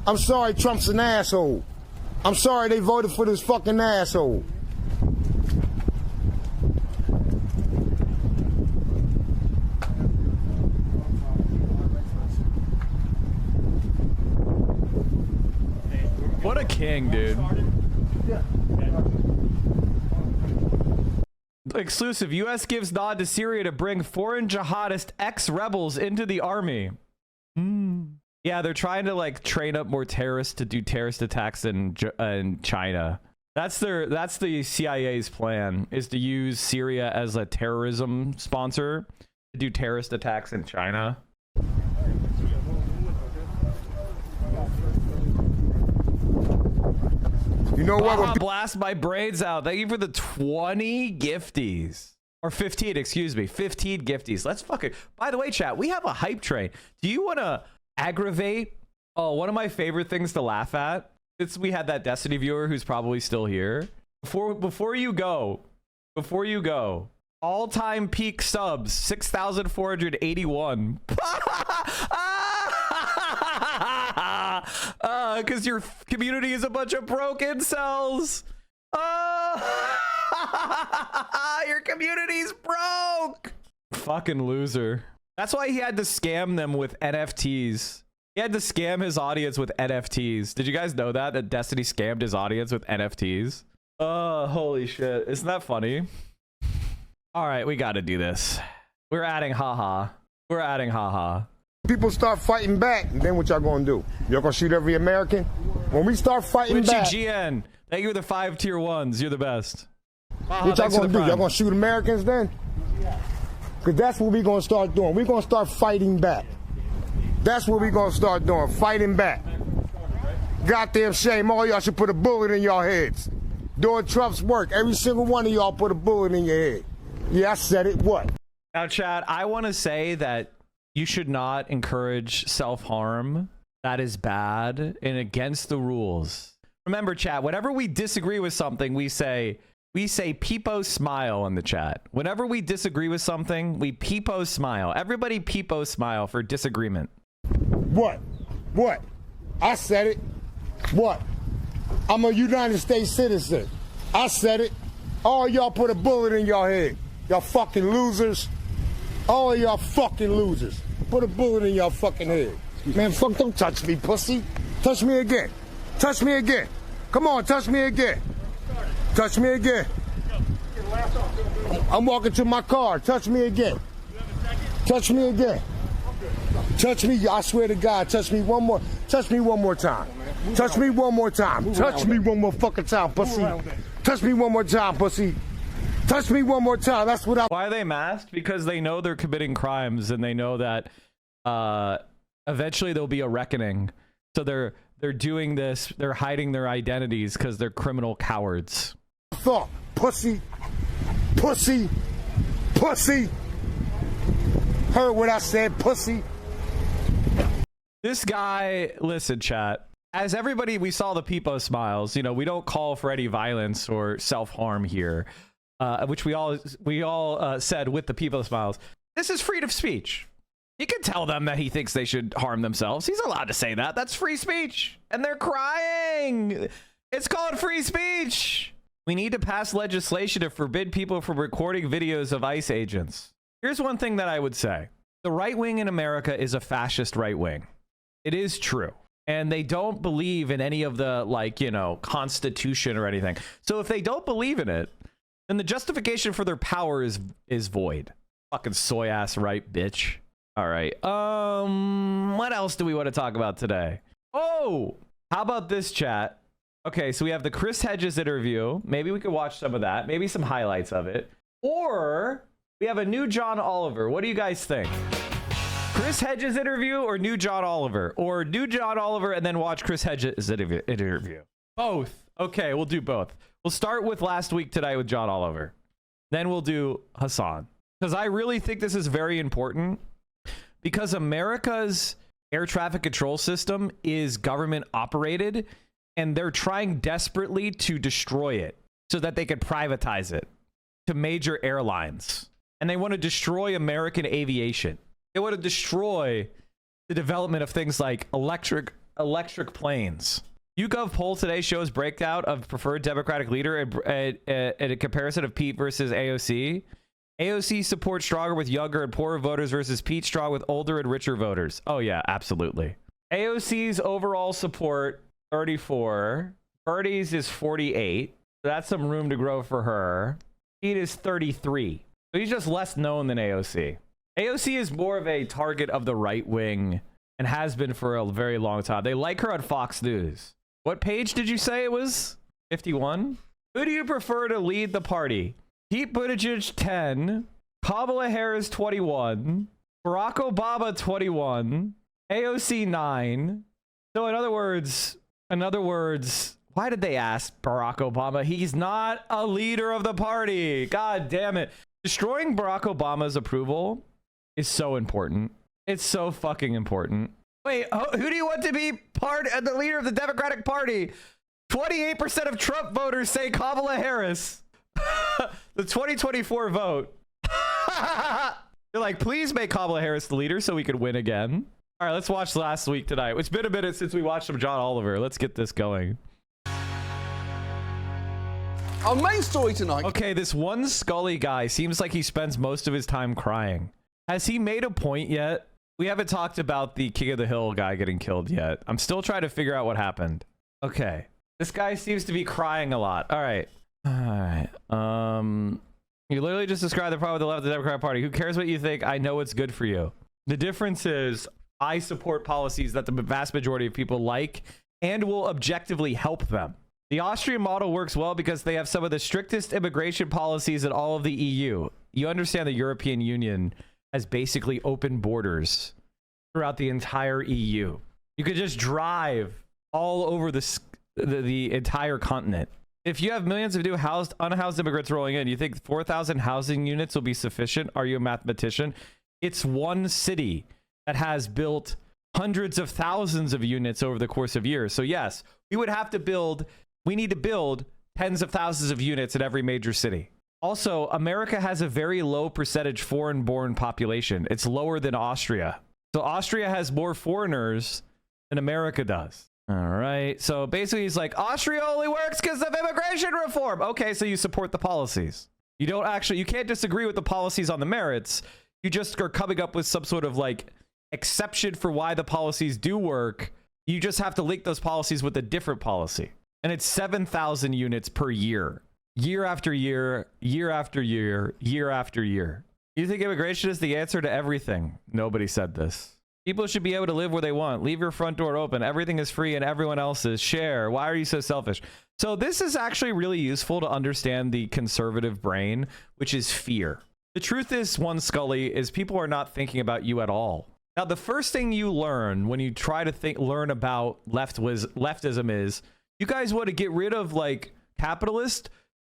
I'm sorry Trump's an asshole. I'm sorry they voted for this fucking asshole. What a king, dude. Exclusive. U.S. gives nod to Syria to bring foreign jihadist ex-rebels into the army. Yeah, they're trying to like train up more terrorists to do terrorist attacks in China. That's the CIA's plan, is to use Syria as a terrorism sponsor to do terrorist attacks in China. You know what? I'll blast my brains out. Thank you for the 20 gifties. Or 15, excuse me. 15 gifties. Let's fucking... By the way, chat, we have a hype train. Do you want to aggravate? Oh, one of my favorite things to laugh at. We had that Destiny viewer who's probably still here. Before you go, all-time peak subs, 6,481. Because your community is a bunch of broken cells. Your community's broke. Fucking loser. That's why he had to scam them with NFTs. He had to scam his audience with NFTs. Did you guys know that Destiny scammed his audience with NFTs? Oh, holy shit. Isn't that funny? All right, we got to do this. We're adding haha. We're adding haha. People start fighting back, and then what y'all gonna do? Y'all gonna shoot every American? When we start fighting back... GN, thank you for the 5 tier 1s. You're the best. What y'all gonna do? Y'all gonna shoot Americans then? Because that's what we gonna start doing. We're gonna start fighting back. That's what we gonna start doing, fighting back. Goddamn shame, all y'all should put a bullet in y'all heads. Doing Trump's work, every single one of y'all put a bullet in your head. Yeah, I said it. What? Now, Chad, I want to say that you should not encourage self-harm. That is bad and against the rules. Remember, chat, whenever we disagree with something, we say peepo smile in the chat. Whenever we disagree with something, we peepo smile. Everybody peepo smile for disagreement. What? I said it. What? I'm a United States citizen. I said it. All y'all put a bullet in your head. Y'all fucking losers. All of y'all fucking losers. Put a bullet in your fucking head. Man, fuck, don't touch me, pussy. Touch me again. Touch me again. Come on, touch me again. Touch me again. I'm walking to my car. Touch me again. Touch me again. Touch me, I swear to God, touch me one more. Touch me one more time. Touch me one more time. Touch me one more fucking time, pussy. Touch me one more time, pussy. Touch me one more time. That's what I... Why are they masked? Because they know they're committing crimes and they know that eventually there'll be a reckoning. So they're doing this. They're hiding their identities because they're criminal cowards. Fuck, pussy. Pussy. Pussy. Heard what I said, pussy. This guy, listen, chat. As everybody, we saw the peepo smiles. You know, we don't call for any violence or self-harm here, which we all said with the peepo smiles. This is freedom of speech. He can tell them that he thinks they should harm themselves. He's allowed to say that. That's free speech. And they're crying. It's called free speech. We need to pass legislation to forbid people from recording videos of ICE agents. Here's one thing that I would say. The right wing in America is a fascist right wing. It is true. And they don't believe in any of the, like, you know, Constitution or anything. So if they don't believe in it, then the justification for their power is void. Fucking soy ass right, bitch. All right. What else do we want to talk about today? Oh, how about this, chat? Okay, so we have the Chris Hedges interview. Maybe we could watch some of that. Maybe some highlights of it. Or we have a new John Oliver. What do you guys think? Chris Hedges interview or new John Oliver? Or new John Oliver and then watch Chris Hedges interview? Both. Okay, we'll do both. We'll start with last week today with John Oliver. Then we'll do Hassan. Because I really think this is very important. Because America's air traffic control system is government operated. And they're trying desperately to destroy it so that they could privatize it to major airlines. And they want to destroy American aviation. They want to destroy the development of things like electric planes. YouGov poll today shows breakout of preferred Democratic leader at a comparison of Pete versus AOC. AOC supports stronger with younger and poorer voters versus Pete strong with older and richer voters. Oh yeah, absolutely. AOC's overall support 34. Birdie's is 48. So that's some room to grow for her. Pete is 33. So he's just less known than AOC. AOC is more of a target of the right wing and has been for a very long time. They like her on Fox News. What page did you say it was? 51? Who do you prefer to lead the party? Pete Buttigieg 10. Kamala Harris 21. Barack Obama 21. AOC 9. So in other words, why did they ask Barack Obama? He's not a leader of the party. God damn it. Destroying Barack Obama's approval is so important. It's so fucking important. Wait, who do you want to be the leader of the Democratic Party? 28% of Trump voters say Kamala Harris. The 2024 vote. They're like, please make Kamala Harris the leader so we could win again. All right, let's watch last week tonight. It's been a minute since we watched some John Oliver. Let's get this going. Our main story tonight. Okay, this one Scully guy seems like he spends most of his time crying. Has he made a point yet? We haven't talked about the King of the Hill guy getting killed yet. I'm still trying to figure out what happened. Okay. This guy seems to be crying a lot. All right. You literally just described the problem with the left of the Democratic Party. Who cares what you think? I know it's good for you. The difference is I support policies that the vast majority of people like and will objectively help them. The Austrian model works well because they have some of the strictest immigration policies in all of the EU. You understand the European Union has basically open borders throughout the entire EU. You could just drive all over the entire continent. If you have millions of new unhoused immigrants rolling in, you think 4,000 housing units will be sufficient? Are you a mathematician? It's one city. that has built hundreds of thousands of units over the course of years. So yes, we need to build tens of thousands of units in every major city. Also, America has a very low percentage foreign-born population. It's lower than Austria. So Austria has more foreigners than America does. All right. So basically he's like, Austria only works because of immigration reform. Okay, so you support the policies. You can't disagree with the policies on the merits. You just are coming up with some sort of like exception for why the policies do work. You just have to link those policies with a different policy. And it's 7,000 units per year. Year after year, year after year, year after year. You think immigration is the answer to everything? Nobody said this. People should be able to live where they want. Leave your front door open. Everything is free and everyone else's. Share. Why are you so selfish? So this is actually really useful to understand the conservative brain, which is fear. The truth is, one Scully, is people are not thinking about you at all. Now, the first thing you learn when you try to learn about leftism is, you guys want to get rid of like capitalist?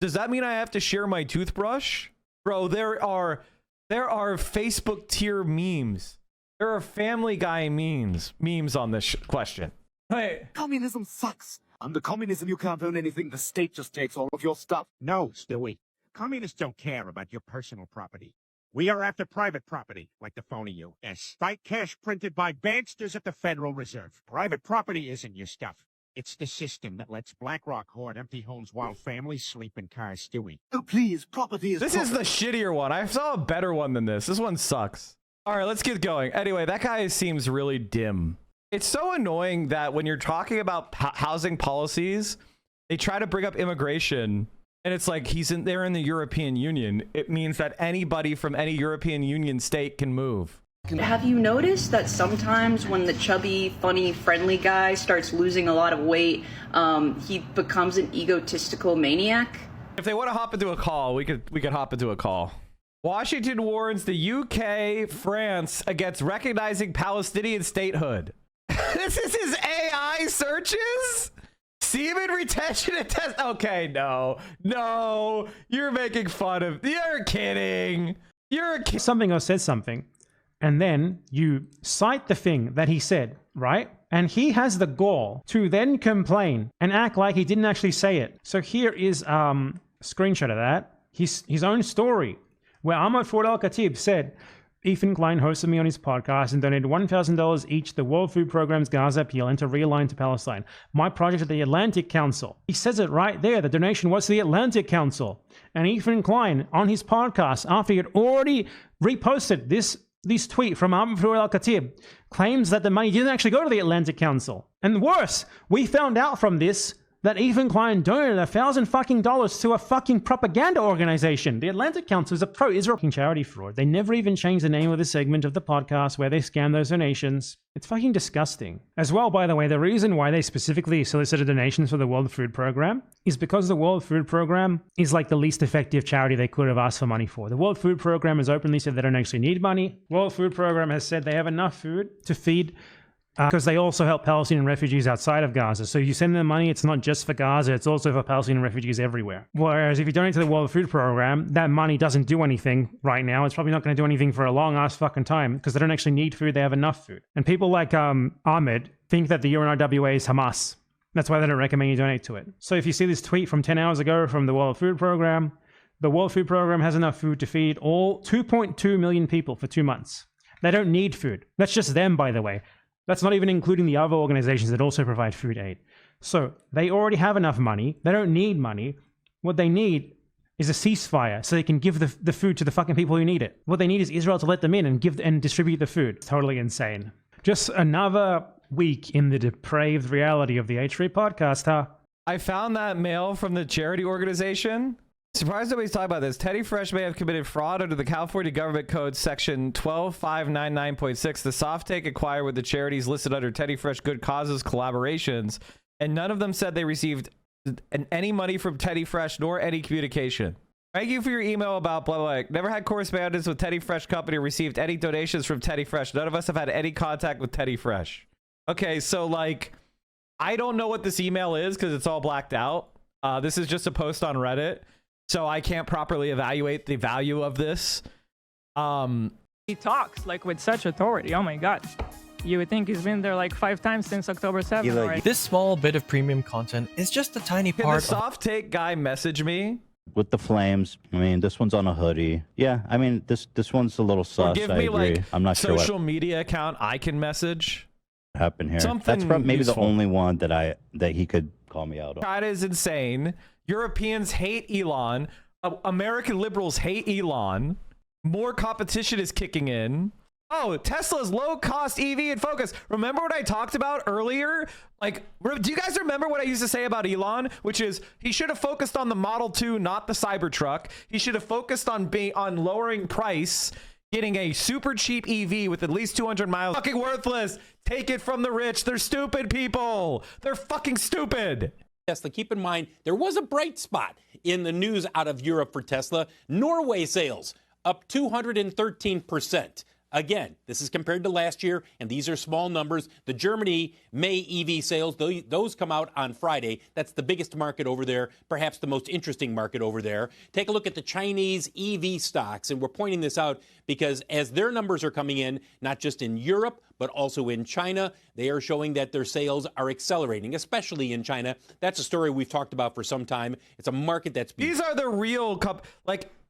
Does that mean I have to share my toothbrush? Bro, there are Facebook tier memes. There are Family Guy memes on this question. Hey. Communism sucks. Under communism, you can't own anything. The state just takes all of your stuff. No, Stewie. Communists don't care about your personal property. We are after private property, like the phony U.S. Like cash printed by banksters at the Federal Reserve. Private property isn't your stuff. It's the system that lets BlackRock hoard empty homes while families sleep in cars, Stewie. Oh, please, property is This is the shittier one. I saw a better one than this. This one sucks. All right, let's get going. Anyway, that guy seems really dim. It's so annoying that when you're talking about housing policies, they try to bring up immigration, and it's like they're in the European Union. It means that anybody from any European Union state can move. Have you noticed that sometimes when the chubby, funny, friendly guy starts losing a lot of weight, he becomes an egotistical maniac? If they want to hop into a call, we could hop into a call. Washington warns the UK, France against recognizing Palestinian statehood. This is his AI searches? Semen retention and test. Okay, no, you're making fun of. You're kidding. Something or said something, and then you cite the thing that he said, right? And he has the gall to then complain and act like he didn't actually say it. So here is a screenshot of that. His own story, where Ahmad Ford Al-Khatib said, Ethan Klein hosted me on his podcast and donated $1,000 each to the World Food Programme's Gaza appeal and to realign to Palestine. My project at the Atlantic Council. He says it right there. The donation was to the Atlantic Council. And Ethan Klein, on his podcast, after he had already reposted this tweet from Ahmad Ford Al-Khatib, claims that the money didn't actually go to the Atlantic Council. And worse, we found out from this that Ethan Klein donated $1,000 to a fucking propaganda organization. The Atlantic Council is a pro-Israel charity fraud. They never even changed the name of the segment of the podcast where they scam those donations. It's fucking disgusting. As well, by the way, the reason why they specifically solicited donations for the World Food Programme is because the World Food Programme is like the least effective charity they could have asked for money for. The World Food Programme has openly said they don't actually need money. World Food Programme has said they have enough food to feed because they also help Palestinian refugees outside of Gaza. So you send them money, it's not just for Gaza, it's also for Palestinian refugees everywhere. Whereas if you donate to the World Food Programme, that money doesn't do anything right now. It's probably not going to do anything for a long-ass fucking time because they don't actually need food, they have enough food. And people like Ahmed think that the UNRWA is Hamas. That's why they don't recommend you donate to it. So if you see this tweet from 10 hours ago from the World Food Programme, the World Food Programme has enough food to feed all 2.2 million people for 2 months. They don't need food. That's just them, by the way. That's not even including the other organizations that also provide food aid. So they already have enough money. They don't need money. What they need is a ceasefire so they can give the food to the fucking people who need it. What they need is Israel to let them in and distribute the food. It's totally insane. Just another week in the depraved reality of the H3 podcast, huh? I found that mail from the charity organization. Surprised nobody's talking about this. Teddy Fresh may have committed fraud under the California Government Code section 12599.6. The soft take acquired with the charities listed under Teddy Fresh Good Causes collaborations, and none of them said they received any money from Teddy Fresh nor any communication. Thank you for your email about blah, blah, blah. Never had correspondence with Teddy Fresh Company or received any donations from Teddy Fresh. None of us have had any contact with Teddy Fresh. Okay, so like, I don't know what this email is because it's all blacked out. This is just a post on Reddit. So I can't properly evaluate the value of this. He talks like with such authority. Oh my God. You would think he's been there like 5 times since October 7th. Already. This small bit of premium content is just a tiny Can part the soft take guy message me? With the flames, I mean, this one's on a hoodie. Yeah, I mean, this one's a little Or sus. give I me agree. like I'm not sure social what media account I can message. happened here. Something That's maybe useful. the only one that he could call me out on. China is insane. Europeans hate Elon. American liberals hate Elon. More competition is kicking in. Oh, Tesla's low-cost EV in focus. Remember what I talked about earlier? Like, do you guys remember what I used to say about Elon? Which is he should have focused on the Model 2, not the Cybertruck. He should have focused on lowering price, getting a super cheap EV with at least 200 miles. Fucking worthless. Take it from the rich. They're stupid people. They're fucking stupid. Tesla, keep in mind, there was a bright spot in the news out of Europe for Tesla. Norway sales up 213%. Again, this is compared to last year, and these are small numbers. The Germany May EV sales, those come out on Friday. That's the biggest market over there, perhaps the most interesting market over there. Take a look at the Chinese EV stocks, and we're pointing this out because as their numbers are coming in, not just in Europe, but also in China, they are showing that their sales are accelerating, especially in China. That's a story we've talked about for some time. It's a market that's... These are the real...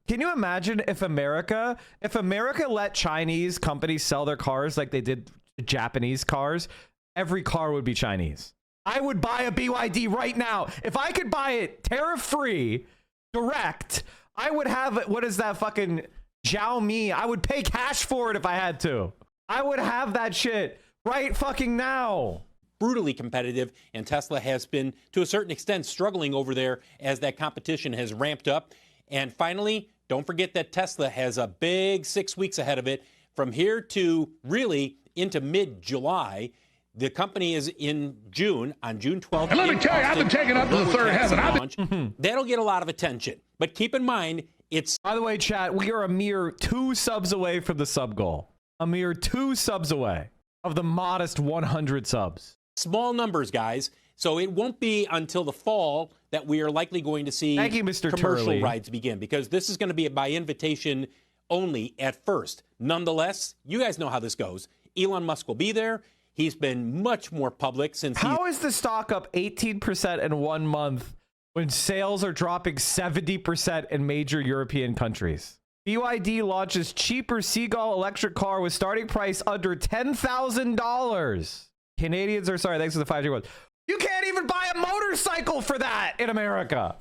Can you imagine if America let Chinese companies sell their cars like they did Japanese cars? Every car would be Chinese. I would buy a BYD right now. If I could buy it tariff-free, direct, I would have, what is that fucking Xiaomi? I would pay cash for it if I had to. I would have that shit right fucking now. Brutally competitive, and Tesla has been, to a certain extent, struggling over there as that competition has ramped up. And finally, don't forget that Tesla has a big 6 weeks ahead of it. From here to really into mid-July, the company is in June, on June 12th. And let me tell you, I've been taken up to the third heaven. That'll get a lot of attention. But keep in mind, it's... By the way, chat, we are a mere 2 subs away from the sub goal. A mere 2 subs away of the modest 100 subs. Small numbers, guys. So it won't be until the fall that we are likely going to see Thank you, Mr. commercial Turley. rides begin, because this is going to be by invitation only at first. Nonetheless, you guys know how this goes. Elon Musk will be there. He's been much more public since How is the stock up 18% in 1 month when sales are dropping 70% in major European countries? BYD launches cheaper Seagull electric car with starting price under $10,000. Canadians are sorry. Thanks for the 5G ones. You can't even buy a motorcycle for that in America.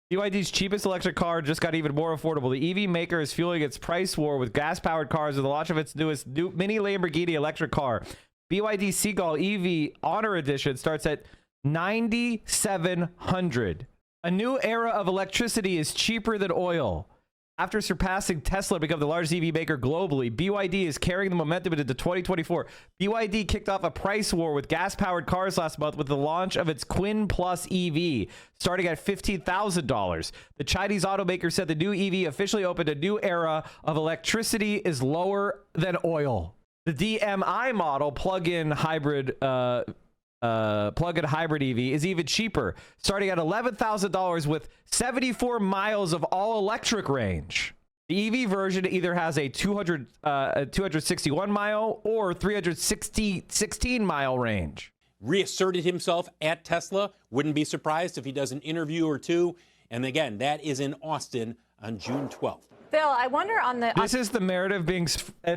BYD's cheapest electric car just got even more affordable. The EV maker is fueling its price war with gas-powered cars with the launch of its newest mini Lamborghini electric car. BYD Seagull EV Honor Edition starts at $9,700. A new era of electricity is cheaper than oil. After surpassing Tesla to become the largest EV maker globally, BYD is carrying the momentum into 2024. BYD kicked off a price war with gas-powered cars last month with the launch of its Quin Plus EV, starting at $15,000. The Chinese automaker said the new EV officially opened a new era of electricity is lower than oil. The DMI model, plug-in hybrid EV, is even cheaper, starting at $11,000 with 74 miles of all-electric range. The EV version either has a 261 mile or 316 mile range. reasserted himself at Tesla. Wouldn't be surprised if he does an interview or two. And again, that is in Austin on June 12th. Phil, I wonder on the... This is the narrative being,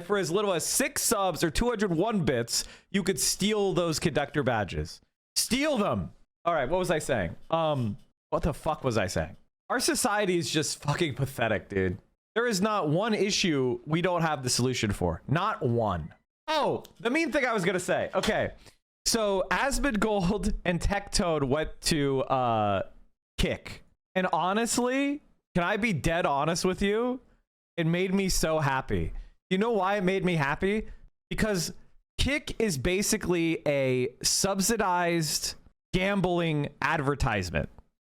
for as little as 6 subs or 201 bits, you could steal those conductor badges. Steal them. All right, what was I saying? What the fuck was I saying? Our society is just fucking pathetic, dude. There is not one issue we don't have the solution for. Not one. Oh, the main thing I was gonna say. Okay, so Asmongold and Tectone went to Kick. And honestly, can I be dead honest with you? It made me so happy. You know why it made me happy? Because Kick is basically a subsidized gambling advertisement.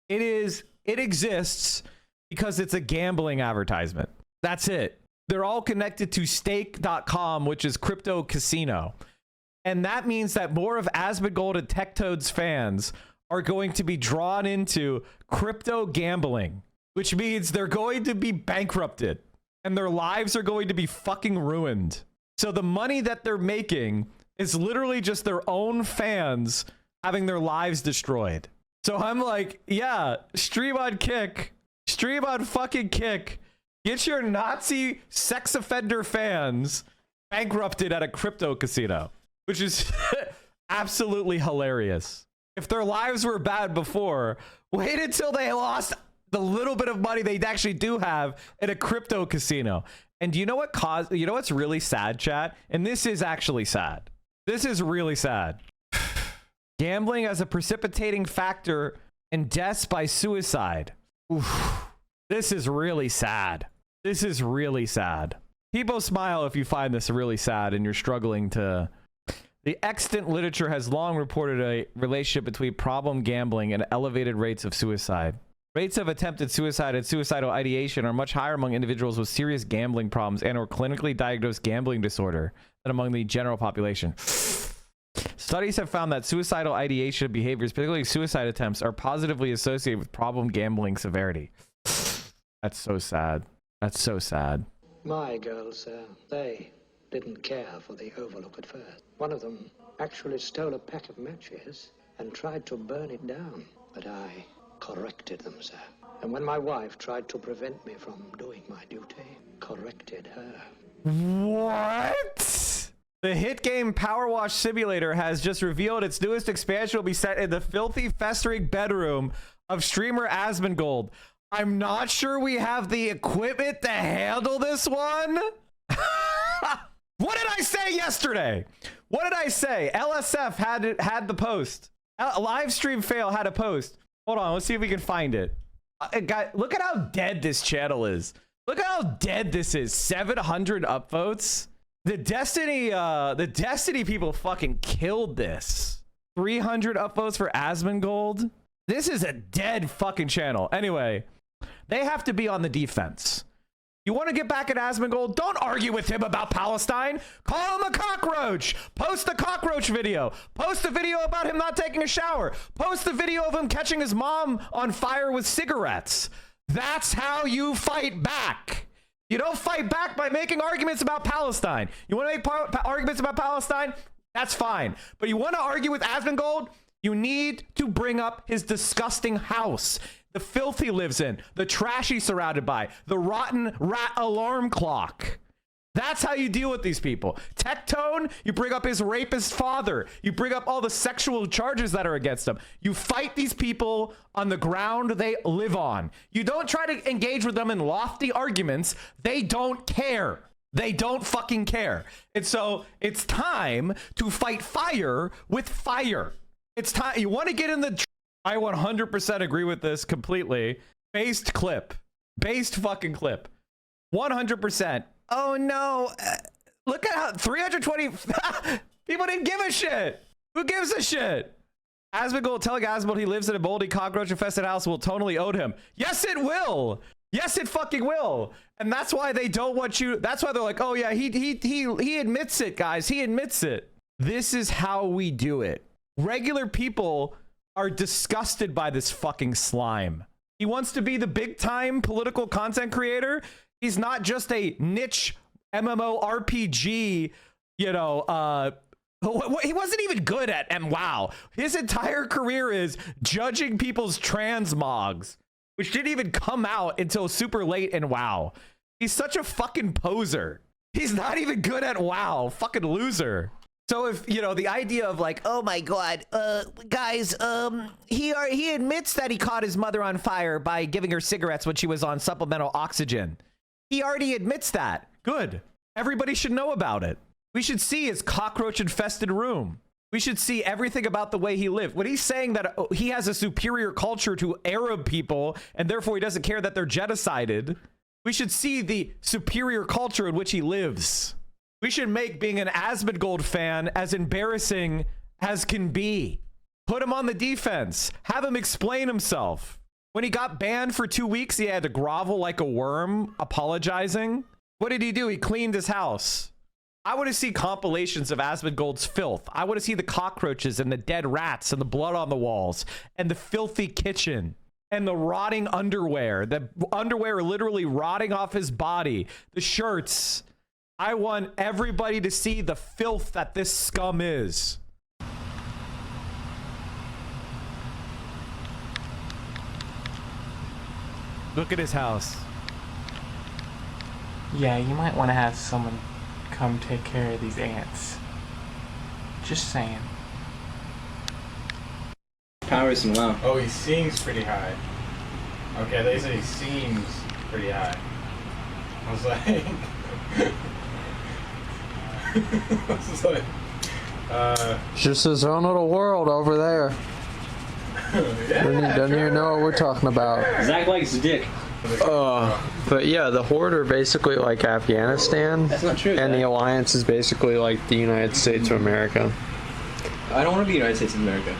It exists because it's a gambling advertisement. That's it. They're all connected to stake.com, which is crypto casino. And that means that more of Asmongold and Tectone's fans are going to be drawn into crypto gambling, which means they're going to be bankrupted. and their lives are going to be fucking ruined. So the money that they're making is literally just their own fans having their lives destroyed. So I'm like, yeah, stream on Kick. Stream on fucking Kick. Get your Nazi sex offender fans bankrupted at a crypto casino, which is absolutely hilarious. If their lives were bad before, wait until they lost the little bit of money they actually do have at a crypto casino. And you know what what's really sad, chat? And this is actually sad. This is really sad. Gambling as a precipitating factor in deaths by suicide. Oof. This is really sad. This is really sad. People smile if you find this really sad and you're struggling to... The extant literature has long reported a relationship between problem gambling and elevated rates of suicide. Rates of attempted suicide and suicidal ideation are much higher among individuals with serious gambling problems and or clinically diagnosed gambling disorder than among the general population. Studies have found that suicidal ideation behaviors, particularly suicide attempts, are positively associated with problem gambling severity. That's so sad. That's so sad. My girls, they didn't care for the Overlook at first. One of them actually stole a pack of matches and tried to burn it down. But I corrected them, sir. And when my wife tried to prevent me from doing my duty, corrected her. What? The hit game Power Wash Simulator has just revealed its newest expansion will be set in the filthy, festering bedroom of streamer Asmongold. I'm not sure we have the equipment to handle this one. What did I say yesterday? What did I say? LSF had the post. Live stream fail had a post. Hold on, let's see if we can find it. Guys, look at how dead this channel is. Look at how dead this is. 700 upvotes. The Destiny people fucking killed this. 300 upvotes for Asmongold. This is a dead fucking channel. Anyway, they have to be on the defense. You want to get back at Asmongold? Don't argue with him about Palestine. Call him a cockroach. Post a cockroach video. Post a video about him not taking a shower. Post a video of him catching his mom on fire with cigarettes. That's how you fight back. You don't fight back by making arguments about Palestine. You want to make arguments about Palestine? That's fine. But you want to argue with Asmongold? You need to bring up his disgusting house. The filth he lives in, the trash he's surrounded by, the rotten rat alarm clock. That's how you deal with these people. Tectone, you bring up his rapist father. You bring up all the sexual charges that are against him. You fight these people on the ground they live on. You don't try to engage with them in lofty arguments. They don't care. They don't fucking care. And so it's time to fight fire with fire. It's time. You want to get in the... I 100% agree with this completely. Based clip. Based fucking clip. 100%. Oh no. Look at how 320 people didn't give a shit. Who gives a shit? Asmongold telling Asmongold he lives in a moldy cockroach infested house will totally own him. Yes, it will. Yes, it fucking will. And that's why they don't want you. That's why they're like, oh yeah, he admits it, guys. He admits it. This is how we do it. Regular people are disgusted by this fucking slime. He wants to be the big time political content creator. He's not just a niche MMORPG, you know, he wasn't even good at WoW. His entire career is judging people's transmogs, which didn't even come out until super late in WoW. He's such a fucking poser. He's not even good at WoW. Fucking loser. So if, you know, the idea of like, oh my God, guys, he admits that he caught his mother on fire by giving her cigarettes when she was on supplemental oxygen. He already admits that. Good. Everybody should know about it. We should see his cockroach infested room. We should see everything about the way he lived. When he's saying that he has a superior culture to Arab people and therefore he doesn't care that they're genocided, we should see the superior culture in which he lives. We should make being an Asmongold fan as embarrassing as can be. Put him on the defense. Have him explain himself. When he got banned for 2 weeks, he had to grovel like a worm, apologizing. What did he do? He cleaned his house. I want to see compilations of Asmongold's filth. I want to see the cockroaches and the dead rats and the blood on the walls and the filthy kitchen. and the rotting underwear. The underwear literally rotting off his body. The shirts. I want everybody to see the filth that this scum is. Look at his house. Yeah, you might want to have someone come take care of these ants. Just saying. Power's low. Oh, he seems pretty high. Okay, they say he seems pretty high. I was like... I was like... Just his own little world over there. Don't even know what we're talking about. Zach likes dick. But yeah, the Horde are basically like Afghanistan. That's not true. And the Alliance is basically like the United States of America. I don't want to be United States of America.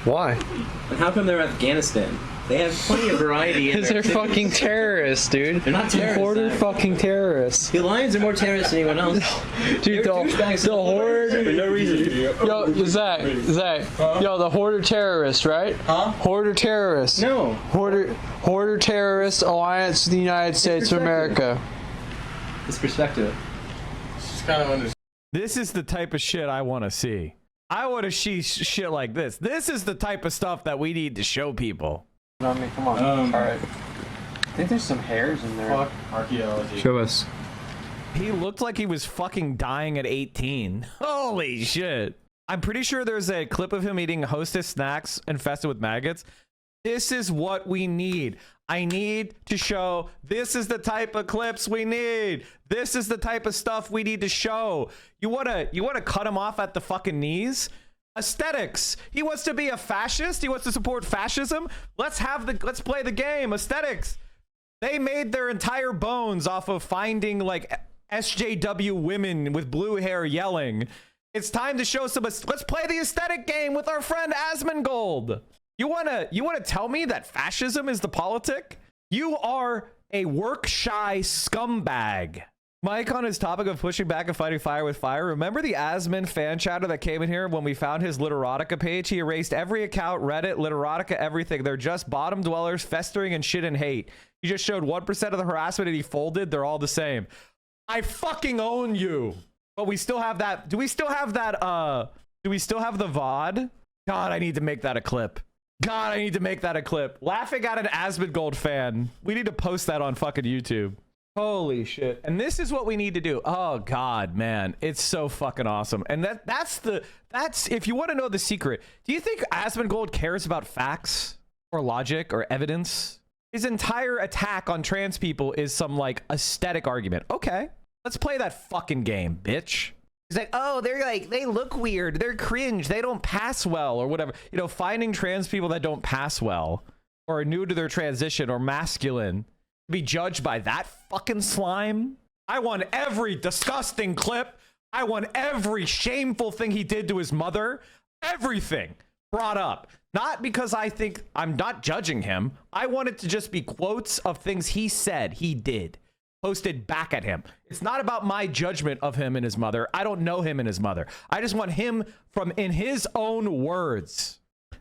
Why? And how come they're Afghanistan? They have plenty of variety. Because they're fucking terrorists, dude. They're not terrorists. The Horde are fucking terrorists. The Alliance are more terrorists than anyone else. Dude, the Horde... For no reason. Yo, Zach, yo, the Horde are terrorists, right? Huh? Horde are terrorists. No. Horde are terrorists, Alliance of the United States of America. It's perspective. Just kind of This is the type of shit I want to see. I want to see shit like this. This is the type of stuff that we need to show people. I mean, come on. Alright. I think there's some hairs in there. Fuck archaeology. Show us. He looked like he was fucking dying at 18. Holy shit. I'm pretty sure there's a clip of him eating Hostess snacks infested with maggots. This is what we need. I need to show this is the type of clips we need. This is the type of stuff we need to show. You wanna cut him off at the fucking knees? Aesthetics. He wants to be a fascist. He wants to support fascism. Let's play the game. Aesthetics. They made their entire bones off of finding like SJW women with blue hair yelling. It's time to show some. Let's play the aesthetic game with our friend Asmongold. You wanna tell me that fascism is the politic? You are a work-shy scumbag. Mike, on his topic of pushing back and fighting fire with fire, remember the Asmon fan chatter that came in here when we found his Literotica page? He erased every account, Reddit, Literotica, everything. They're just bottom dwellers festering and shit and hate. He just showed 1% of the harassment and he folded. They're all the same. I fucking own you. But we still have that. Do we still have that? Do we still have the VOD? God, I need to make that a clip. God, I need to make that a clip. Laughing at an Asmongold fan. We need to post that on fucking YouTube. Holy shit. And this is what we need to do. Oh God, man. It's so fucking awesome. And that's if you want to know the secret, do you think Asmongold cares about facts or logic or evidence? His entire attack on trans people is some like aesthetic argument. Okay, let's play that fucking game, bitch. He's like, oh, they look weird. They're cringe. They don't pass well or whatever. You know, finding trans people that don't pass well or are new to their transition or masculine be judged by that fucking slime. I want every disgusting clip. I want every shameful thing he did to his mother. Everything brought up. Not because I think I'm not judging him. I want it to just be quotes of things he said he did posted back at him. It's not about my judgment of him and his mother. I don't know him and his mother. I just want him from in his own words.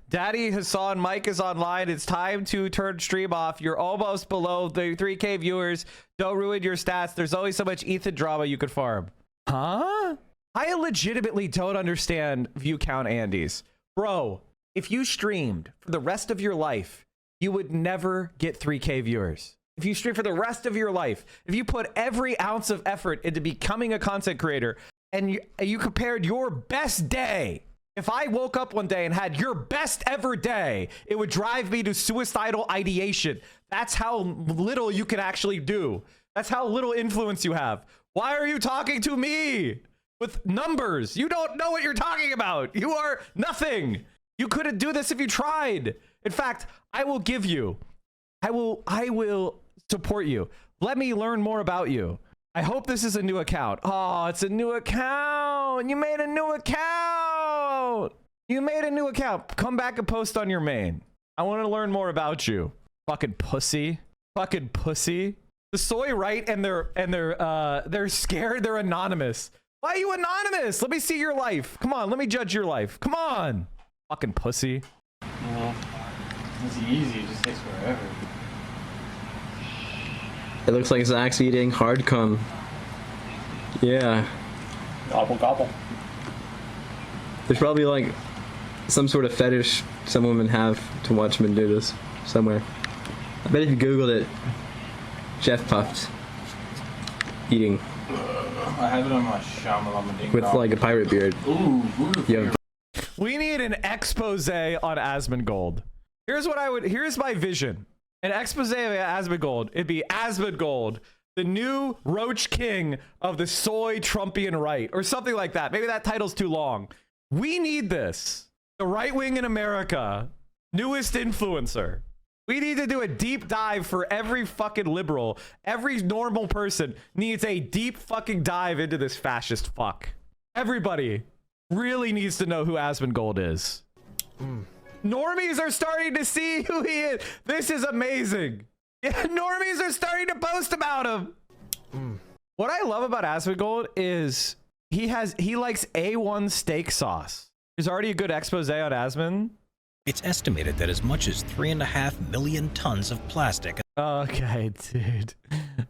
Daddy Hassan Mike is online. It's time to turn stream off. You're almost below the 3K viewers. Don't ruin your stats. There's always so much Ethan drama you could farm. Huh? I legitimately don't understand view count Andes. Bro, if you streamed for the rest of your life, you would never get 3K viewers. If you stream for the rest of your life, if you put every ounce of effort into becoming a content creator and you compared your best day, if I woke up one day and had your best ever day, it would drive me to suicidal ideation. That's how little you can actually do. That's how little influence you have. Why are you talking to me with numbers? You don't know what you're talking about. You are nothing. You couldn't do this if you tried. In fact, I will give you. I will support you. Let me learn more about you. I hope this is a new account. Oh, it's a new account. You made a new account. You made a new account. Come back and post on your main. I want to learn more about you. Fucking pussy. Fucking pussy. The soy right and they're scared. They're anonymous. Why are you anonymous? Let me see your life. Come on, let me judge your life. Come on. Fucking pussy. It's easy, it just takes forever. It looks like Zach's eating hard cum. Yeah. Gobble gobble. There's probably like some sort of fetish some women have to watch men do this somewhere. I bet if you Googled it, Jeff puffed eating I have it on my Shamalama Ding with Dong. like a pirate beard. Ooh. Yeah. We need an expose on Asmongold. Here's my vision. An expose of Asmongold. It'd be Asmongold, the new Roach King of the soy Trumpian right, or something like that. Maybe that title's too long. We need this. The right wing in America, newest influencer. We need to do a deep dive for every fucking liberal. Every normal person needs a deep fucking dive into this fascist fuck. Everybody really needs to know who Asmongold is. Normies are starting to see who he is. This is amazing. Yeah, normies are starting to post about him. What I love about Asmongold is he likes A1 steak sauce. There's already a good expose on Asmon. It's estimated that as much as 3.5 million tons of plastic. Okay, dude.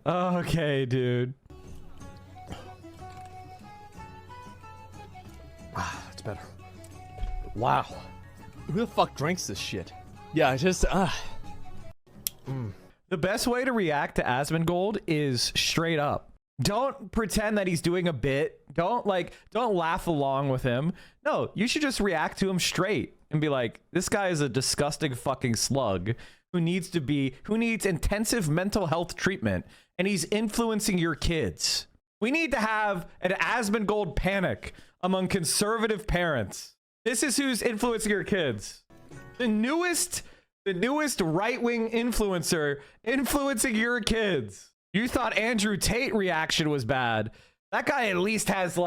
Okay, dude. That's better. Wow. Who the fuck drinks this shit? Yeah, I just, The best way to react to Asmongold is straight up. Don't pretend that he's doing a bit. Don't laugh along with him. No, you should just react to him straight and be like, this guy is a disgusting fucking slug who needs intensive mental health treatment, and he's influencing your kids. We need to have an Asmongold panic among conservative parents. This is who's influencing your kids. The newest right-wing influencer influencing your kids. You thought Andrew Tate reaction was bad. That guy at least has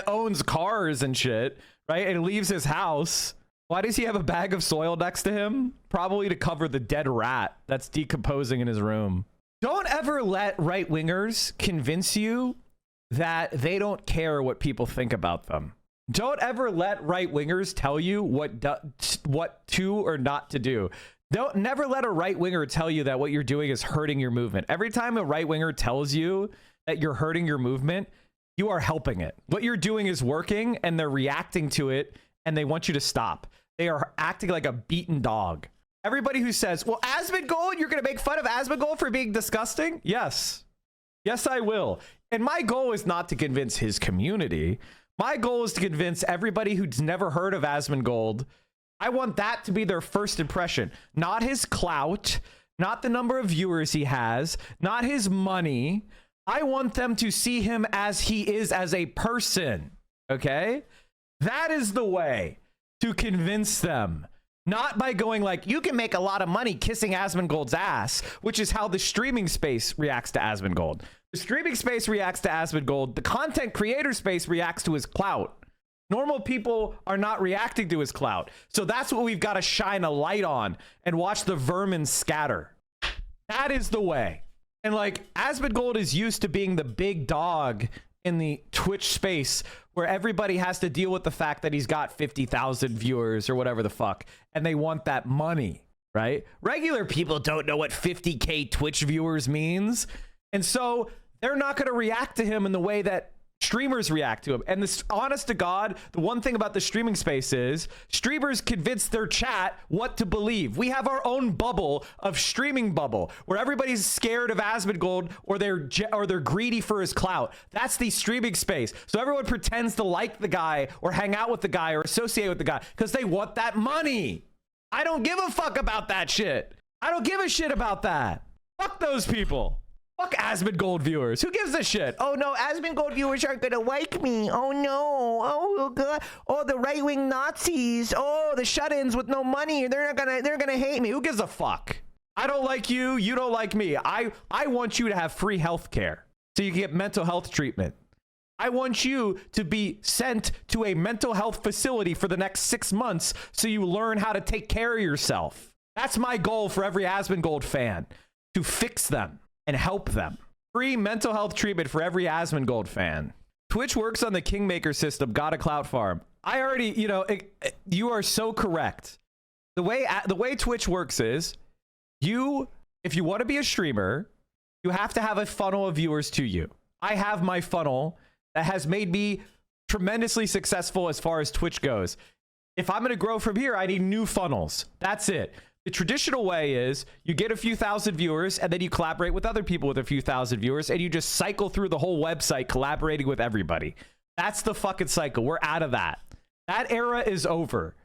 owns cars and shit, right? And leaves his house. Why does he have a bag of soil next to him? Probably to cover the dead rat that's decomposing in his room. Don't ever let right-wingers convince you that they don't care what people think about them. Don't ever let right-wingers tell you what to or not to do. Never let a right-winger tell you that what you're doing is hurting your movement. Every time a right-winger tells you that you're hurting your movement, you are helping it. What you're doing is working, and they're reacting to it, and they want you to stop. They are acting like a beaten dog. Everybody who says, well, Asmongold, you're going to make fun of Asmongold for being disgusting? Yes. Yes, I will. And my goal is not to convince his community. My goal is to convince everybody who's never heard of Asmongold. I want that to be their first impression, not his clout, not the number of viewers he has, not his money. I want them to see him as he is as a person, okay? That is the way to convince them, not by going like, you can make a lot of money kissing Asmongold's ass, which is how the streaming space reacts to Asmongold. The streaming space reacts to Asmongold. The content creator space reacts to his clout. Normal people are not reacting to his clout. So that's what we've got to shine a light on and watch the vermin scatter. That is the way. And like, Asmongold is used to being the big dog in the Twitch space where everybody has to deal with the fact that he's got 50,000 viewers or whatever the fuck, and they want that money, right? Regular people don't know what 50K Twitch viewers means. And so they're not going to react to him in the way that streamers react to him. And this, honest to God, the one thing about the streaming space is streamers convince their chat what to believe. We have our own bubble of streaming bubble where everybody's scared of Asmongold or they're greedy for his clout. That's the streaming space. So everyone pretends to like the guy or hang out with the guy or associate with the guy because they want that money. I don't give a fuck about that shit. I don't give a shit about that. Fuck those people. Fuck Asmongold viewers. Who gives a shit? Oh no, Asmongold viewers aren't gonna like me. Oh no. Oh god. Oh, the right-wing Nazis. Oh, the shut-ins with no money. They're gonna hate me. Who gives a fuck? I don't like you. You don't like me. I want you to have free health care so you can get mental health treatment. I want you to be sent to a mental health facility for the next 6 months so you learn how to take care of yourself. That's my goal for every Asmongold fan, to fix them and help them. Free mental health treatment for every Asmongold fan. Twitch works on the Kingmaker system. Got a clout farm. I already, you are so correct. The way Twitch works is if you want to be a streamer, you have to have a funnel of viewers to you. I have my funnel that has made me tremendously successful as far as Twitch goes. If I'm going to grow from here, I need new funnels. That's it. The traditional way is you get a few thousand viewers and then you collaborate with other people with a few thousand viewers and you just cycle through the whole website collaborating with everybody. That's the fucking cycle. We're out of that. That era is over.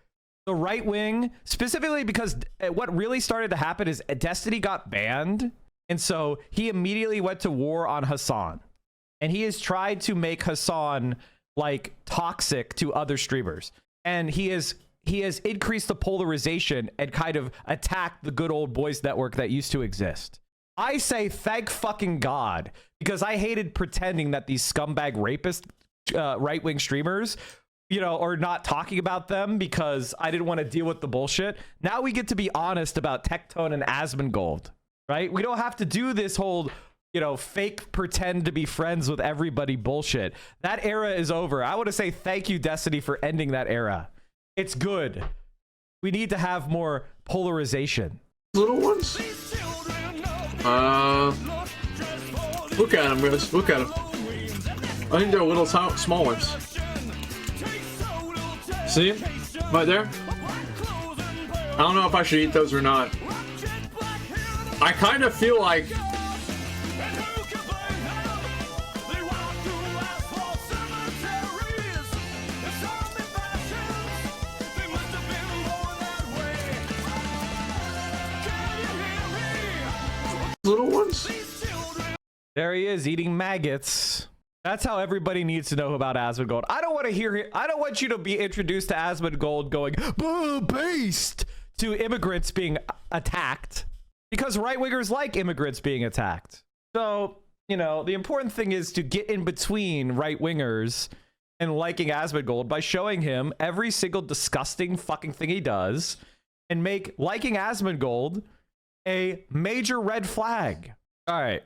The right wing, specifically because what really started to happen is Destiny got banned. And so he immediately went to war on Hassan. And he has tried to make Hassan like toxic to other streamers. And he has increased the polarization and kind of attacked the good old boys network that used to exist. I say thank fucking God, because I hated pretending that these scumbag rapist right-wing streamers, you know, or not talking about them because I didn't want to deal with the bullshit. Now we get to be honest about Tectone and Asmongold, right? We don't have to do this whole, you know, fake pretend to be friends with everybody bullshit. That era is over. I want to say thank you, Destiny, for ending that era. It's good. We need to have more polarization. Little ones? Look at them, guys. Look at them. I think they're little small ones. See? Right there? I don't know if I should eat those or not. I kind of feel like... little ones? There he is eating maggots. That's how everybody needs to know about Asmongold. I don't want to hear. I don't want you to be introduced to Asmongold going based to immigrants being attacked, because right wingers like immigrants being attacked. So, you know, the important thing is to get in between right wingers and liking Asmongold by showing him every single disgusting fucking thing he does and make liking Asmongold a major red flag. All right.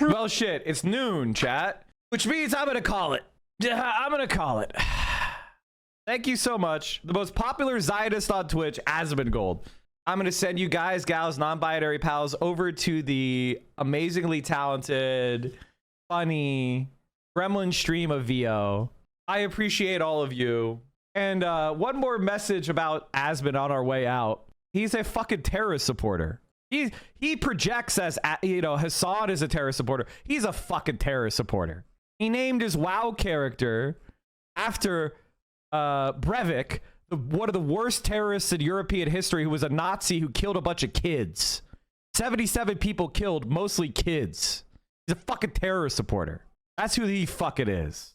Well, shit, it's noon, chat, which means I'm gonna call it. I'm gonna call it. Thank you so much. The most popular Zionist on Twitch, Asmongold. I'm gonna send you guys, gals, non-binary pals over to the amazingly talented, funny Gremlin stream of VO. I appreciate all of you. And one more message about Asmon on our way out. He's a fucking terrorist supporter. He projects as, you know, Hassan is a terrorist supporter. He's a fucking terrorist supporter. He named his WoW character after Breivik, one of the worst terrorists in European history, who was a Nazi who killed a bunch of kids. 77 people killed, mostly kids. He's a fucking terrorist supporter. That's who he fucking is.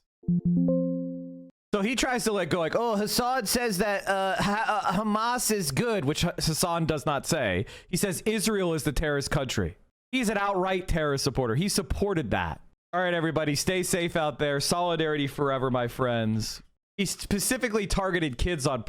So he tries to go like, oh, Hassan says that Hamas is good, which Hassan does not say. He says Israel is the terrorist country. He's an outright terrorist supporter. He supported that. All right, everybody, stay safe out there. Solidarity forever, my friends. He specifically targeted kids on